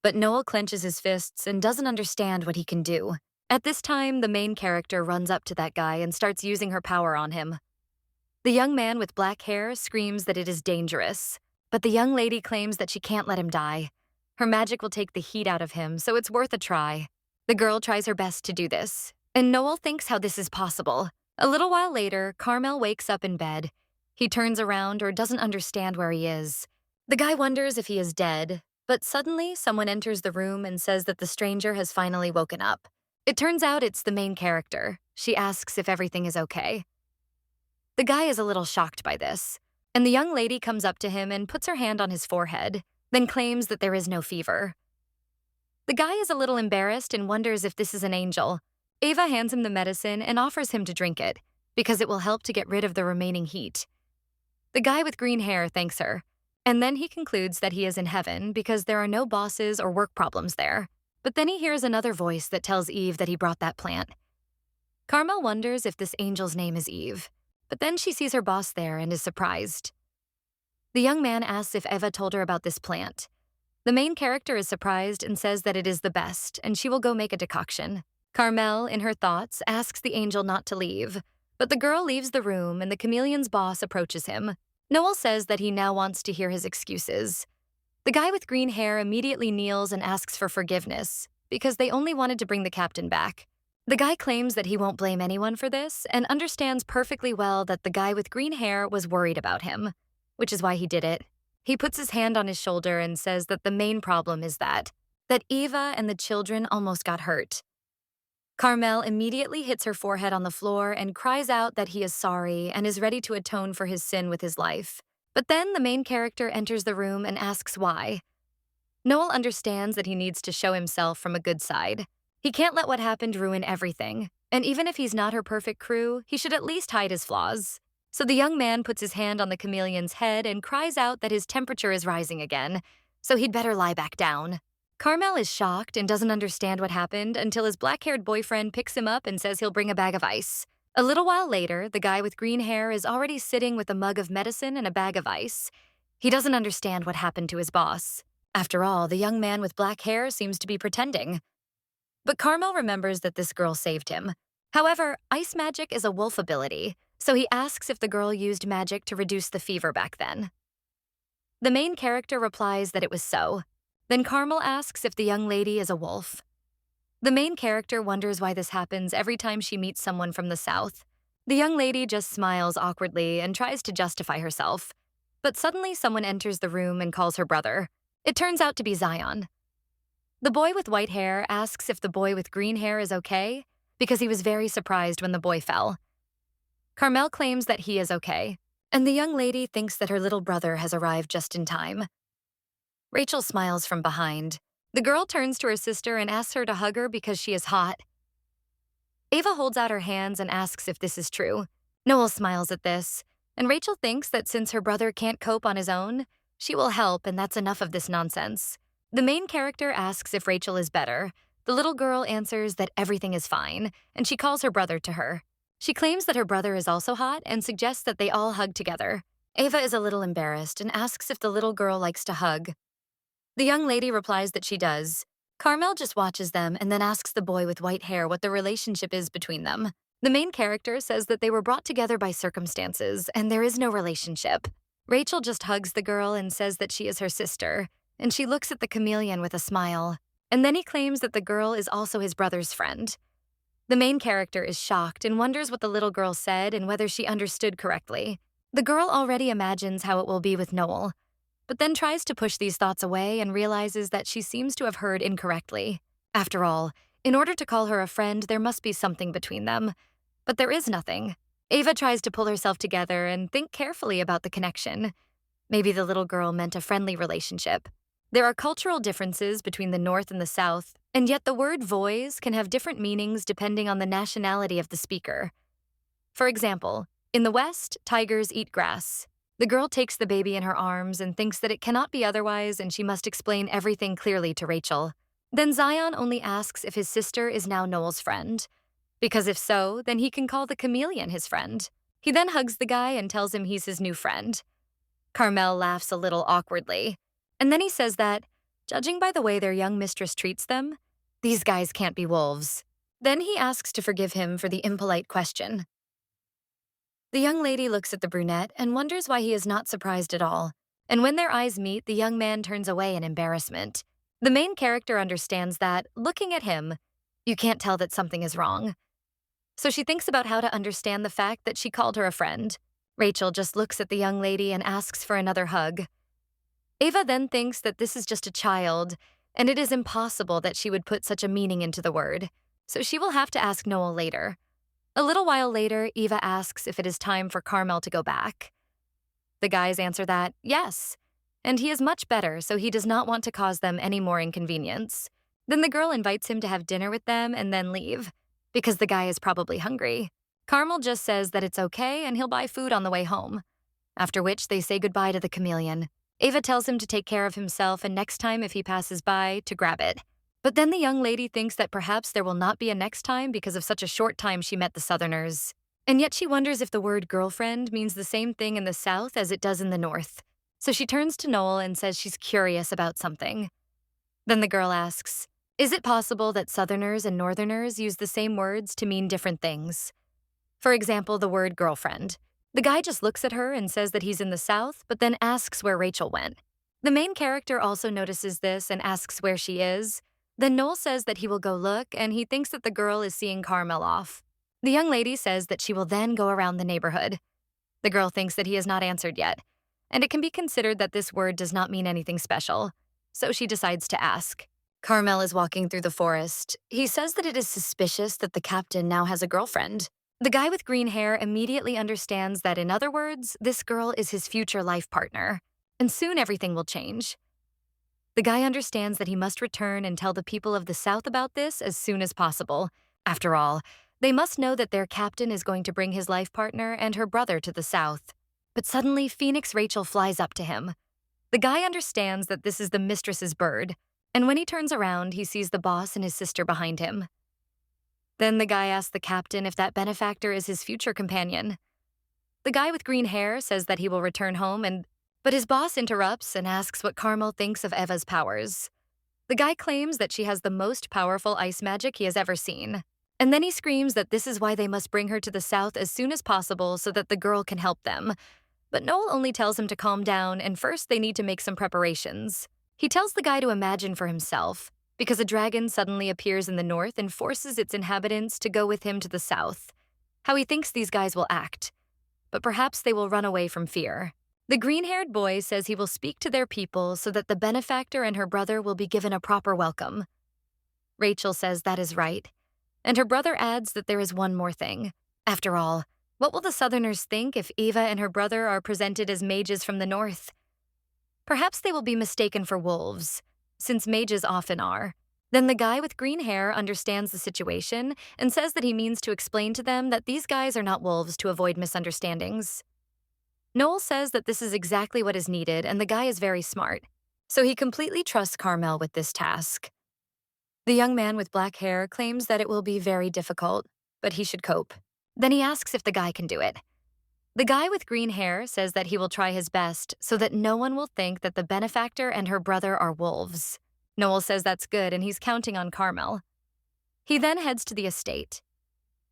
But Noel clenches his fists and doesn't understand what he can do. At this time, the main character runs up to that guy and starts using her power on him. The young man with black hair screams that it is dangerous, but the young lady claims that she can't let him die. Her magic will take the heat out of him, so it's worth a try. The girl tries her best to do this, and Noel thinks how this is possible. A little while later, Carmel wakes up in bed. He turns around or doesn't understand where he is. The guy wonders if he is dead, but suddenly someone enters the room and says that the stranger has finally woken up. It turns out it's the main character. She asks if everything is okay. The guy is a little shocked by this, and the young lady comes up to him and puts her hand on his forehead, then claims that there is no fever. The guy is a little embarrassed and wonders if this is an angel. Ava hands him the medicine and offers him to drink it, because it will help to get rid of the remaining heat. The guy with green hair thanks her, and then he concludes that he is in heaven because there are no bosses or work problems there. But then he hears another voice that tells Eve that he brought that plant. Carmel wonders if this angel's name is Eve, but then she sees her boss there and is surprised. The young man asks if Eva told her about this plant. The main character is surprised and says that it is the best, and she will go make a decoction. Carmel, in her thoughts, asks the angel not to leave, But the girl leaves the room and the chameleon's boss approaches him. Noel says that he now wants to hear his excuses. The guy with green hair immediately kneels and asks for forgiveness because they only wanted to bring the captain back. The guy claims that he won't blame anyone for this and understands perfectly well that the guy with green hair was worried about him, which is why he did it. He puts his hand on his shoulder and says that the main problem is that Eva and the children almost got hurt. Carmel immediately hits her forehead on the floor and cries out that he is sorry and is ready to atone for his sin with his life. But then the main character enters the room and asks why. Noel understands that he needs to show himself from a good side. He can't let what happened ruin everything, and even if he's not her perfect crew, he should at least hide his flaws. So the young man puts his hand on the chameleon's head and cries out that his temperature is rising again, so he'd better lie back down. Carmel is shocked and doesn't understand what happened until his black-haired boyfriend picks him up and says he'll bring a bag of ice. A little while later, the guy with green hair is already sitting with a mug of medicine and a bag of ice. He doesn't understand what happened to his boss. After all, the young man with black hair seems to be pretending. But Carmel remembers that this girl saved him. However, ice magic is a wolf ability, so he asks if the girl used magic to reduce the fever back then. The main character replies that it was so. Then Carmel asks if the young lady is a wolf. The main character wonders why this happens every time she meets someone from the south. The young lady just smiles awkwardly and tries to justify herself. But suddenly someone enters the room and calls her brother. It turns out to be Zion. The boy with white hair asks if the boy with green hair is okay, because he was very surprised when the boy fell. Carmel claims that he is okay, and the young lady thinks that her little brother has arrived just in time. Rachel smiles from behind. The girl turns to her sister and asks her to hug her because she is hot. Ava holds out her hands and asks if this is true. Noel smiles at this, and Rachel thinks that since her brother can't cope on his own, she will help, and that's enough of this nonsense. The main character asks if Rachel is better. The little girl answers that everything is fine, and she calls her brother to her. She claims that her brother is also hot and suggests that they all hug together. Ava is a little embarrassed and asks if the little girl likes to hug. The young lady replies that she does. Carmel just watches them and then asks the boy with white hair what the relationship is between them. The main character says that they were brought together by circumstances and there is no relationship. Rachel just hugs the girl and says that she is her sister, and she looks at the chameleon with a smile. And then he claims that the girl is also his brother's friend. The main character is shocked and wonders what the little girl said and whether she understood correctly. The girl already imagines how it will be with Noel, but then tries to push these thoughts away and realizes that she seems to have heard incorrectly. After all, in order to call her a friend, there must be something between them. But there is nothing. Ava tries to pull herself together and think carefully about the connection. Maybe the little girl meant a friendly relationship. There are cultural differences between the North and the South, and yet the word voice can have different meanings depending on the nationality of the speaker. For example, in the West, tigers eat grass. The girl takes the baby in her arms and thinks that it cannot be otherwise and she must explain everything clearly to Rachel. Then Zion only asks if his sister is now Noel's friend. Because if so, then he can call the chameleon his friend. He then hugs the guy and tells him he's his new friend. Carmel laughs a little awkwardly. And then he says that, judging by the way their young mistress treats them, these guys can't be wolves. Then he asks to forgive him for the impolite question. The young lady looks at the brunette and wonders why he is not surprised at all. And when their eyes meet, the young man turns away in embarrassment. The main character understands that, looking at him, you can't tell that something is wrong. So she thinks about how to understand the fact that she called her a friend. Rachel just looks at the young lady and asks for another hug. Ava then thinks that this is just a child, and it is impossible that she would put such a meaning into the word, so she will have to ask Noel later. A little while later, Eva asks if it is time for Carmel to go back. The guys answer that, yes, and he is much better, so he does not want to cause them any more inconvenience. Then the girl invites him to have dinner with them and then leave, because the guy is probably hungry. Carmel just says that it's okay and he'll buy food on the way home, after which they say goodbye to the chameleon. Ava tells him to take care of himself and next time if he passes by, to grab it. But then the young lady thinks that perhaps there will not be a next time because of such a short time she met the Southerners. And yet she wonders if the word girlfriend means the same thing in the South as it does in the North. So she turns to Noel and says she's curious about something. Then the girl asks, is it possible that Southerners and Northerners use the same words to mean different things? For example, the word girlfriend. The guy just looks at her and says that he's in the South, but then asks where Rachel went. The main character also notices this and asks where she is. Then Noel says that he will go look, and he thinks that the girl is seeing Carmel off. The young lady says that she will then go around the neighborhood. The girl thinks that he has not answered yet, and it can be considered that this word does not mean anything special, so she decides to ask. Carmel is walking through the forest. He says that it is suspicious that the captain now has a girlfriend. The guy with green hair immediately understands that, in other words, this girl is his future life partner, and soon everything will change. The guy understands that he must return and tell the people of the South about this as soon as possible. After all, they must know that their captain is going to bring his life partner and her brother to the South. But suddenly, Phoenix Rachel flies up to him. The guy understands that this is the mistress's bird, and when he turns around, he sees the boss and his sister behind him. Then the guy asks the captain if that benefactor is his future companion. The guy with green hair says that he will return home, but his boss interrupts and asks what Carmel thinks of Eva's powers. The guy claims that she has the most powerful ice magic he has ever seen. And then he screams that this is why they must bring her to the South as soon as possible so that the girl can help them. But Noel only tells him to calm down, and first they need to make some preparations. He tells the guy to imagine for himself, because a dragon suddenly appears in the north and forces its inhabitants to go with him to the South. How he thinks these guys will act. But perhaps they will run away from fear. The green-haired boy says he will speak to their people so that the benefactor and her brother will be given a proper welcome. Rachel says that is right. And her brother adds that there is one more thing. After all, what will the Southerners think if Eva and her brother are presented as mages from the north? Perhaps they will be mistaken for wolves, since mages often are. Then the guy with green hair understands the situation and says that he means to explain to them that these guys are not wolves to avoid misunderstandings. Noel says that this is exactly what is needed, and the guy is very smart, so he completely trusts Carmel with this task. The young man with black hair claims that it will be very difficult, but he should cope. Then he asks if the guy can do it. The guy with green hair says that he will try his best so that no one will think that the benefactor and her brother are wolves. Noel says that's good, and he's counting on Carmel. He then heads to the estate.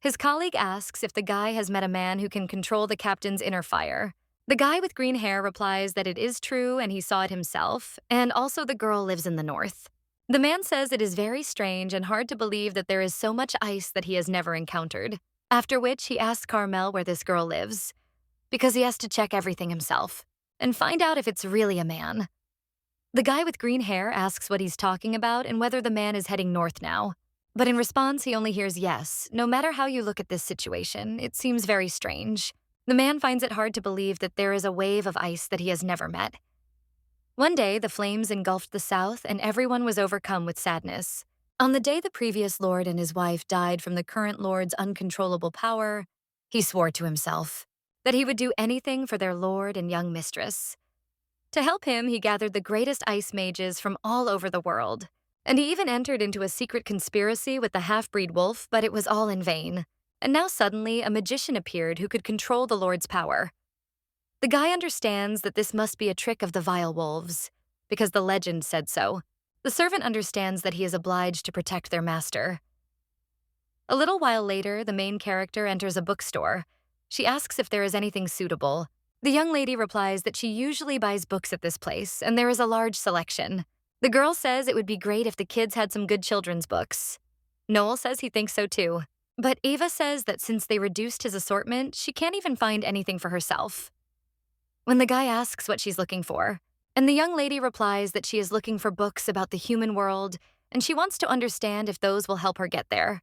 His colleague asks if the guy has met a man who can control the captain's inner fire. The guy with green hair replies that it is true and he saw it himself, and also the girl lives in the north. The man says it is very strange and hard to believe that there is so much ice that he has never encountered, after which he asks Carmel where this girl lives, because he has to check everything himself and find out if it's really a man. The guy with green hair asks what he's talking about and whether the man is heading north now, but in response he only hears yes. No matter how you look at this situation, it seems very strange. The man finds it hard to believe that there is a wave of ice that he has never met. One day, the flames engulfed the South, and everyone was overcome with sadness. On the day the previous lord and his wife died from the current lord's uncontrollable power, he swore to himself that he would do anything for their lord and young mistress. To help him, he gathered the greatest ice mages from all over the world, and he even entered into a secret conspiracy with the half-breed wolf, but it was all in vain. And now suddenly, a magician appeared who could control the lord's power. The guy understands that this must be a trick of the vile wolves, because the legend said so. The servant understands that he is obliged to protect their master. A little while later, the main character enters a bookstore. She asks if there is anything suitable. The young lady replies that she usually buys books at this place, and there is a large selection. The girl says it would be great if the kids had some good children's books. Noel says he thinks so too. But Ava says that since they reduced his assortment, she can't even find anything for herself. When the guy asks what she's looking for, and the young lady replies that she is looking for books about the human world, and she wants to understand if those will help her get there.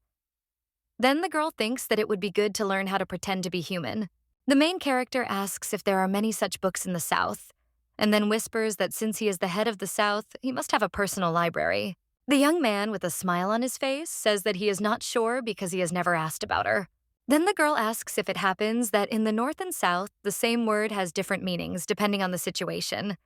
Then the girl thinks that it would be good to learn how to pretend to be human. The main character asks if there are many such books in the South, and then whispers that since he is the head of the South, he must have a personal library. The young man, with a smile on his face, says that he is not sure because he has never asked about her. Then the girl asks if it happens that in the North and South, the same word has different meanings depending on the situation.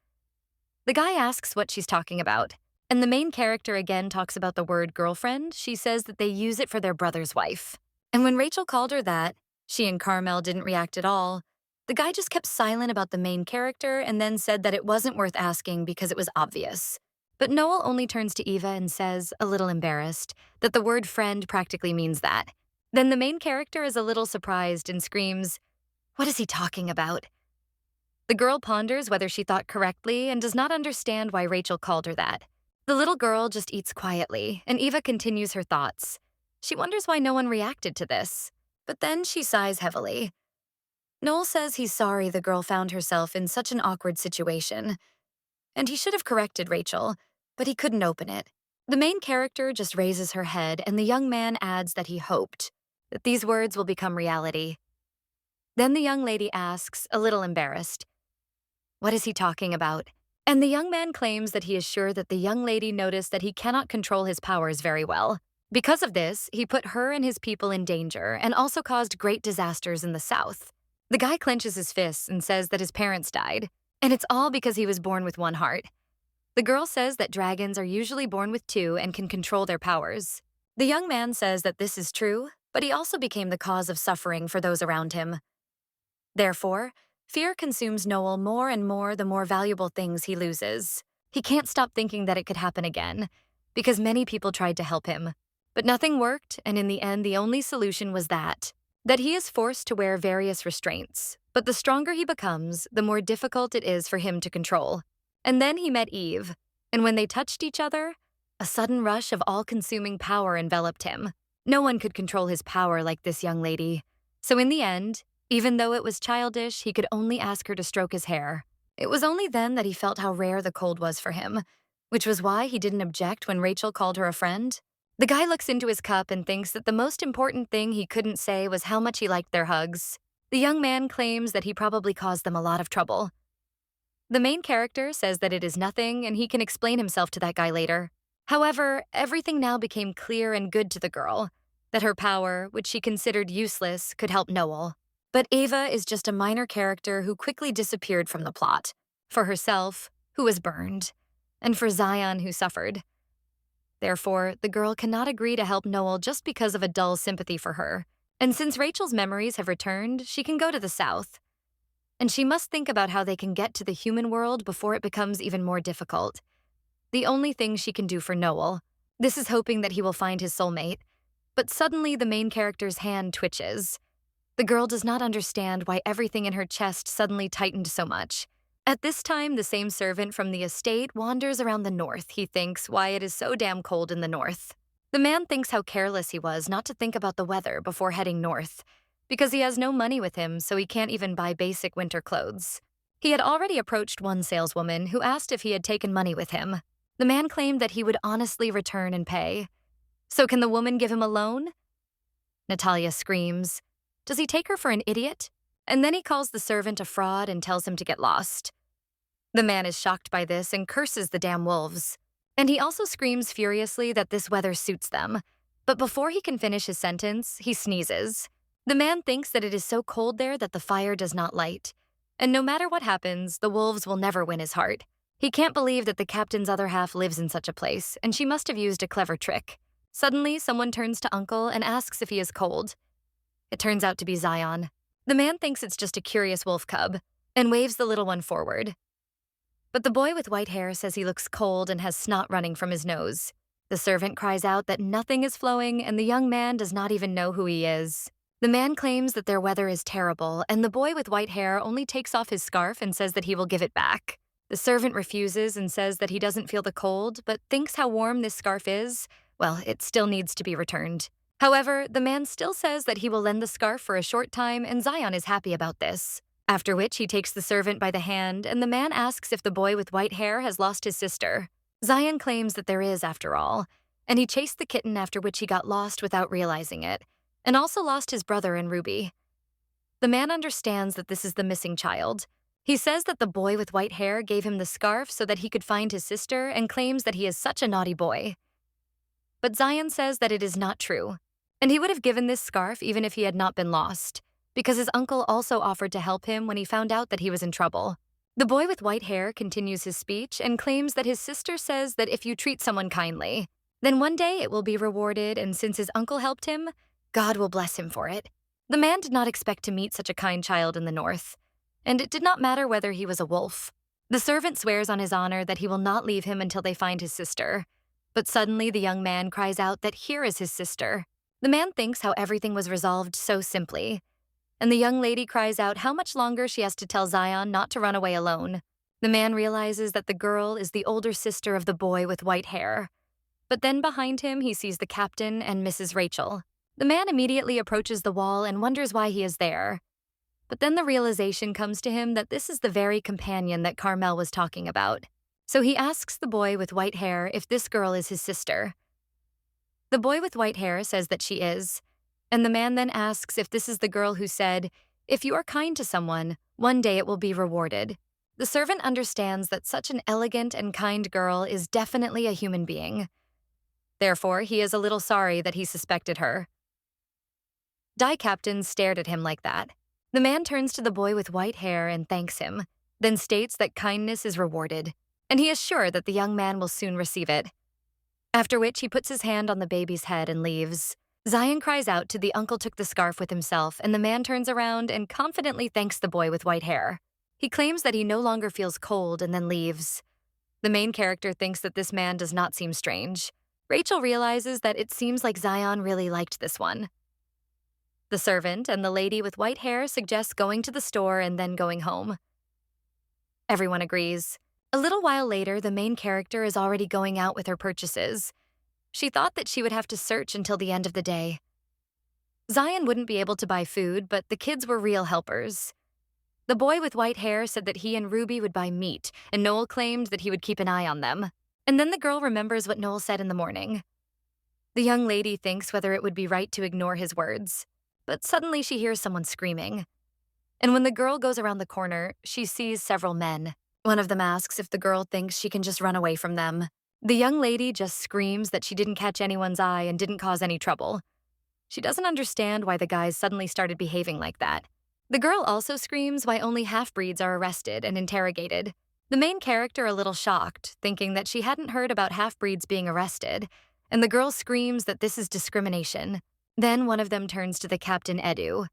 The guy asks what she's talking about, and the main character again talks about the word girlfriend. She says that they use it for their brother's wife. And when Rachel called her that, she and Carmel didn't react at all. The guy just kept silent about the main character and then said that it wasn't worth asking because it was obvious. But Noel only turns to Eva and says, a little embarrassed, that the word friend practically means that. Then the main character is a little surprised and screams, "What is he talking about?" The girl ponders whether she thought correctly and does not understand why Rachel called her that. The little girl just eats quietly, and Eva continues her thoughts. She wonders why no one reacted to this, but then she sighs heavily. Noel says he's sorry the girl found herself in such an awkward situation, and he should have corrected Rachel, but he couldn't open it. The main character just raises her head, and the young man adds that he hoped that these words will become reality. Then the young lady asks, a little embarrassed, "What is he talking about?" And the young man claims that he is sure that the young lady noticed that he cannot control his powers very well. Because of this, he put her and his people in danger and also caused great disasters in the south. The guy clenches his fists and says that his parents died, and it's all because he was born with one heart. The girl says that dragons are usually born with two and can control their powers. The young man says that this is true, but he also became the cause of suffering for those around him. Therefore, fear consumes Noel more and more the more valuable things he loses. He can't stop thinking that it could happen again, because many people tried to help him. But nothing worked, and in the end, the only solution was that he is forced to wear various restraints. But the stronger he becomes, the more difficult it is for him to control. And then he met Eve, and when they touched each other, a sudden rush of all-consuming power enveloped him. No one could control his power like this young lady. So in the end, even though it was childish, he could only ask her to stroke his hair. It was only then that he felt how rare the cold was for him, which was why he didn't object when Rachel called her a friend. The guy looks into his cup and thinks that the most important thing he couldn't say was how much he liked their hugs. The young man claims that he probably caused them a lot of trouble. The main character says that it is nothing and he can explain himself to that guy later. However, everything now became clear and good to the girl, that her power, which she considered useless, could help Noel. But Ava is just a minor character who quickly disappeared from the plot. For herself, who was burned, and for Zion, who suffered. Therefore, the girl cannot agree to help Noel just because of a dull sympathy for her. And since Rachel's memories have returned, she can go to the south. And she must think about how they can get to the human world before it becomes even more difficult. The only thing she can do for Noel. This is hoping that he will find his soulmate. But suddenly the main character's hand twitches. The girl does not understand why everything in her chest suddenly tightened so much. At this time, the same servant from the estate wanders around the north. He thinks why it is so damn cold in the north. The man thinks how careless he was not to think about the weather before heading north, because he has no money with him, so he can't even buy basic winter clothes. He had already approached one saleswoman who asked if he had taken money with him. The man claimed that he would honestly return and pay. So can the woman give him a loan? Natalia screams. Does he take her for an idiot? And then he calls the servant a fraud and tells him to get lost. The man is shocked by this and curses the damn wolves. And he also screams furiously that this weather suits them. But before he can finish his sentence, he sneezes. The man thinks that it is so cold there that the fire does not light. And no matter what happens, the wolves will never win his heart. He can't believe that the captain's other half lives in such a place, and she must have used a clever trick. Suddenly, someone turns to Uncle and asks if he is cold. It turns out to be Zion. The man thinks it's just a curious wolf cub and waves the little one forward. But the boy with white hair says he looks cold and has snot running from his nose. The servant cries out that nothing is flowing and the young man does not even know who he is. The man claims that their weather is terrible and the boy with white hair only takes off his scarf and says that he will give it back. The servant refuses and says that he doesn't feel the cold, but thinks how warm this scarf is. Well, it still needs to be returned. However, the man still says that he will lend the scarf for a short time, and Zion is happy about this. After which, he takes the servant by the hand, and the man asks if the boy with white hair has lost his sister. Zion claims that there is, after all, and he chased the kitten after which he got lost without realizing it, and also lost his brother and Ruby. The man understands that this is the missing child. He says that the boy with white hair gave him the scarf so that he could find his sister and claims that he is such a naughty boy. But Zion says that it is not true. And he would have given this scarf even if he had not been lost, because his uncle also offered to help him when he found out that he was in trouble. The boy with white hair continues his speech and claims that his sister says that if you treat someone kindly, then one day it will be rewarded, and since his uncle helped him, God will bless him for it. The man did not expect to meet such a kind child in the north, and it did not matter whether he was a wolf. The servant swears on his honor that he will not leave him until they find his sister. But suddenly the young man cries out that here is his sister. The man thinks how everything was resolved so simply, and the young lady cries out how much longer she has to tell Zion not to run away alone. The man realizes that the girl is the older sister of the boy with white hair, but then behind him he sees the captain and Mrs. Rachel. The man immediately approaches the wall and wonders why he is there. But then the realization comes to him that this is the very companion that Carmel was talking about. So he asks the boy with white hair if this girl is his sister. The boy with white hair says that she is, and the man then asks if this is the girl who said, "If you are kind to someone, one day it will be rewarded." The servant understands that such an elegant and kind girl is definitely a human being. Therefore, he is a little sorry that he suspected her. Die Captain stared at him like that. The man turns to the boy with white hair and thanks him, then states that kindness is rewarded, and he is sure that the young man will soon receive it. After which he puts his hand on the baby's head and leaves. Zion cries out to the uncle took the scarf with himself, and the man turns around and confidently thanks the boy with white hair. He claims that he no longer feels cold and then leaves. The main character thinks that this man does not seem strange. Rachel realizes that it seems like Zion really liked this one. The servant and the lady with white hair suggest going to the store and then going home. Everyone agrees. A little while later, the main character is already going out with her purchases. She thought that she would have to search until the end of the day. Zion wouldn't be able to buy food, but the kids were real helpers. The boy with white hair said that he and Ruby would buy meat, and Noel claimed that he would keep an eye on them. And then the girl remembers what Noel said in the morning. The young lady thinks whether it would be right to ignore his words, but suddenly she hears someone screaming. And when the girl goes around the corner, she sees several men. One of them asks if the girl thinks she can just run away from them. The young lady just screams that she didn't catch anyone's eye and didn't cause any trouble. She doesn't understand why the guys suddenly started behaving like that. The girl also screams why only half-breeds are arrested and interrogated. The main character a little shocked, thinking that she hadn't heard about half-breeds being arrested, and the girl screams that this is discrimination. Then one of them turns to the Captain Edu.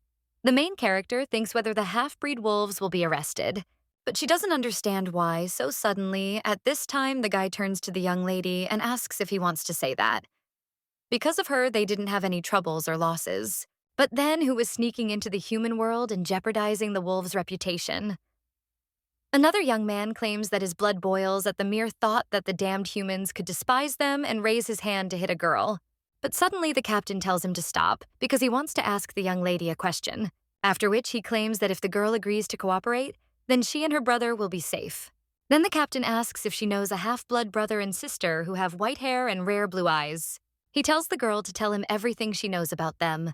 The main character thinks whether the half-breed wolves will be arrested, but she doesn't understand why so suddenly, at this time, the guy turns to the young lady and asks if he wants to say that. Because of her, they didn't have any troubles or losses. But then who was sneaking into the human world and jeopardizing the wolves' reputation? Another young man claims that his blood boils at the mere thought that the damned humans could despise them and raise his hand to hit a girl. But suddenly the captain tells him to stop because he wants to ask the young lady a question, after which he claims that if the girl agrees to cooperate, then she and her brother will be safe. Then the captain asks if she knows a half-blood brother and sister who have white hair and rare blue eyes. He tells the girl to tell him everything she knows about them.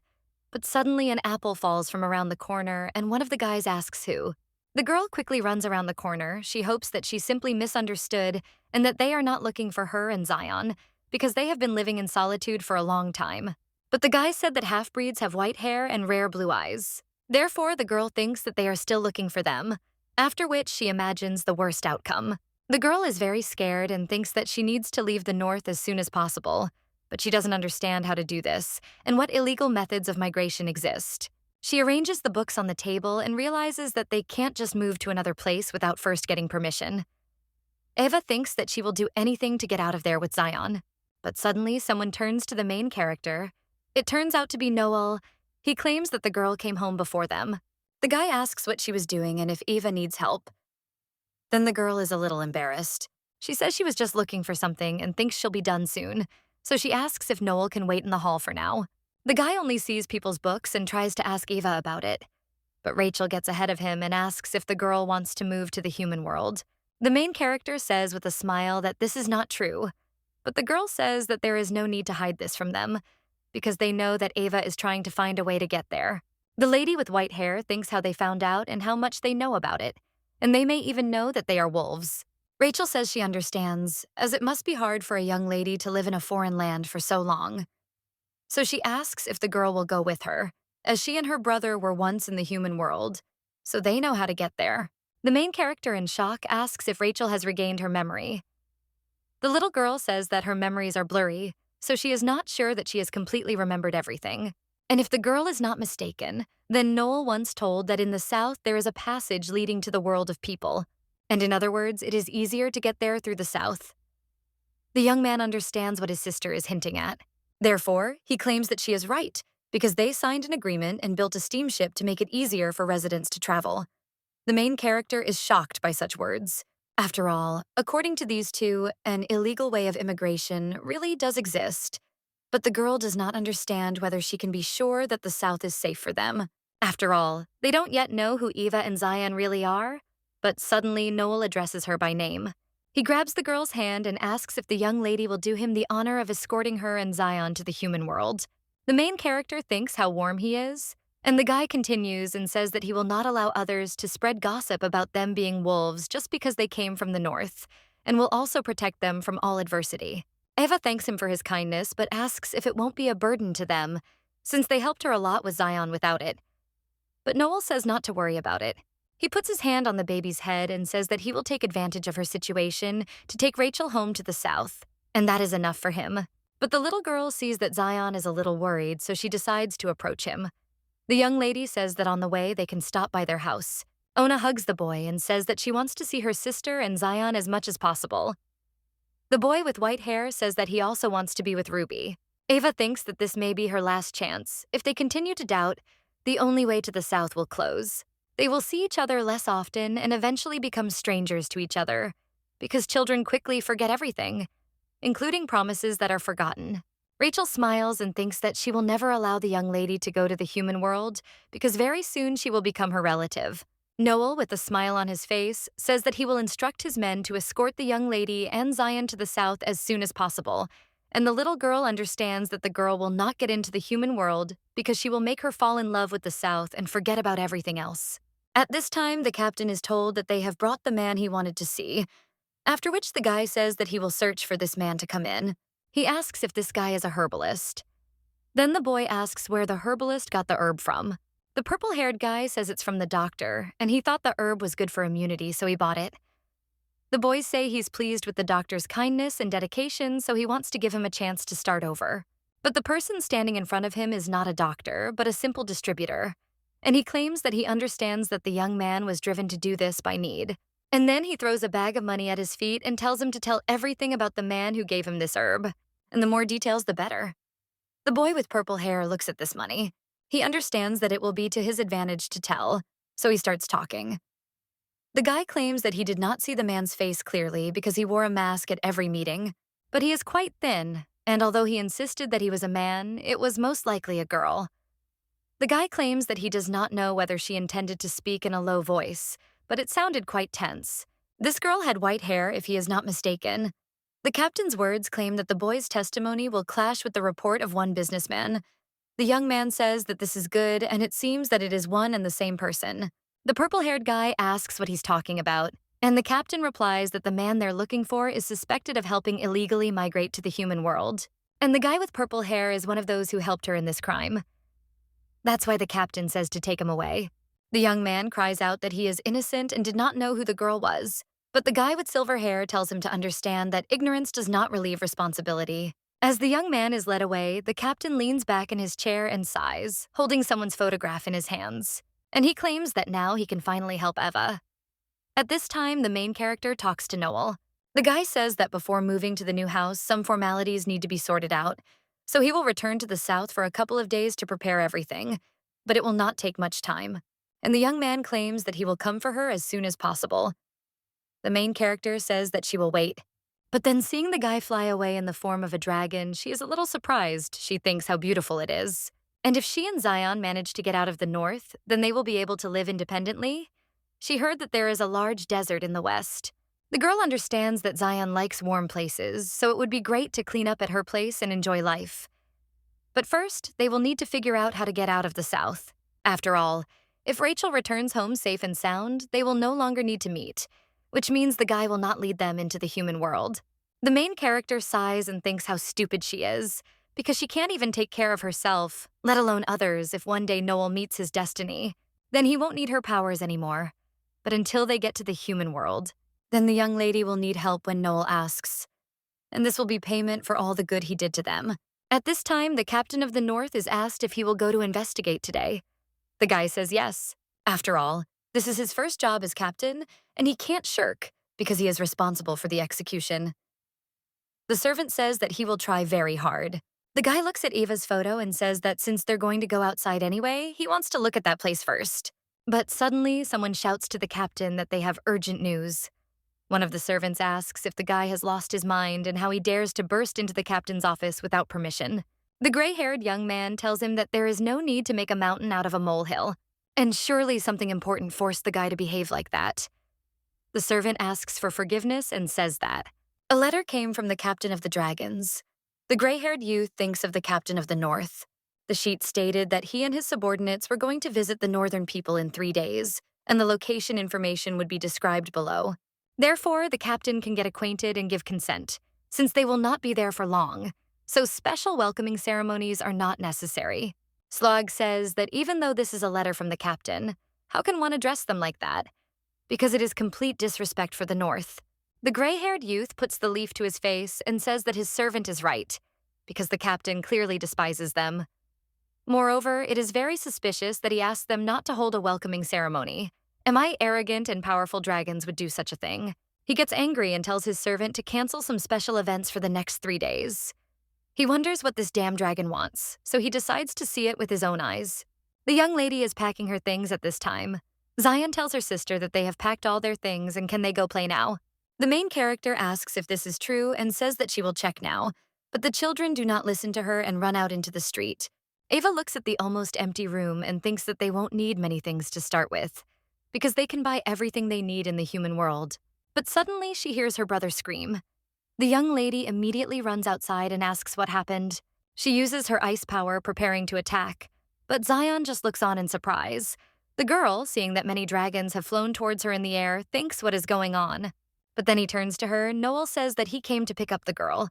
But suddenly an apple falls from around the corner and one of the guys asks who. The girl quickly runs around the corner. She hopes that she simply misunderstood and that they are not looking for her and Zion because they have been living in solitude for a long time. But the guy said that half-breeds have white hair and rare blue eyes. Therefore, the girl thinks that they are still looking for them, after which she imagines the worst outcome. The girl is very scared and thinks that she needs to leave the North as soon as possible, but she doesn't understand how to do this and what illegal methods of migration exist. She arranges the books on the table and realizes that they can't just move to another place without first getting permission. Eva thinks that she will do anything to get out of there with Zion, but suddenly someone turns to the main character. It turns out to be Noel. He claims that the girl came home before them. The guy asks what she was doing and if Eva needs help. Then the girl is a little embarrassed. She says she was just looking for something and thinks she'll be done soon, so she asks if Noel can wait in the hall for now. The guy only sees people's books and tries to ask Eva about it. But Rachel gets ahead of him and asks if the girl wants to move to the human world. The main character says with a smile that this is not true, but the girl says that there is no need to hide this from them, because they know that Eva is trying to find a way to get there. The lady with white hair thinks how they found out and how much they know about it, and they may even know that they are wolves. Rachel says she understands, as it must be hard for a young lady to live in a foreign land for so long. So she asks if the girl will go with her, as she and her brother were once in the human world, so they know how to get there. The main character in shock asks if Rachel has regained her memory. The little girl says that her memories are blurry, so she is not sure that she has completely remembered everything. And if the girl is not mistaken, then Noel once told that in the south there is a passage leading to the world of people, and in other words, it is easier to get there through the south. The young man understands what his sister is hinting at. Therefore, he claims that she is right, because they signed an agreement and built a steamship to make it easier for residents to travel. The main character is shocked by such words. After all, according to these two, an illegal way of immigration really does exist. But the girl does not understand whether she can be sure that the South is safe for them. After all, they don't yet know who Eva and Zion really are. But suddenly, Noel addresses her by name. He grabs the girl's hand and asks if the young lady will do him the honor of escorting her and Zion to the human world. The main character thinks how warm he is, and the guy continues and says that he will not allow others to spread gossip about them being wolves just because they came from the north, and will also protect them from all adversity. Eva thanks him for his kindness, but asks if it won't be a burden to them, since they helped her a lot with Zion without it. But Noel says not to worry about it. He puts his hand on the baby's head and says that he will take advantage of her situation to take Rachel home to the south, and that is enough for him. But the little girl sees that Zion is a little worried, so she decides to approach him. The young lady says that on the way they can stop by their house. Ona hugs the boy and says that she wants to see her sister and Zion as much as possible. The boy with white hair says that he also wants to be with Ruby. Ava thinks that this may be her last chance. If they continue to doubt, the only way to the south will close. They will see each other less often and eventually become strangers to each other, because children quickly forget everything, including promises that are forgotten. Rachel smiles and thinks that she will never allow the young lady to go to the human world because very soon she will become her relative. Noel, with a smile on his face, says that he will instruct his men to escort the young lady and Zion to the south as soon as possible, and the little girl understands that the girl will not get into the human world because she will make her fall in love with the south and forget about everything else. At this time, the captain is told that they have brought the man he wanted to see, after which the guy says that he will search for this man to come in. He asks if this guy is a herbalist. Then the boy asks where the herbalist got the herb from. The purple-haired guy says it's from the doctor, and he thought the herb was good for immunity, so he bought it. The boys say he's pleased with the doctor's kindness and dedication, so he wants to give him a chance to start over. But the person standing in front of him is not a doctor, but a simple distributor. And he claims that he understands that the young man was driven to do this by need. And then he throws a bag of money at his feet and tells him to tell everything about the man who gave him this herb. And the more details, the better. The boy with purple hair looks at this money. He understands that it will be to his advantage to tell, so he starts talking. The guy claims that he did not see the man's face clearly because he wore a mask at every meeting, but he is quite thin, and although he insisted that he was a man, it was most likely a girl. The guy claims that he does not know whether she intended to speak in a low voice, but it sounded quite tense. This girl had white hair, if he is not mistaken. The captain's words claim that the boy's testimony will clash with the report of one businessman. The young man says that this is good, and it seems that it is one and the same person. The purple-haired guy asks what he's talking about, and the captain replies that the man they're looking for is suspected of helping illegally migrate to the human world. And the guy with purple hair is one of those who helped her in this crime. That's why the captain says to take him away. The young man cries out that he is innocent and did not know who the girl was. But the guy with silver hair tells him to understand that ignorance does not relieve responsibility. As the young man is led away, the captain leans back in his chair and sighs, holding someone's photograph in his hands. And he claims that now he can finally help Eva. At this time, the main character talks to Noel. The guy says that before moving to the new house, some formalities need to be sorted out, so he will return to the south for a couple of days to prepare everything, but it will not take much time. And the young man claims that he will come for her as soon as possible. The main character says that she will wait. But then seeing the guy fly away in the form of a dragon, she is a little surprised. She thinks how beautiful it is. And if she and Zion manage to get out of the north, then they will be able to live independently. She heard that there is a large desert in the west. The girl understands that Zion likes warm places, so it would be great to clean up at her place and enjoy life. But first, they will need to figure out how to get out of the south. After all, if Rachel returns home safe and sound, they will no longer need to meet, which means the guy will not lead them into the human world. The main character sighs and thinks how stupid she is, because she can't even take care of herself, let alone others. If one day Noel meets his destiny, then he won't need her powers anymore. But until they get to the human world, then the young lady will need help when Noel asks. And this will be payment for all the good he did to them. At this time, the captain of the North is asked if he will go to investigate today. The guy says yes. After all, this is his first job as captain, and he can't shirk because he is responsible for the execution. The servant says that he will try very hard. The guy looks at Eva's photo and says that since they're going to go outside anyway, he wants to look at that place first. But suddenly, someone shouts to the captain that they have urgent news. One of the servants asks if the guy has lost his mind and how he dares to burst into the captain's office without permission. The gray-haired young man tells him that there is no need to make a mountain out of a molehill, and surely something important forced the guy to behave like that. The servant asks for forgiveness and says that. A letter came from the captain of the dragons. The gray-haired youth thinks of the captain of the North. The sheet stated that he and his subordinates were going to visit the northern people in 3 days, and the location information would be described below. Therefore, the captain can get acquainted and give consent, since they will not be there for long, so special welcoming ceremonies are not necessary. Slog says that even though this is a letter from the captain, how can one address them like that? Because it is complete disrespect for the North. The gray-haired youth puts the leaf to his face and says that his servant is right, because the captain clearly despises them. Moreover, it is very suspicious that he asked them not to hold a welcoming ceremony. Am I arrogant and powerful dragons would do such a thing? He gets angry and tells his servant to cancel some special events for the next 3 days. He wonders what this damn dragon wants, so he decides to see it with his own eyes. The young lady is packing her things at this time. Zion tells her sister that they have packed all their things and can they go play now. The main character asks if this is true and says that she will check now, but the children do not listen to her and run out into the street. Ava looks at the almost empty room and thinks that they won't need many things to start with, because they can buy everything they need in the human world. But suddenly she hears her brother scream. The young lady immediately runs outside and asks what happened. She uses her ice power, preparing to attack, but Zion just looks on in surprise. The girl, seeing that many dragons have flown towards her in the air, thinks what is going on. But then he turns to her. Noel says that he came to pick up the girl.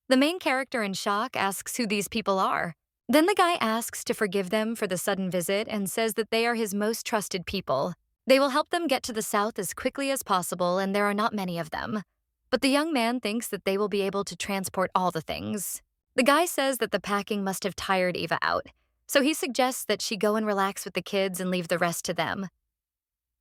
The main character, in shock, asks who these people are. Then the guy asks to forgive them for the sudden visit and says that they are his most trusted people. They will help them get to the south as quickly as possible, and there are not many of them. But the young man thinks that they will be able to transport all the things. The guy says that the packing must have tired Eva out, so he suggests that she go and relax with the kids and leave the rest to them.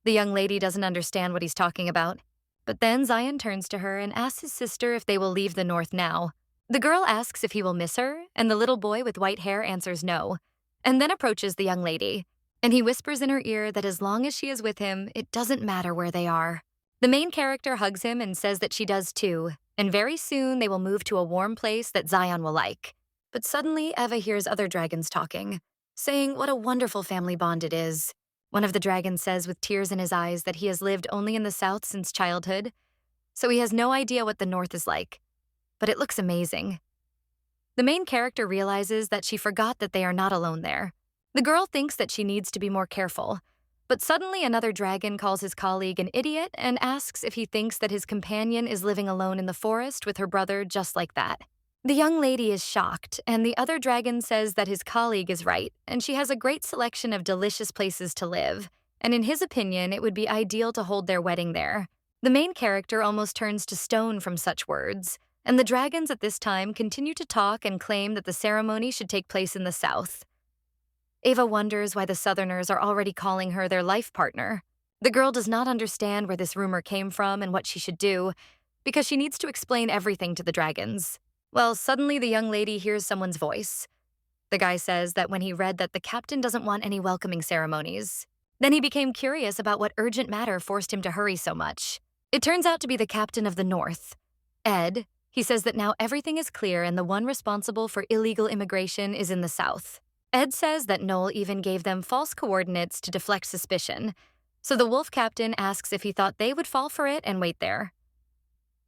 The young lady doesn't understand what he's talking about. But then Zion turns to her and asks his sister if they will leave the North now. The girl asks if he will miss her, and the little boy with white hair answers no, and then approaches the young lady, and he whispers in her ear that as long as she is with him, it doesn't matter where they are. The main character hugs him and says that she does too, and very soon they will move to a warm place that Zion will like. But suddenly Eva hears other dragons talking, saying what a wonderful family bond it is. One of the dragons says with tears in his eyes that he has lived only in the South since childhood, so he has no idea what the North is like. But it looks amazing. The main character realizes that she forgot that they are not alone there. The girl thinks that she needs to be more careful, but suddenly another dragon calls his colleague an idiot and asks if he thinks that his companion is living alone in the forest with her brother just like that. The young lady is shocked, and the other dragon says that his colleague is right, and she has a great selection of delicious places to live, and in his opinion, it would be ideal to hold their wedding there. The main character almost turns to stone from such words, and the dragons at this time continue to talk and claim that the ceremony should take place in the south. Ava wonders why the Southerners are already calling her their life partner. The girl does not understand where this rumor came from and what she should do, because she needs to explain everything to the dragons. Well, suddenly the young lady hears someone's voice. The guy says that when he read that the captain doesn't want any welcoming ceremonies, then he became curious about what urgent matter forced him to hurry so much. It turns out to be the captain of the North, Ed. He says that now everything is clear and the one responsible for illegal immigration is in the South. Ed says that Noel even gave them false coordinates to deflect suspicion, so the wolf captain asks if he thought they would fall for it and wait there.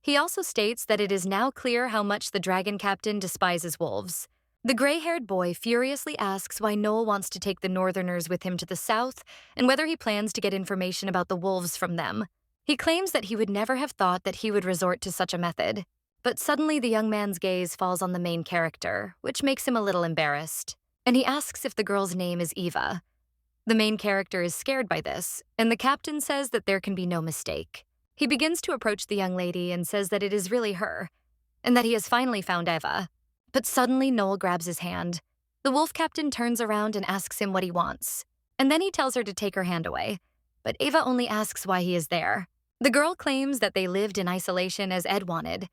He also states that it is now clear how much the dragon captain despises wolves. The gray-haired boy furiously asks why Noel wants to take the Northerners with him to the south and whether he plans to get information about the wolves from them. He claims that he would never have thought that he would resort to such a method. But suddenly the young man's gaze falls on the main character, which makes him a little embarrassed, and he asks if the girl's name is Eva. The main character is scared by this, and the captain says that there can be no mistake. He begins to approach the young lady and says that it is really her, and that he has finally found Eva. But suddenly Noel grabs his hand. The wolf captain turns around and asks him what he wants, and then he tells her to take her hand away, but Eva only asks why he is there. The girl claims that they lived in isolation as Ed wanted.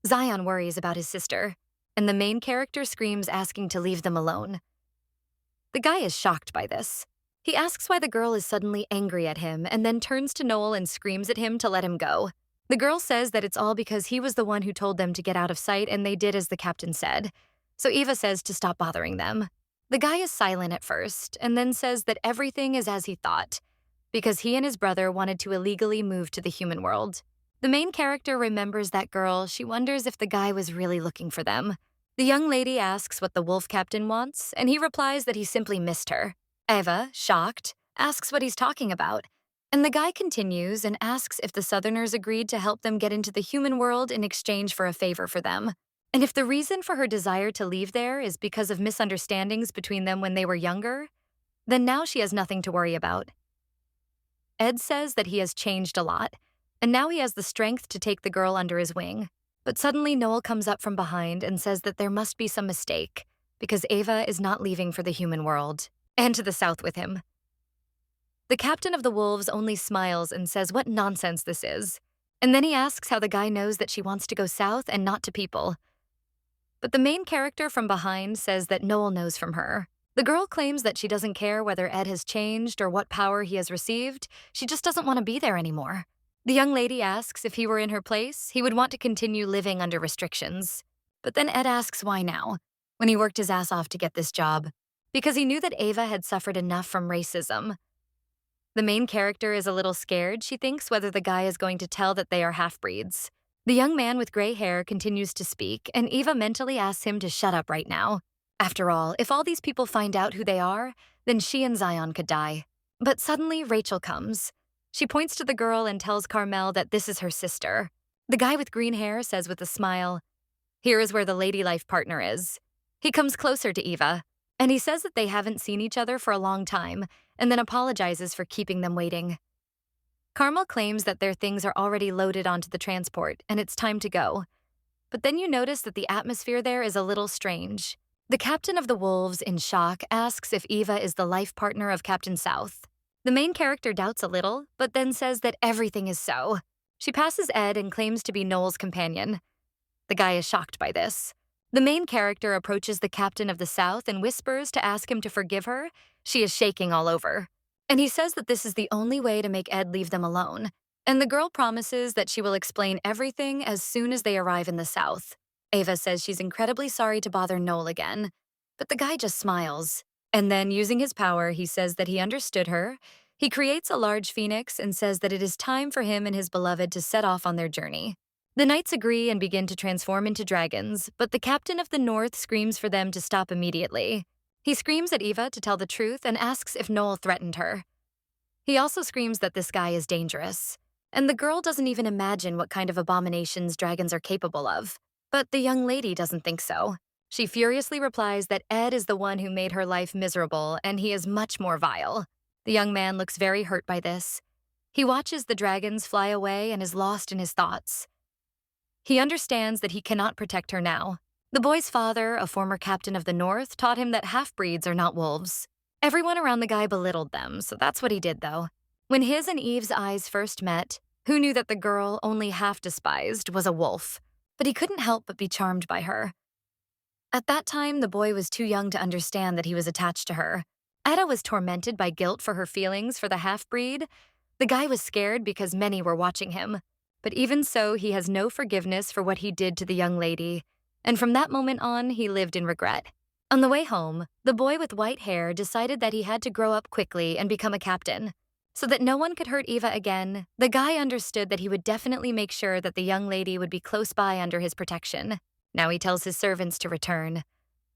Zion worries about his sister. and the main character screams, asking to leave them alone. The guy is shocked by this. He asks why the girl is suddenly angry at him and then turns to Noel and screams at him to let him go. The girl says that it's all because he was the one who told them to get out of sight and they did as the captain said. So Eva says to stop bothering them. The guy is silent at first and then says that everything is as he thought, because he and his brother wanted to illegally move to the human world. The main character remembers that girl. She wonders if the guy was really looking for them. The young lady asks what the wolf captain wants, and he replies that he simply missed her. Eva, shocked, asks what he's talking about, and the guy continues and asks if the Southerners agreed to help them get into the human world in exchange for a favor for them, and if the reason for her desire to leave there is because of misunderstandings between them when they were younger, then now she has nothing to worry about. Ed says that he has changed a lot, and now he has the strength to take the girl under his wing. But suddenly Noel comes up from behind and says that there must be some mistake, because Eva is not leaving for the human world, and to the south with him. The captain of the wolves only smiles and says what nonsense this is, and then he asks how the guy knows that she wants to go south and not to people. But the main character from behind says that Noel knows from her. The girl claims that she doesn't care whether Ed has changed or what power he has received, she just doesn't want to be there anymore. The young lady asks if he were in her place, he would want to continue living under restrictions. But then Ed asks why now, when he worked his ass off to get this job, because he knew that Eva had suffered enough from racism. The main character is a little scared. She thinks whether the guy is going to tell that they are half-breeds. The young man with gray hair continues to speak, and Eva mentally asks him to shut up right now. After all, if all these people find out who they are, then she and Zion could die. But suddenly, Rachel comes. She points to the girl and tells Carmel that this is her sister. The guy with green hair says with a smile, "Here is where the lady life partner is." He comes closer to Eva, and he says that they haven't seen each other for a long time, and then apologizes for keeping them waiting. Carmel claims that their things are already loaded onto the transport, and it's time to go. But then you notice that the atmosphere there is a little strange. The captain of the wolves, in shock, asks if Eva is the life partner of Captain South. The main character doubts a little, but then says that everything is so. She passes Ed and claims to be Noel's companion. The guy is shocked by this. The main character approaches the captain of the South and whispers to ask him to forgive her. She is shaking all over. And he says that this is the only way to make Ed leave them alone. And the girl promises that she will explain everything as soon as they arrive in the South. Eva says she's incredibly sorry to bother Noel again, but the guy just smiles. And then, using his power, he says that he understood her. He creates a large phoenix and says that it is time for him and his beloved to set off on their journey. The knights agree and begin to transform into dragons, but the captain of the North screams for them to stop immediately. He screams at Eva to tell the truth and asks if Noel threatened her. He also screams that this guy is dangerous, and the girl doesn't even imagine what kind of abominations dragons are capable of. But the young lady doesn't think so. She furiously replies that Ed is the one who made her life miserable, and he is much more vile. The young man looks very hurt by this. He watches the dragons fly away and is lost in his thoughts. He understands that he cannot protect her now. The boy's father, a former captain of the North, taught him that half-breeds are not wolves. Everyone around the guy belittled them, so that's what he did, though. When his and Eve's eyes first met, who knew that the girl, only half despised, was a wolf? But he couldn't help but be charmed by her. At that time, the boy was too young to understand that he was attached to her. Ada was tormented by guilt for her feelings for the half-breed. The guy was scared because many were watching him. But even so, he has no forgiveness for what he did to the young lady. And from that moment on, he lived in regret. On the way home, the boy with white hair decided that he had to grow up quickly and become a captain. So that no one could hurt Eva again, the guy understood that he would definitely make sure that the young lady would be close by under his protection. Now he tells his servants to return.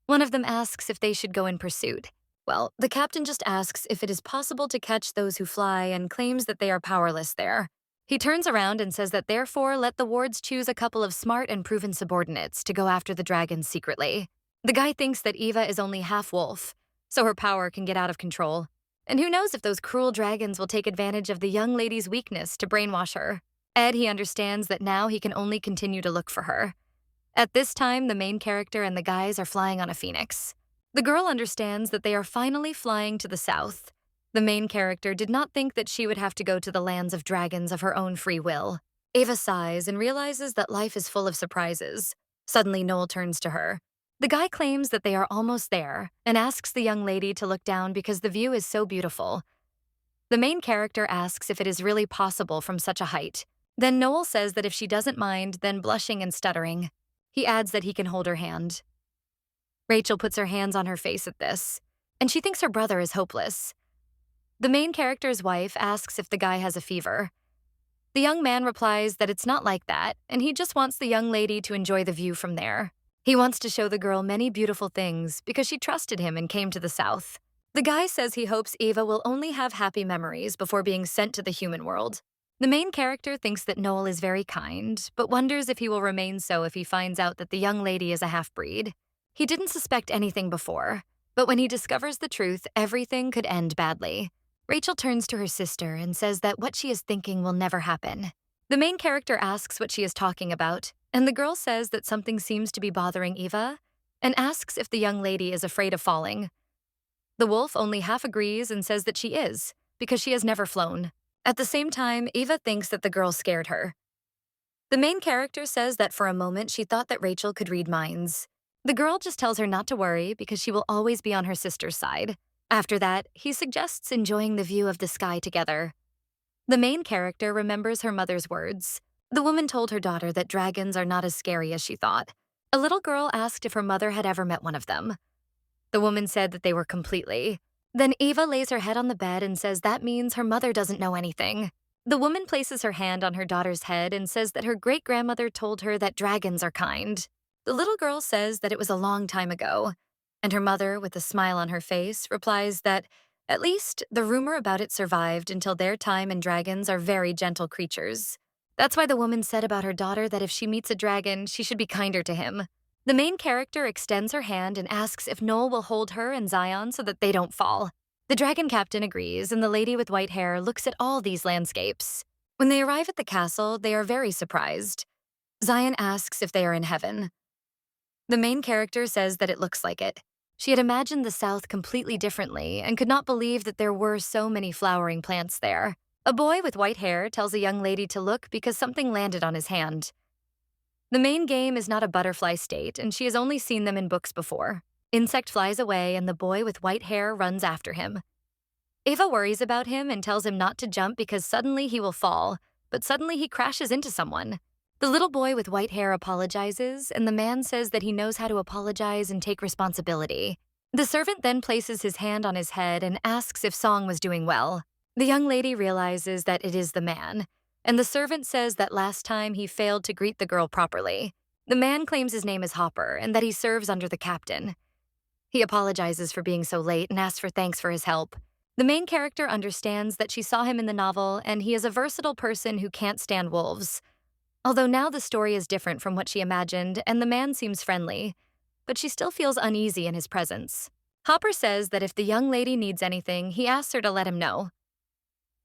One of them asks if they should go in pursuit. Well, the captain just asks if it is possible to catch those who fly and claims that they are powerless there. He turns around and says that therefore let the wards choose a couple of smart and proven subordinates to go after the dragons secretly. The guy thinks that Eva is only half wolf, so her power can get out of control. And who knows if those cruel dragons will take advantage of the young lady's weakness to brainwash her. Ed, he understands that now he can only continue to look for her. At this time, the main character and the guys are flying on a phoenix. The girl understands that they are finally flying to the south. The main character did not think that she would have to go to the lands of dragons of her own free will. Eva sighs and realizes that life is full of surprises. Suddenly, Noel turns to her. The guy claims that they are almost there and asks the young lady to look down because the view is so beautiful. The main character asks if it is really possible from such a height. Then Noel says that if she doesn't mind, then blushing and stuttering. He adds that he can hold her hand. Rachel puts her hands on her face at this, and she thinks her brother is hopeless. The main character's wife asks if the guy has a fever. The young man replies that it's not like that, and he just wants the young lady to enjoy the view from there. He wants to show the girl many beautiful things because she trusted him and came to the south. The guy says he hopes Eva will only have happy memories before being sent to the human world. The main character thinks that Noel is very kind, but wonders if he will remain so if he finds out that the young lady is a half-breed. He didn't suspect anything before, but when he discovers the truth, everything could end badly. Rachel turns to her sister and says that what she is thinking will never happen. The main character asks what she is talking about, and the girl says that something seems to be bothering Eva, and asks if the young lady is afraid of falling. The wolf only half agrees and says that she is, because she has never flown. At the same time, Eva thinks that the girl scared her. The main character says that for a moment she thought that Rachel could read minds. The girl just tells her not to worry because she will always be on her sister's side. After that, he suggests enjoying the view of the sky together. The main character remembers her mother's words. The woman told her daughter that dragons are not as scary as she thought. A little girl asked if her mother had ever met one of them. The woman said that they were completely. Then Eva lays her head on the bed and says that means her mother doesn't know anything. The woman places her hand on her daughter's head and says that her great-grandmother told her that dragons are kind. The little girl says that it was a long time ago, and her mother, with a smile on her face, replies that, at least, the rumor about it survived until their time, and dragons are very gentle creatures. That's why the woman said about her daughter that if she meets a dragon, she should be kinder to him. The main character extends her hand and asks if Noel will hold her and Zion so that they don't fall. The dragon captain agrees, and the lady with white hair looks at all these landscapes. When they arrive at the castle, they are very surprised. Zion asks if they are in heaven. The main character says that it looks like it. She had imagined the south completely differently and could not believe that there were so many flowering plants there. A boy with white hair tells a young lady to look because something landed on his hand. The main game is not a butterfly state, and she has only seen them in books before. Insect flies away, and the boy with white hair runs after him. Eva worries about him and tells him not to jump because suddenly he will fall, but suddenly he crashes into someone. The little boy with white hair apologizes, and the man says that he knows how to apologize and take responsibility. The servant then places his hand on his head and asks if Song was doing well. The young lady realizes that it is the man, and the servant says that last time he failed to greet the girl properly. The man claims his name is Hopper and that he serves under the captain. He apologizes for being so late and asks for thanks for his help. The main character understands that she saw him in the novel, and he is a versatile person who can't stand wolves. Although now the story is different from what she imagined, and the man seems friendly, but she still feels uneasy in his presence. Hopper says that if the young lady needs anything, he asks her to let him know.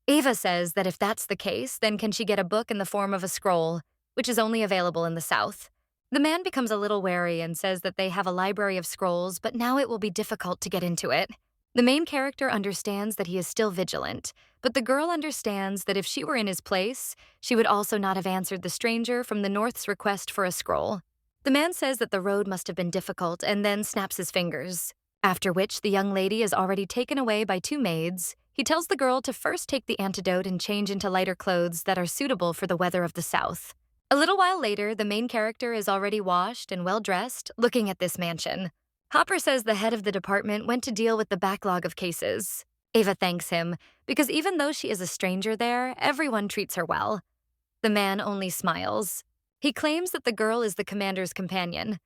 Eva says that if that's the case, then can she get a book in the form of a scroll, which is only available in the South. The man becomes a little wary and says that they have a library of scrolls, but now it will be difficult to get into it. The main character understands that he is still vigilant, but the girl understands that if she were in his place, she would also not have answered the stranger from the North's request for a scroll. The man says that the road must have been difficult and then snaps his fingers, after which the young lady is already taken away by two maids. He tells the girl to first take the antidote and change into lighter clothes that are suitable for the weather of the South. A little while later, the main character is already washed and well-dressed, looking at this mansion. Hopper says the head of the department went to deal with the backlog of cases. Eva thanks him, because even though she is a stranger there, everyone treats her well. The man only smiles. He claims that the girl is the commander's companion,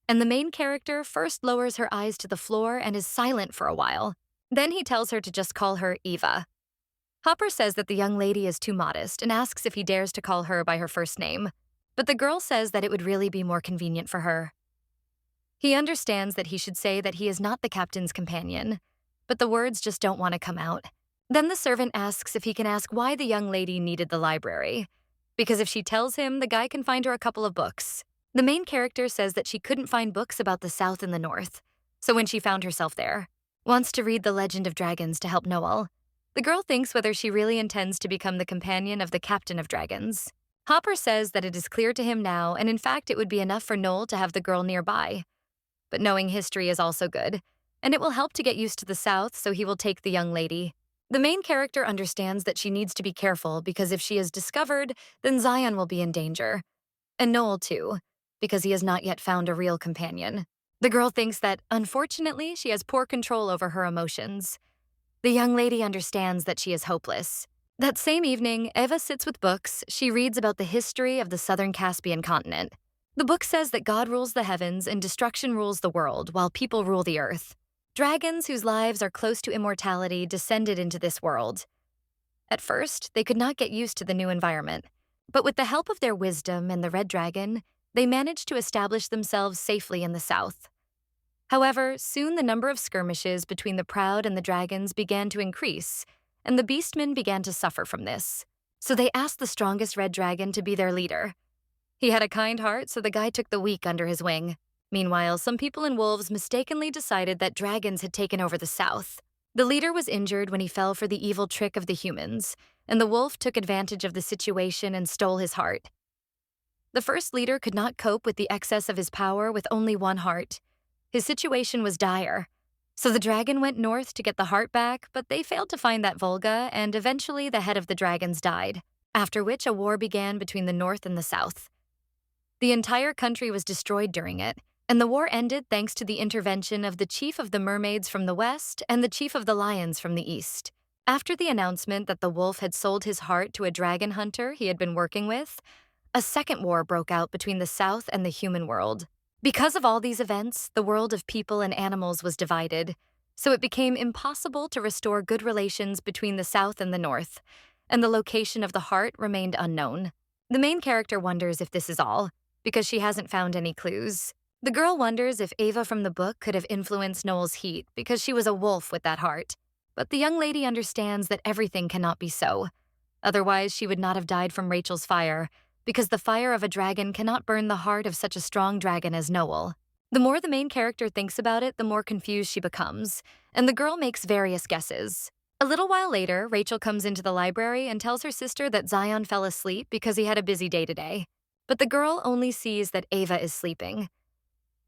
and the main character first lowers her eyes to the floor and is silent for a while. Then he tells her to just call her Eva. Hopper says that the young lady is too modest and asks if he dares to call her by her first name, but the girl says that it would really be more convenient for her. He understands that he should say that he is not the captain's companion, but the words just don't want to come out. Then the servant asks if he can ask why the young lady needed the library, because if she tells him, the guy can find her a couple of books. The main character says that she couldn't find books about the South and the North, so when she found herself there, wants to read The Legend of Dragons to help Noel. The girl thinks whether she really intends to become the companion of the captain of dragons. Hopper says that it is clear to him now, and in fact it would be enough for Noel to have the girl nearby. but knowing history is also good, and it will help to get used to the South, so he will take the young lady. The main character understands that she needs to be careful because if she is discovered, then Zion will be in danger. And Noel too, because he has not yet found a real companion. The girl thinks that, unfortunately, she has poor control over her emotions. The young lady understands that she is hopeless. That same evening, Eva sits with books. She reads about the history of the southern Caspian continent. The book says that God rules the heavens and destruction rules the world, while people rule the earth. Dragons whose lives are close to immortality descended into this world. At first, they could not get used to the new environment, but with the help of their wisdom and the red dragon, they managed to establish themselves safely in the south. However, soon the number of skirmishes between the proud and the dragons began to increase, and the beastmen began to suffer from this. So they asked the strongest red dragon to be their leader. He had a kind heart, so the guy took the weak under his wing. Meanwhile, some people in wolves mistakenly decided that dragons had taken over the south. The leader was injured when he fell for the evil trick of the humans, and the wolf took advantage of the situation and stole his heart. The first leader could not cope with the excess of his power with only one heart. His situation was dire. So the dragon went north to get the heart back, but they failed to find that Volga, and eventually the head of the dragons died, after which a war began between the north and the south. The entire country was destroyed during it, and the war ended thanks to the intervention of the chief of the mermaids from the west and the chief of the lions from the east. After the announcement that the wolf had sold his heart to a dragon hunter he had been working with, a second war broke out between the south and the human world. Because of all these events, the world of people and animals was divided, so it became impossible to restore good relations between the south and the north, and the location of the heart remained unknown. The main character wonders if this is all, because she hasn't found any clues. The girl wonders if Ava from the book could have influenced Noel's heat because she was a wolf with that heart. But the young lady understands that everything cannot be so. Otherwise, she would not have died from Rachel's fire, because the fire of a dragon cannot burn the heart of such a strong dragon as Noel. The more the main character thinks about it, the more confused she becomes, and the girl makes various guesses. A little while later, Rachel comes into the library and tells her sister that Zion fell asleep because he had a busy day today. But the girl only sees that Ava is sleeping.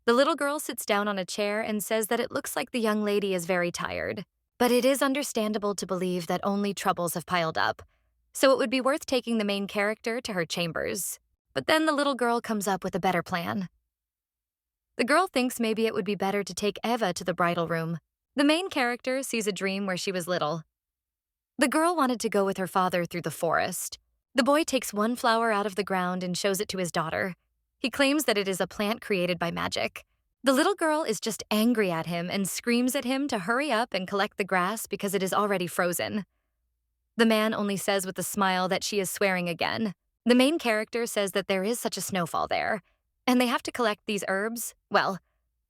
The little girl sits down on a chair and says that it looks like the young lady is very tired. But it is understandable to believe that only troubles have piled up, so it would be worth taking the main character to her chambers. But then the little girl comes up with a better plan. The girl thinks maybe it would be better to take Eva to the bridal room. The main character sees a dream where she was little. The girl wanted to go with her father through the forest. The boy takes one flower out of the ground and shows it to his daughter. He claims that it is a plant created by magic. The little girl is just angry at him and screams at him to hurry up and collect the grass because it is already frozen. The man only says with a smile that she is swearing again. The main character says that there is such a snowfall there, and they have to collect these herbs. Well,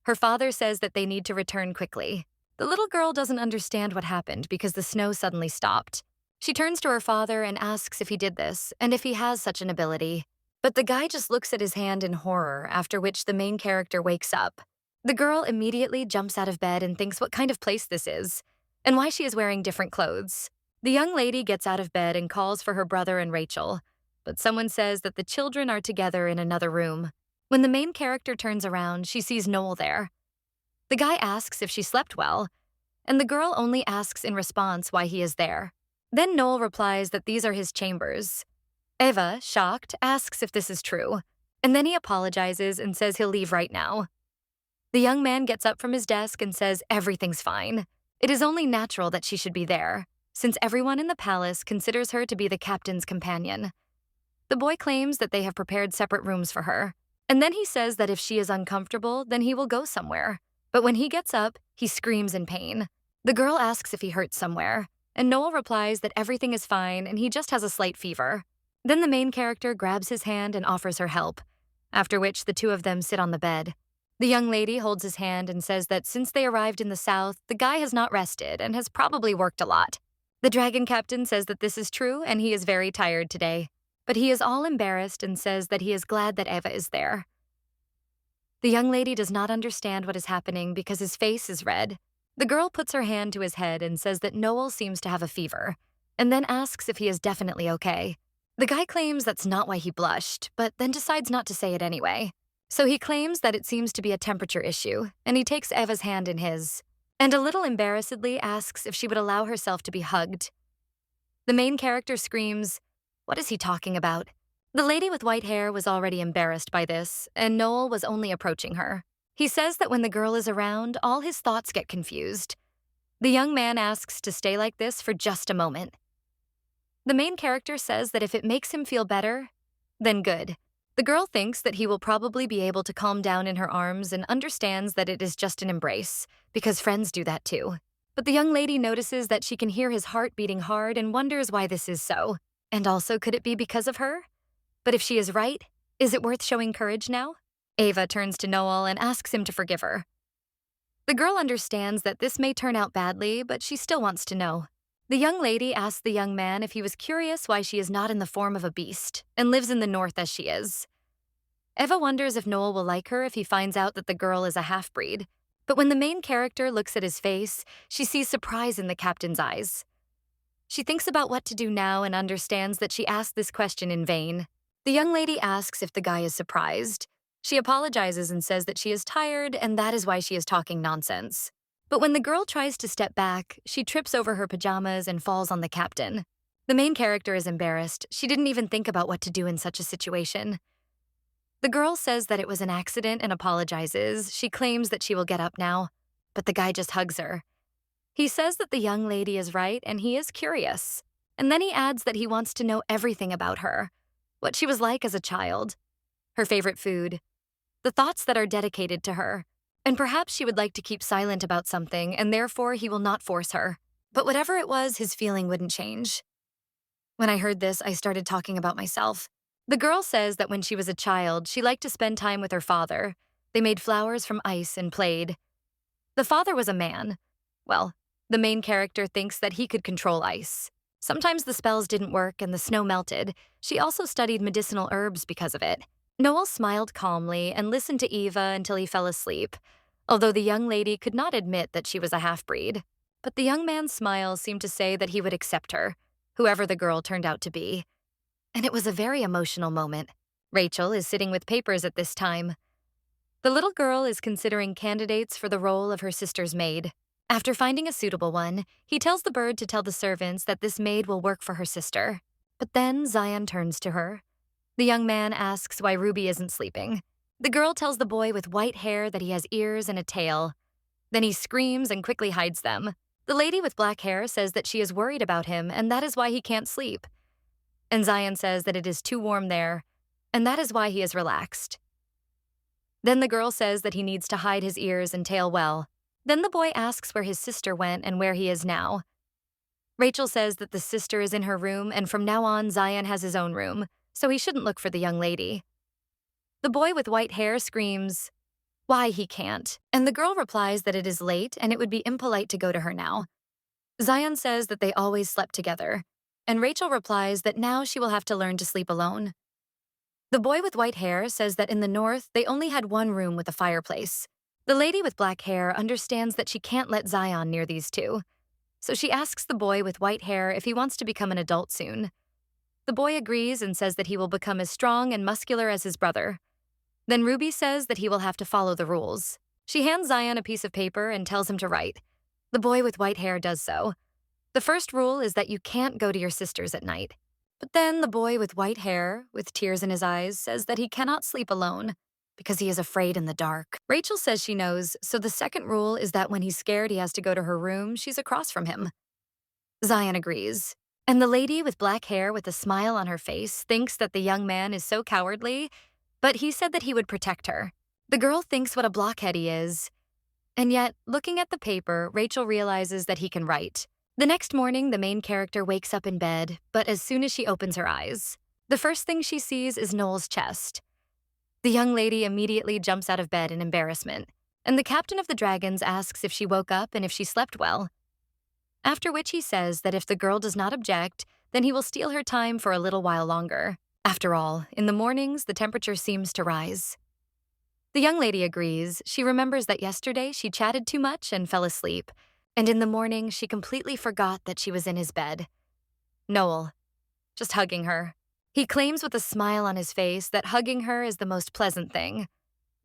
her father says that they need to return quickly. The little girl doesn't understand what happened because the snow suddenly stopped. She turns to her father and asks if he did this and if he has such an ability. But the guy just looks at his hand in horror, after which the main character wakes up. The girl immediately jumps out of bed and thinks what kind of place this is, and why she is wearing different clothes. The young lady gets out of bed and calls for her brother and Rachel, but someone says that the children are together in another room. When the main character turns around, she sees Noel there. The guy asks if she slept well, and the girl only asks in response why he is there. Then Noel replies that these are his chambers. Eva, shocked, asks if this is true, and then he apologizes and says he'll leave right now. The young man gets up from his desk and says everything's fine. It is only natural that she should be there, since everyone in the palace considers her to be the captain's companion. The boy claims that they have prepared separate rooms for her, and then he says that if she is uncomfortable, then he will go somewhere. But when he gets up, he screams in pain. The girl asks if he hurts somewhere, and Noel replies that everything is fine and he just has a slight fever. Then the main character grabs his hand and offers her help, after which the two of them sit on the bed. The young lady holds his hand and says that since they arrived in the south, the guy has not rested and has probably worked a lot. The dragon captain says that this is true and he is very tired today, but he is all embarrassed and says that he is glad that Eva is there. The young lady does not understand what is happening because his face is red. The girl puts her hand to his head and says that Noel seems to have a fever, and then asks if he is definitely okay. The guy claims that's not why he blushed, but then decides not to say it anyway. So he claims that it seems to be a temperature issue, and he takes Eva's hand in his, and a little embarrassedly asks if she would allow herself to be hugged. The main character screams, "What is he talking about?" The lady with white hair was already embarrassed by this, and Noel was only approaching her. He says that when the girl is around, all his thoughts get confused. The young man asks to stay like this for just a moment. The main character says that if it makes him feel better, then good. The girl thinks that he will probably be able to calm down in her arms and understands that it is just an embrace, because friends do that too. But the young lady notices that she can hear his heart beating hard and wonders why this is so. And also, could it be because of her? But if she is right, is it worth showing courage now? Ava turns to Noel and asks him to forgive her. The girl understands that this may turn out badly, but she still wants to know. The young lady asks the young man if he was curious why she is not in the form of a beast and lives in the north as she is. Eva wonders if Noel will like her if he finds out that the girl is a half-breed. But when the main character looks at his face, she sees surprise in the captain's eyes. She thinks about what to do now and understands that she asked this question in vain. The young lady asks if the guy is surprised. She apologizes and says that she is tired and that is why she is talking nonsense. But when the girl tries to step back, she trips over her pajamas and falls on the captain. The main character is embarrassed. She didn't even think about what to do in such a situation. The girl says that it was an accident and apologizes. She claims that she will get up now, but the guy just hugs her. He says that the young lady is right and he is curious. And then he adds that he wants to know everything about her, what she was like as a child, her favorite food, the thoughts that are dedicated to her. And perhaps she would like to keep silent about something, and therefore he will not force her. But whatever it was, his feeling wouldn't change. When I heard this, I started talking about myself. The girl says that when she was a child, she liked to spend time with her father. They made flowers from ice and played. The father was a man. Well, the main character thinks that he could control ice. Sometimes the spells didn't work and the snow melted. She also studied medicinal herbs because of it. Noel smiled calmly and listened to Eva until he fell asleep, although the young lady could not admit that she was a half-breed. But the young man's smile seemed to say that he would accept her, whoever the girl turned out to be. And it was a very emotional moment. Rachel is sitting with papers at this time. The little girl is considering candidates for the role of her sister's maid. After finding a suitable one, he tells the bird to tell the servants that this maid will work for her sister. But then Zion turns to her. The young man asks why Ruby isn't sleeping. The girl tells the boy with white hair that he has ears and a tail. Then he screams and quickly hides them. The lady with black hair says that she is worried about him and that is why he can't sleep. And Zion says that it is too warm there, and that is why he is relaxed. Then the girl says that he needs to hide his ears and tail well. Then the boy asks where his sister went and where he is now. Rachel says that the sister is in her room and from now on Zion has his own room, so he shouldn't look for the young lady. The boy with white hair screams, "Why he can't?" And the girl replies that it is late and it would be impolite to go to her now. Zion says that they always slept together, and Rachel replies that now she will have to learn to sleep alone. The boy with white hair says that in the north they only had one room with a fireplace. The lady with black hair understands that she can't let Zion near these two, so she asks the boy with white hair if he wants to become an adult soon. The boy agrees and says that he will become as strong and muscular as his brother. Then Ruby says that he will have to follow the rules. She hands Zion a piece of paper and tells him to write. The boy with white hair does so. The first rule is that you can't go to your sister's at night. But then the boy with white hair, with tears in his eyes, says that he cannot sleep alone because he is afraid in the dark. Rachel says she knows, so the second rule is that when he's scared he has to go to her room, she's across from him. Zion agrees. And the lady with black hair with a smile on her face thinks that the young man is so cowardly, but he said that he would protect her. The girl thinks what a blockhead he is. And yet, looking at the paper, Rachel realizes that he can write. The next morning, the main character wakes up in bed, but as soon as she opens her eyes, the first thing she sees is Noel's chest. The young lady immediately jumps out of bed in embarrassment, and the captain of the dragons asks if she woke up and if she slept well. After which he says that if the girl does not object, then he will steal her time for a little while longer. After all, in the mornings, the temperature seems to rise. The young lady agrees. She remembers that yesterday she chatted too much and fell asleep, and in the morning she completely forgot that she was in his bed. Noel, just hugging her. He claims with a smile on his face that hugging her is the most pleasant thing.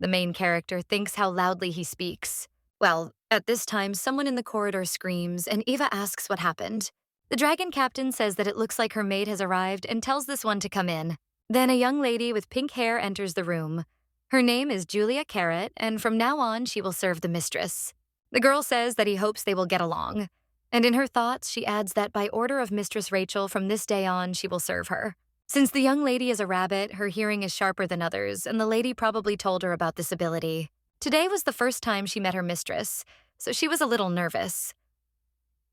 The main character thinks how loudly he speaks. Well, at this time, someone in the corridor screams, and Eva asks what happened. The dragon captain says that it looks like her maid has arrived and tells this one to come in. Then a young lady with pink hair enters the room. Her name is Julia Carrot, and from now on, she will serve the mistress. The girl says that he hopes they will get along. And in her thoughts, she adds that by order of Mistress Rachel, from this day on, she will serve her. Since the young lady is a rabbit, her hearing is sharper than others, and the lady probably told her about this ability. Today was the first time she met her mistress, so she was a little nervous.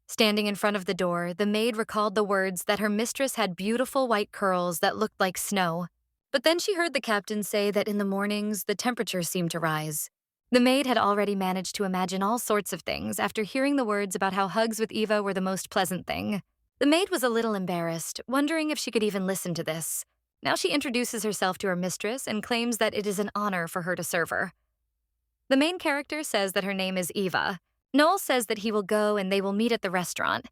Standing in front of the door, the maid recalled the words that her mistress had beautiful white curls that looked like snow. But then she heard the captain say that in the mornings, the temperature seemed to rise. The maid had already managed to imagine all sorts of things after hearing the words about how hugs with Eva were the most pleasant thing. The maid was a little embarrassed, wondering if she could even listen to this. Now she introduces herself to her mistress and claims that it is an honor for her to serve her. The main character says that her name is Eva. Noel says that he will go and they will meet at the restaurant.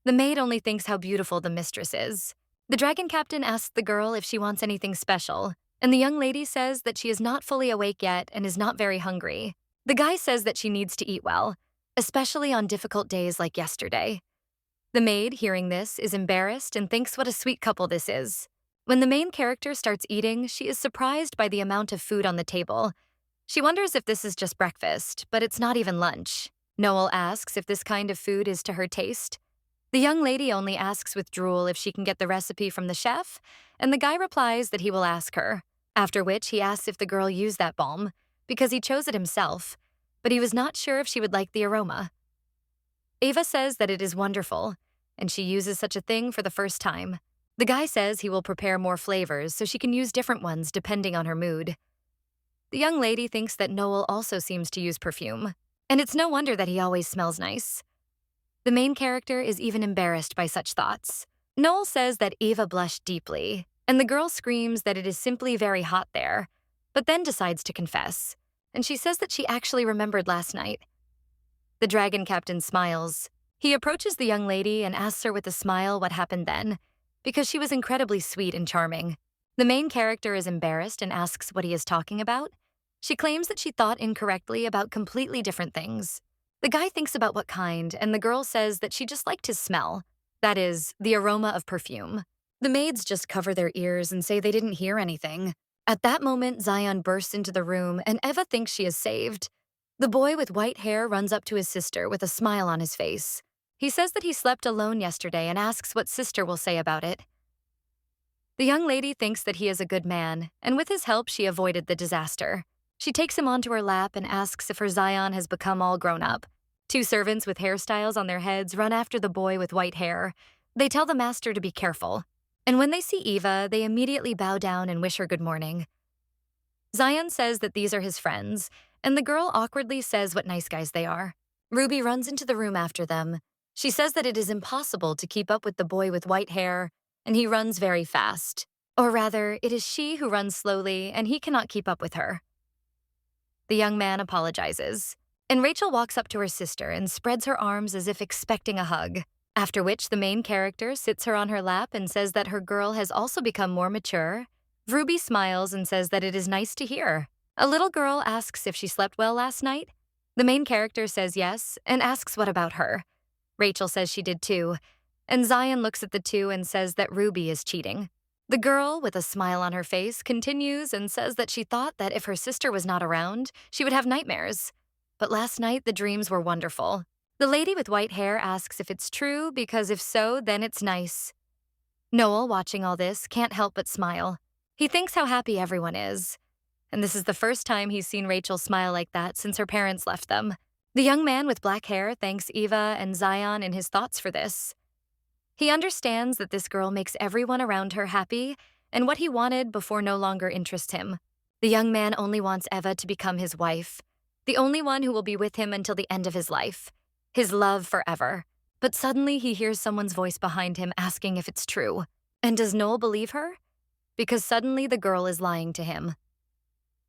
The maid only thinks how beautiful the mistress is. The dragon captain asks the girl if she wants anything special, and the young lady says that she is not fully awake yet and is not very hungry. The guy says that she needs to eat well, especially on difficult days like yesterday. The maid, hearing this, is embarrassed and thinks what a sweet couple this is. When the main character starts eating, she is surprised by the amount of food on the table. She wonders if this is just breakfast, but it's not even lunch. Noel asks if this kind of food is to her taste. The young lady only asks with drool if she can get the recipe from the chef, and the guy replies that he will ask her, after which he asks if the girl used that balm, because he chose it himself, but he was not sure if she would like the aroma. Ava says that it is wonderful, and she uses such a thing for the first time. The guy says he will prepare more flavors so she can use different ones depending on her mood. The young lady thinks that Noel also seems to use perfume, and it's no wonder that he always smells nice. The main character is even embarrassed by such thoughts. Noel says that Eva blushed deeply, and the girl screams that it is simply very hot there, but then decides to confess, and she says that she actually remembered last night. The dragon captain smiles. He approaches the young lady and asks her with a smile what happened then, because she was incredibly sweet and charming. The main character is embarrassed and asks what he is talking about. She claims that she thought incorrectly about completely different things. The guy thinks about what kind, and the girl says that she just liked his smell. That is, the aroma of perfume. The maids just cover their ears and say they didn't hear anything. At that moment, Zion bursts into the room, and Eva thinks she is saved. The boy with white hair runs up to his sister with a smile on his face. He says that he slept alone yesterday and asks what sister will say about it. The young lady thinks that he is a good man, and with his help, she avoided the disaster. She takes him onto her lap and asks if her Zion has become all grown up. Two servants with hairstyles on their heads run after the boy with white hair. They tell the master to be careful. And when they see Eva, they immediately bow down and wish her good morning. Zion says that these are his friends, and the girl awkwardly says what nice guys they are. Ruby runs into the room after them. She says that it is impossible to keep up with the boy with white hair, and he runs very fast. Or rather, it is she who runs slowly, and he cannot keep up with her. The young man apologizes, and Rachel walks up to her sister and spreads her arms as if expecting a hug, after which the main character sits her on her lap and says that her girl has also become more mature. Ruby smiles and says that it is nice to hear. A little girl asks if she slept well last night. The main character says yes and asks what about her. Rachel says she did too, and Zion looks at the two and says that Ruby is cheating. The girl, with a smile on her face, continues and says that she thought that if her sister was not around, she would have nightmares. But last night, the dreams were wonderful. The lady with white hair asks if it's true, because if so, then it's nice. Noel, watching all this, can't help but smile. He thinks how happy everyone is. And this is the first time he's seen Rachel smile like that since her parents left them. The young man with black hair thanks Eva and Zion in his thoughts for this. He understands that this girl makes everyone around her happy, and what he wanted before no longer interests him. The young man only wants Eva to become his wife, the only one who will be with him until the end of his life, his love forever. But suddenly he hears someone's voice behind him asking if it's true. And does Noel believe her? Because suddenly the girl is lying to him.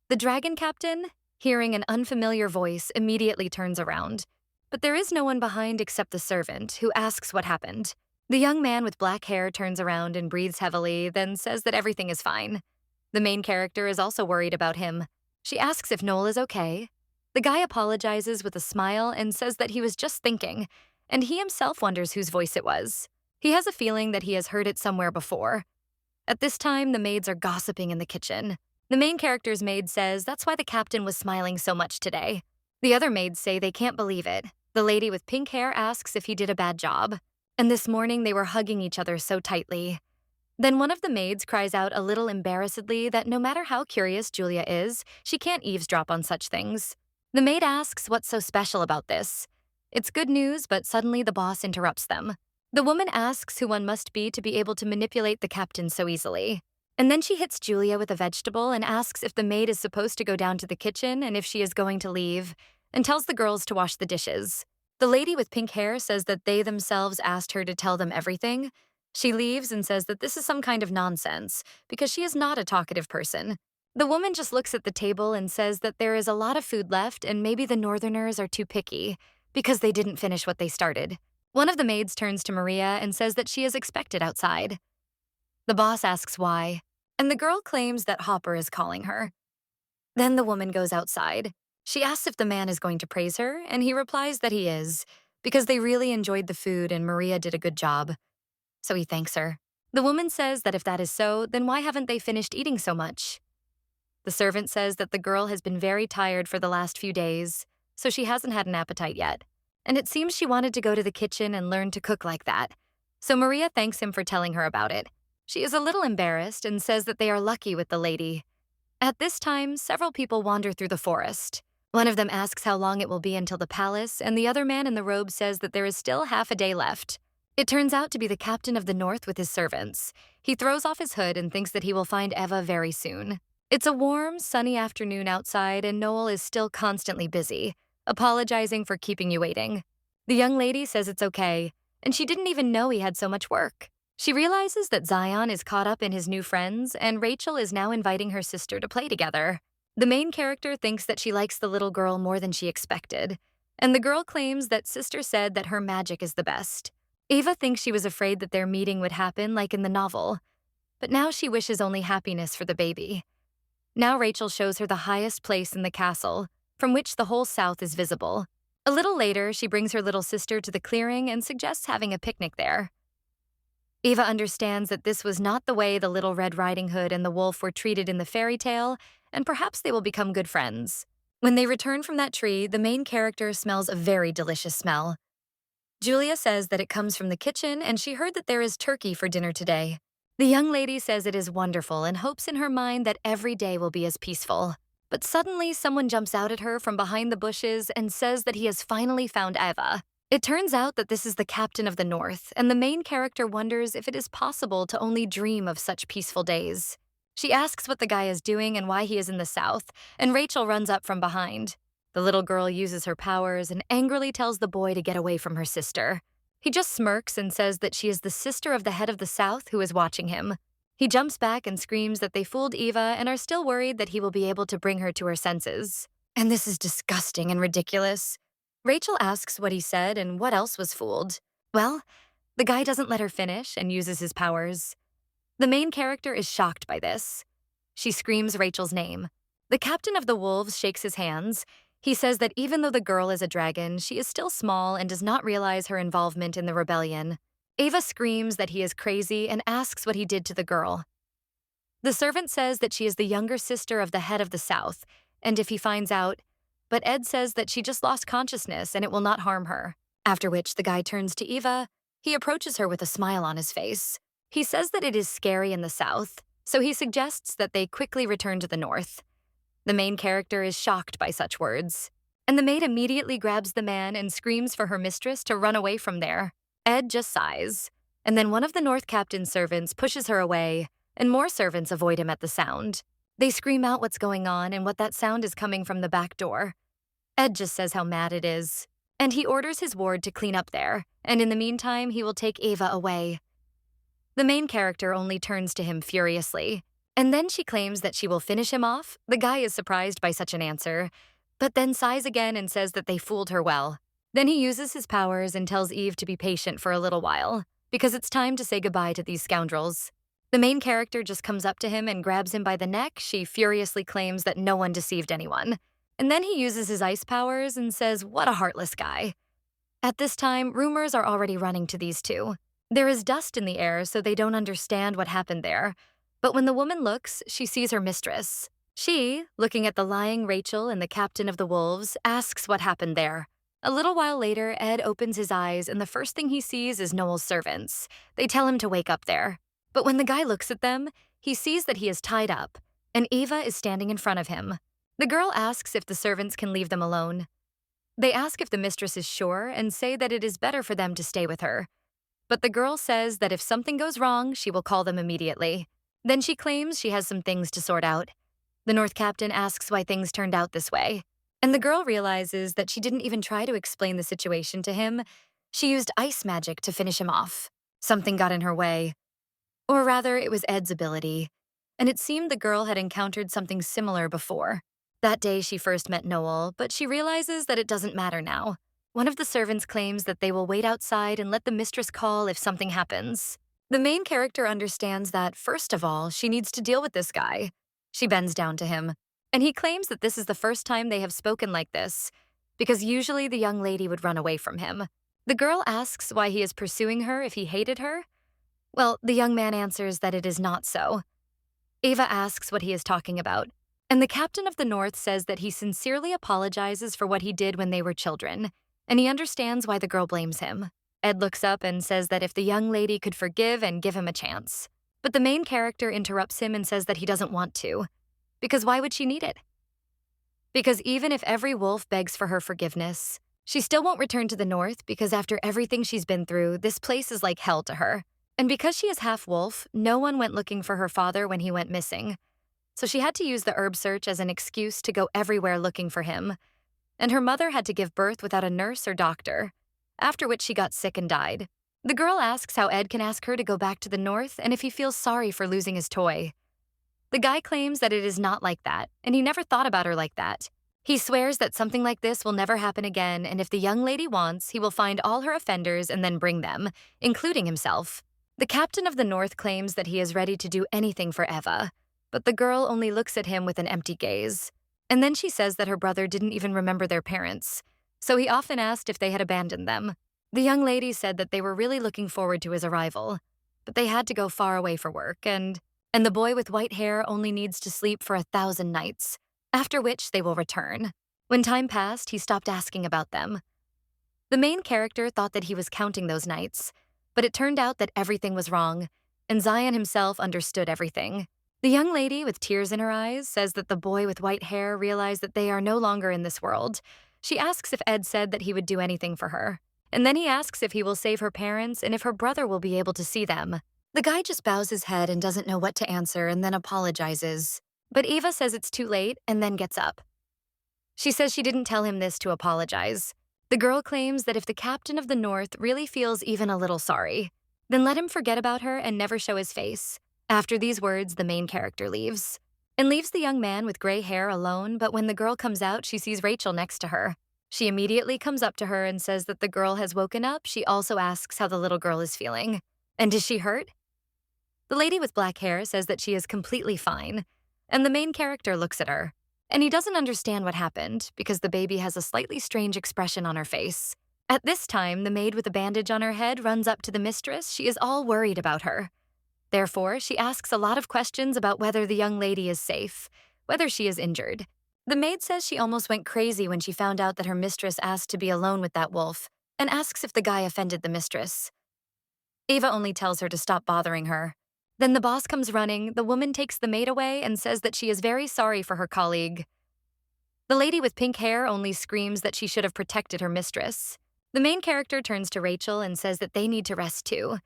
The dragon captain, hearing an unfamiliar voice, immediately turns around. But there is no one behind except the servant, who asks what happened. The young man with black hair turns around and breathes heavily, then says that everything is fine. The main character is also worried about him. She asks if Noel is okay. The guy apologizes with a smile and says that he was just thinking, and he himself wonders whose voice it was. He has a feeling that he has heard it somewhere before. At this time, the maids are gossiping in the kitchen. The main character's maid says that's why the captain was smiling so much today. The other maids say they can't believe it. The lady with pink hair asks if he did a bad job. And this morning they were hugging each other so tightly. Then one of the maids cries out a little embarrassedly that no matter how curious Julia is, she can't eavesdrop on such things. The maid asks what's so special about this. It's good news, but suddenly the boss interrupts them. The woman asks who one must be to be able to manipulate the captain so easily. And then she hits Julia with a vegetable and asks if the maid is supposed to go down to the kitchen and if she is going to leave, and tells the girls to wash the dishes. The lady with pink hair says that they themselves asked her to tell them everything. She leaves and says that this is some kind of nonsense because she is not a talkative person. The woman just looks at the table and says that there is a lot of food left and maybe the Northerners are too picky because they didn't finish what they started. One of the maids turns to Maria and says that she is expected outside. The boss asks why, and the girl claims that Hopper is calling her. Then the woman goes outside. She asks if the man is going to praise her, and he replies that he is, because they really enjoyed the food and Maria did a good job. So he thanks her. The woman says that if that is so, then why haven't they finished eating so much? The servant says that the girl has been very tired for the last few days, so she hasn't had an appetite yet. And it seems she wanted to go to the kitchen and learn to cook like that. So Maria thanks him for telling her about it. She is a little embarrassed and says that they are lucky with the lady. At this time, several people wander through the forest. One of them asks how long it will be until the palace, and the other man in the robe says that there is still half a day left. It turns out to be the captain of the North with his servants. He throws off his hood and thinks that he will find Eva very soon. It's a warm, sunny afternoon outside, and Noel is still constantly busy, apologizing for keeping you waiting. The young lady says it's okay, and she didn't even know he had so much work. She realizes that Zion is caught up in his new friends, and Rachel is now inviting her sister to play together. The main character thinks that she likes the little girl more than she expected, and the girl claims that sister said that her magic is the best. Ava thinks she was afraid that their meeting would happen like in the novel, but now she wishes only happiness for the baby. Now Rachel shows her the highest place in the castle, from which the whole south is visible. A little later, she brings her little sister to the clearing and suggests having a picnic there. Eva understands that this was not the way the Little Red Riding Hood and the wolf were treated in the fairy tale, and perhaps they will become good friends. When they return from that tree, the main character smells a very delicious smell. Julia says that it comes from the kitchen and she heard that there is turkey for dinner today. The young lady says it is wonderful and hopes in her mind that every day will be as peaceful. But suddenly someone jumps out at her from behind the bushes and says that he has finally found Eva. It turns out that this is the captain of the North, and the main character wonders if it is possible to only dream of such peaceful days. She asks what the guy is doing and why he is in the South, and Rachel runs up from behind. The little girl uses her powers and angrily tells the boy to get away from her sister. He just smirks and says that she is the sister of the head of the South who is watching him. He jumps back and screams that they fooled Eva and are still worried that he will be able to bring her to her senses. And this is disgusting and ridiculous. Rachel asks what he said and what else was fooled. Well, the guy doesn't let her finish and uses his powers. The main character is shocked by this. She screams Rachel's name. The captain of the wolves shakes his hands. He says that even though the girl is a dragon, she is still small and does not realize her involvement in the rebellion. Ava screams that he is crazy and asks what he did to the girl. The servant says that she is the younger sister of the head of the South, and if he finds out, but Ed says that she just lost consciousness and it will not harm her. After which the guy turns to Eva. He approaches her with a smile on his face. He says that it is scary in the South, so he suggests that they quickly return to the North. The main character is shocked by such words, and the maid immediately grabs the man and screams for her mistress to run away from there. Ed just sighs, and then one of the North captain's servants pushes her away, and more servants avoid him at the sound. They scream out what's going on and what that sound is coming from the back door. Ed just says how mad it is, and he orders his ward to clean up there, and in the meantime, he will take Ava away. The main character only turns to him furiously, and then she claims that she will finish him off. The guy is surprised by such an answer, but then sighs again and says that they fooled her well. Then he uses his powers and tells Eve to be patient for a little while, because it's time to say goodbye to these scoundrels. The main character just comes up to him and grabs him by the neck. She furiously claims that no one deceived anyone. And then he uses his ice powers and says, "What a heartless guy." At this time, rumors are already running to these two. There is dust in the air, so they don't understand what happened there. But when the woman looks, she sees her mistress. She, looking at the lying Rachel and the captain of the wolves, asks what happened there. A little while later, Ed opens his eyes, and the first thing he sees is Noel's servants. They tell him to wake up there. But when the guy looks at them, he sees that he is tied up, and Eva is standing in front of him. The girl asks if the servants can leave them alone. They ask if the mistress is sure and say that it is better for them to stay with her. But the girl says that if something goes wrong, she will call them immediately. Then she claims she has some things to sort out. The North captain asks why things turned out this way. And the girl realizes that she didn't even try to explain the situation to him. She used ice magic to finish him off. Something got in her way. Or rather, it was Ed's ability. And it seemed the girl had encountered something similar before. That day she first met Noel, but she realizes that it doesn't matter now. One of the servants claims that they will wait outside and let the mistress call if something happens. The main character understands that, first of all, she needs to deal with this guy. She bends down to him, and he claims that this is the first time they have spoken like this, because usually the young lady would run away from him. The girl asks why he is pursuing her if he hated her. Well, the young man answers that it is not so. Eva asks what he is talking about, and the captain of the North says that he sincerely apologizes for what he did when they were children, and he understands why the girl blames him. Ed looks up and says that if the young lady could forgive and give him a chance. But the main character interrupts him and says that he doesn't want to. Because why would she need it? Because even if every wolf begs for her forgiveness, she still won't return to the North because after everything she's been through, this place is like hell to her. And because she is half wolf, no one went looking for her father when he went missing. So she had to use the herb search as an excuse to go everywhere looking for him. And her mother had to give birth without a nurse or doctor, after which she got sick and died. The girl asks how Ed can ask her to go back to the North and if he feels sorry for losing his toy. The guy claims that it is not like that, and he never thought about her like that. He swears that something like this will never happen again, and if the young lady wants, he will find all her offenders and then bring them, including himself. The captain of the North claims that he is ready to do anything for Eva, but the girl only looks at him with an empty gaze. And then she says that her brother didn't even remember their parents, so he often asked if they had abandoned them. The young lady said that they were really looking forward to his arrival, but they had to go far away for work, and the boy with white hair only needs to sleep for 1,000 nights, after which they will return. When time passed, he stopped asking about them. The main character thought that he was counting those nights, but it turned out that everything was wrong, and Zion himself understood everything. The young lady with tears in her eyes says that the boy with white hair realized that they are no longer in this world. She asks if Ed said that he would do anything for her. And then he asks if he will save her parents and if her brother will be able to see them. The guy just bows his head and doesn't know what to answer and then apologizes. But Eva says it's too late and then gets up. She says she didn't tell him this to apologize. The girl claims that if the captain of the North really feels even a little sorry, then let him forget about her and never show his face. After these words, the main character leaves. And leaves the young man with gray hair alone, but when the girl comes out, she sees Rachel next to her. She immediately comes up to her and says that the girl has woken up. She also asks how the little girl is feeling. And is she hurt? The lady with black hair says that she is completely fine, and the main character looks at her. And he doesn't understand what happened because the baby has a slightly strange expression on her face. At this time, the maid with a bandage on her head runs up to the mistress. She is all worried about her. Therefore, she asks a lot of questions about whether the young lady is safe, whether she is injured. The maid says she almost went crazy when she found out that her mistress asked to be alone with that wolf, and asks if the guy offended the mistress. Eva only tells her to stop bothering her. Then the boss comes running, the woman takes the maid away and says that she is very sorry for her colleague. The lady with pink hair only screams that she should have protected her mistress. The main character turns to Rachel and says that they need to rest too.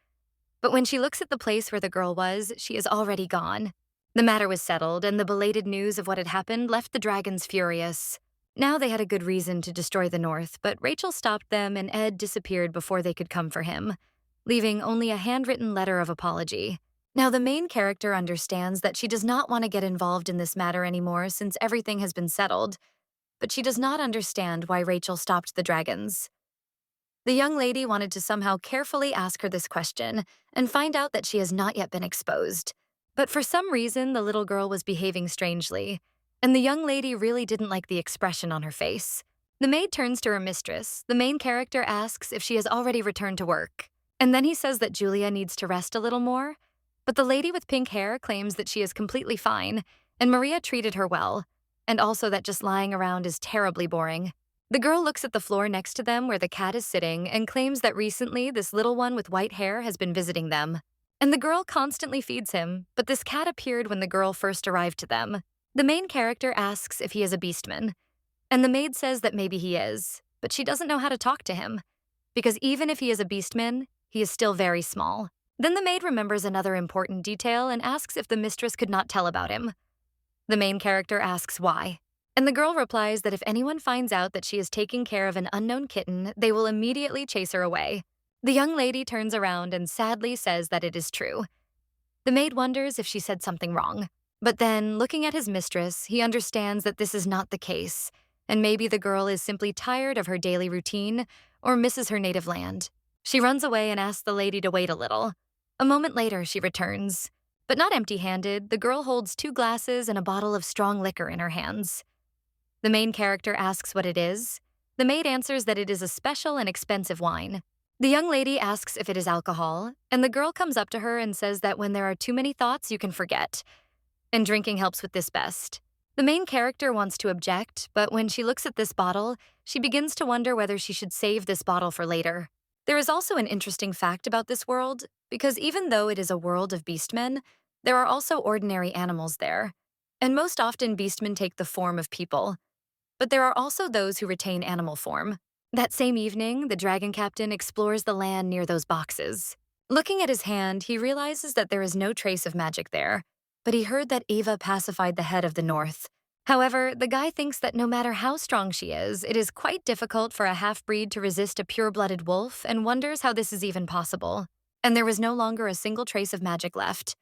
But when she looks at the place where the girl was, she is already gone. The matter was settled, and the belated news of what had happened left the dragons furious. Now they had a good reason to destroy the North, but Rachel stopped them and Ed disappeared before they could come for him, leaving only a handwritten letter of apology. Now the main character understands that she does not want to get involved in this matter anymore since everything has been settled, but she does not understand why Rachel stopped the dragons. The young lady wanted to somehow carefully ask her this question and find out that she has not yet been exposed. But for some reason, the little girl was behaving strangely, and the young lady really didn't like the expression on her face. The maid turns to her mistress. The main character asks if she has already returned to work. And then he says that Julia needs to rest a little more. But the lady with pink hair claims that she is completely fine, and Maria treated her well, and also that just lying around is terribly boring. The girl looks at the floor next to them where the cat is sitting and claims that recently this little one with white hair has been visiting them. And the girl constantly feeds him, but this cat appeared when the girl first arrived to them. The main character asks if he is a beastman, and the maid says that maybe he is, but she doesn't know how to talk to him, because even if he is a beastman, he is still very small. Then the maid remembers another important detail and asks if the mistress could not tell about him. The main character asks why, and the girl replies that if anyone finds out that she is taking care of an unknown kitten, they will immediately chase her away. The young lady turns around and sadly says that it is true. The maid wonders if she said something wrong, but then, looking at his mistress, he understands that this is not the case, and maybe the girl is simply tired of her daily routine or misses her native land. She runs away and asks the lady to wait a little. A moment later, she returns. But not empty-handed, the girl holds 2 glasses and a bottle of strong liquor in her hands. The main character asks what it is. The maid answers that it is a special and expensive wine. The young lady asks if it is alcohol, and the girl comes up to her and says that when there are too many thoughts, you can forget, and drinking helps with this best. The main character wants to object, but when she looks at this bottle, she begins to wonder whether she should save this bottle for later. There is also an interesting fact about this world, because even though it is a world of beastmen, there are also ordinary animals there, and most often beastmen take the form of people. But there are also those who retain animal form. That same evening, the dragon captain explores the land near those boxes. Looking at his hand, he realizes that there is no trace of magic there, but he heard that Eva pacified the head of the North. However, the guy thinks that no matter how strong she is, it is quite difficult for a half-breed to resist a pure-blooded wolf and wonders how this is even possible. And there was no longer a single trace of magic left,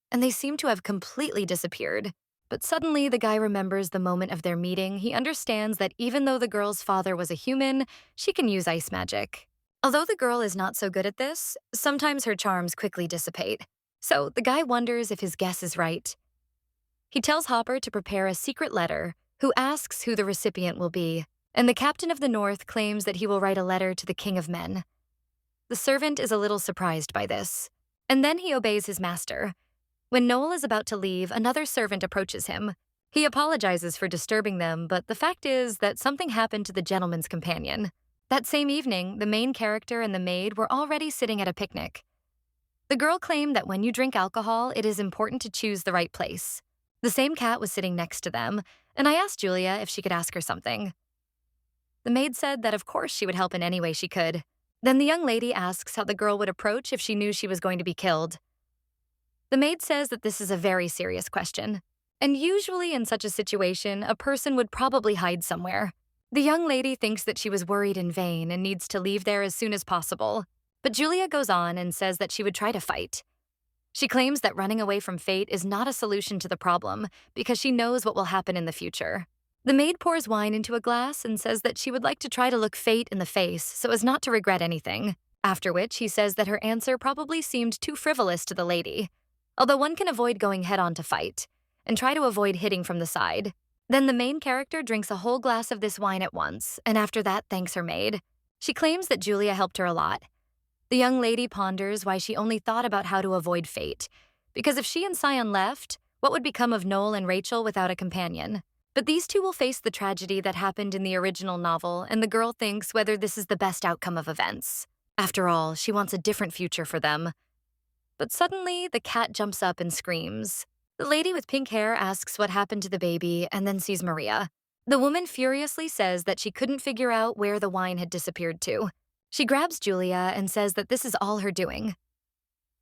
and they seem to have completely disappeared. But suddenly, the guy remembers the moment of their meeting. He understands that even though the girl's father was a human, she can use ice magic. Although the girl is not so good at this, sometimes her charms quickly dissipate. So the guy wonders if his guess is right. He tells Hopper to prepare a secret letter, who asks who the recipient will be, and the captain of the North claims that he will write a letter to the King of Men. The servant is a little surprised by this, and then he obeys his master. When Noel is about to leave, another servant approaches him. He apologizes for disturbing them, but the fact is that something happened to the gentleman's companion. That same evening, the main character and the maid were already sitting at a picnic. The girl claimed that when you drink alcohol, it is important to choose the right place. The same cat was sitting next to them, and I asked Julia if she could ask her something. The maid said that of course she would help in any way she could. Then the young lady asks how the girl would approach if she knew she was going to be killed. The maid says that this is a very serious question, and usually in such a situation, a person would probably hide somewhere. The young lady thinks that she was worried in vain and needs to leave there as soon as possible, but Julia goes on and says that she would try to fight. She claims that running away from fate is not a solution to the problem because she knows what will happen in the future. The maid pours wine into a glass and says that she would like to try to look fate in the face so as not to regret anything, after which he says that her answer probably seemed too frivolous to the lady, although one can avoid going head-on to fight and try to avoid hitting from the side. Then the main character drinks a whole glass of this wine at once, and after that thanks her maid. She claims that Julia helped her a lot. The young lady ponders why she only thought about how to avoid fate, because if she and Sion left, what would become of Noel and Rachel without a companion? But these two will face the tragedy that happened in the original novel, and the girl thinks whether this is the best outcome of events. After all, she wants a different future for them. But suddenly, the cat jumps up and screams. The lady with pink hair asks what happened to the baby and then sees Maria. The woman furiously says that she couldn't figure out where the wine had disappeared to. She grabs Julia and says that this is all her doing.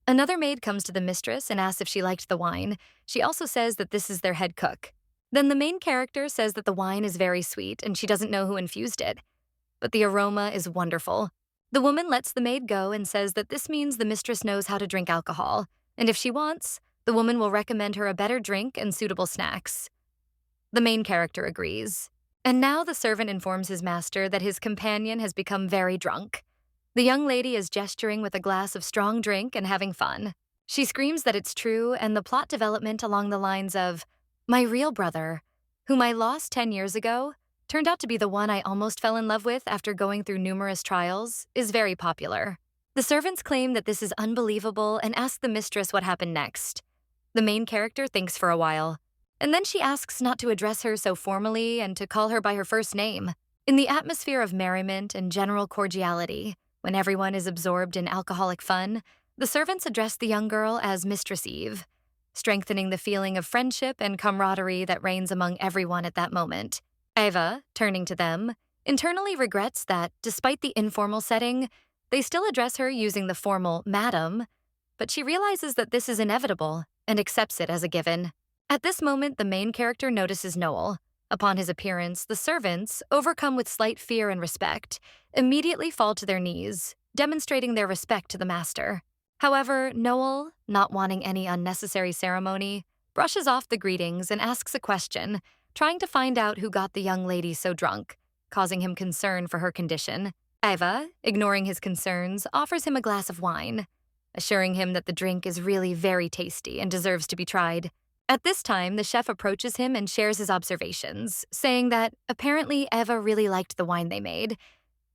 Another maid comes to the mistress and asks if she liked the wine. She also says that this is their head cook. Then the main character says that the wine is very sweet and she doesn't know who infused it. But the aroma is wonderful. The woman lets the maid go and says that this means the mistress knows how to drink alcohol, and if she wants, the woman will recommend her a better drink and suitable snacks. The main character agrees. And now the servant informs his master that his companion has become very drunk. The young lady is gesturing with a glass of strong drink and having fun. She screams that it's true, and the plot development along the lines of, "My real brother, whom I lost 10 years ago, turned out to be the one I almost fell in love with after going through numerous trials," is very popular. The servants claim that this is unbelievable and ask the mistress what happened next. The main character thinks for a while, and then she asks not to address her so formally and to call her by her first name. In the atmosphere of merriment and general cordiality, when everyone is absorbed in alcoholic fun, the servants address the young girl as Mistress Eve, strengthening the feeling of friendship and camaraderie that reigns among everyone at that moment. Eva, turning to them, internally regrets that, despite the informal setting, they still address her using the formal madam, but she realizes that this is inevitable and accepts it as a given. At this moment, the main character notices Noel. Upon his appearance, the servants, overcome with slight fear and respect, immediately fall to their knees, demonstrating their respect to the master. However, Noel, not wanting any unnecessary ceremony, brushes off the greetings and asks a question, trying to find out who got the young lady so drunk, causing him concern for her condition. Eva, ignoring his concerns, offers him a glass of wine, assuring him that the drink is really very tasty and deserves to be tried. At this time, the chef approaches him and shares his observations, saying that apparently Eva really liked the wine they made,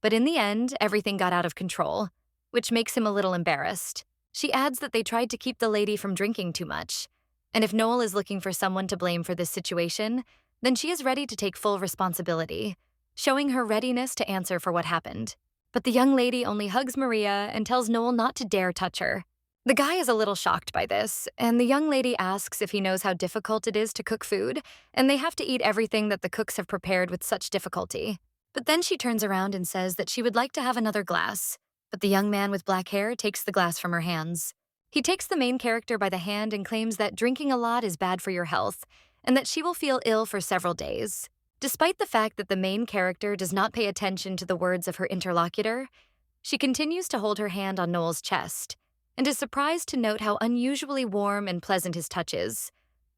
but in the end, everything got out of control, which makes him a little embarrassed. She adds that they tried to keep the lady from drinking too much, and if Noel is looking for someone to blame for this situation, then she is ready to take full responsibility, showing her readiness to answer for what happened. But the young lady only hugs Maria and tells Noel not to dare touch her. The guy is a little shocked by this, and the young lady asks if he knows how difficult it is to cook food, and they have to eat everything that the cooks have prepared with such difficulty. But then she turns around and says that she would like to have another glass, but the young man with black hair takes the glass from her hands. He takes the main character by the hand and claims that drinking a lot is bad for your health, and that she will feel ill for several days. Despite the fact that the main character does not pay attention to the words of her interlocutor, she continues to hold her hand on Noel's chest, and is surprised to note how unusually warm and pleasant his touch is,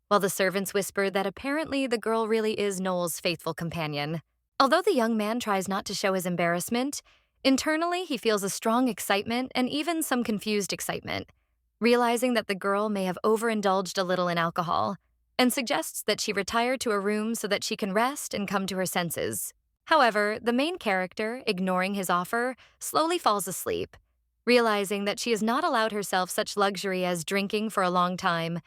while the servants whisper that apparently the girl really is Noel's faithful companion. Although the young man tries not to show his embarrassment, internally he feels a strong excitement and even some confused excitement, realizing that the girl may have overindulged a little in alcohol, and suggests that she retire to a room so that she can rest and come to her senses. However, the main character, ignoring his offer, slowly falls asleep, realizing that she has not allowed herself such luxury as drinking for a long time,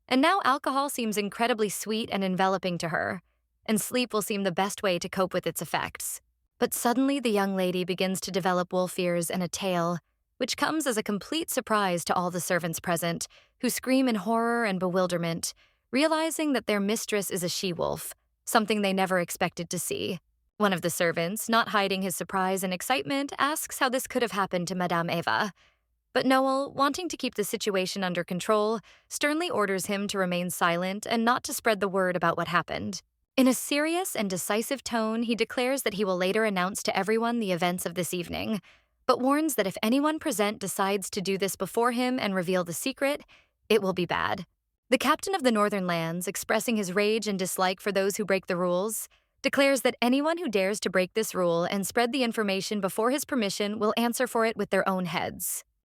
and now alcohol seems incredibly sweet and enveloping to her, and sleep will seem the best way to cope with its effects. But suddenly the young lady begins to develop wolf ears and a tail, which comes as a complete surprise to all the servants present, who scream in horror and bewilderment, realizing that their mistress is a she-wolf, something they never expected to see. One of the servants, not hiding his surprise and excitement, asks how this could have happened to Madame Eva. But Noel, wanting to keep the situation under control, sternly orders him to remain silent and not to spread the word about what happened. In a serious and decisive tone, he declares that he will later announce to everyone the events of this evening, but warns that if anyone present decides to do this before him and reveal the secret, it will be bad. The captain of the Northern Lands, expressing his rage and dislike for those who break the rules, declares that anyone who dares to break this rule and spread the information before his permission will answer for it with their own heads.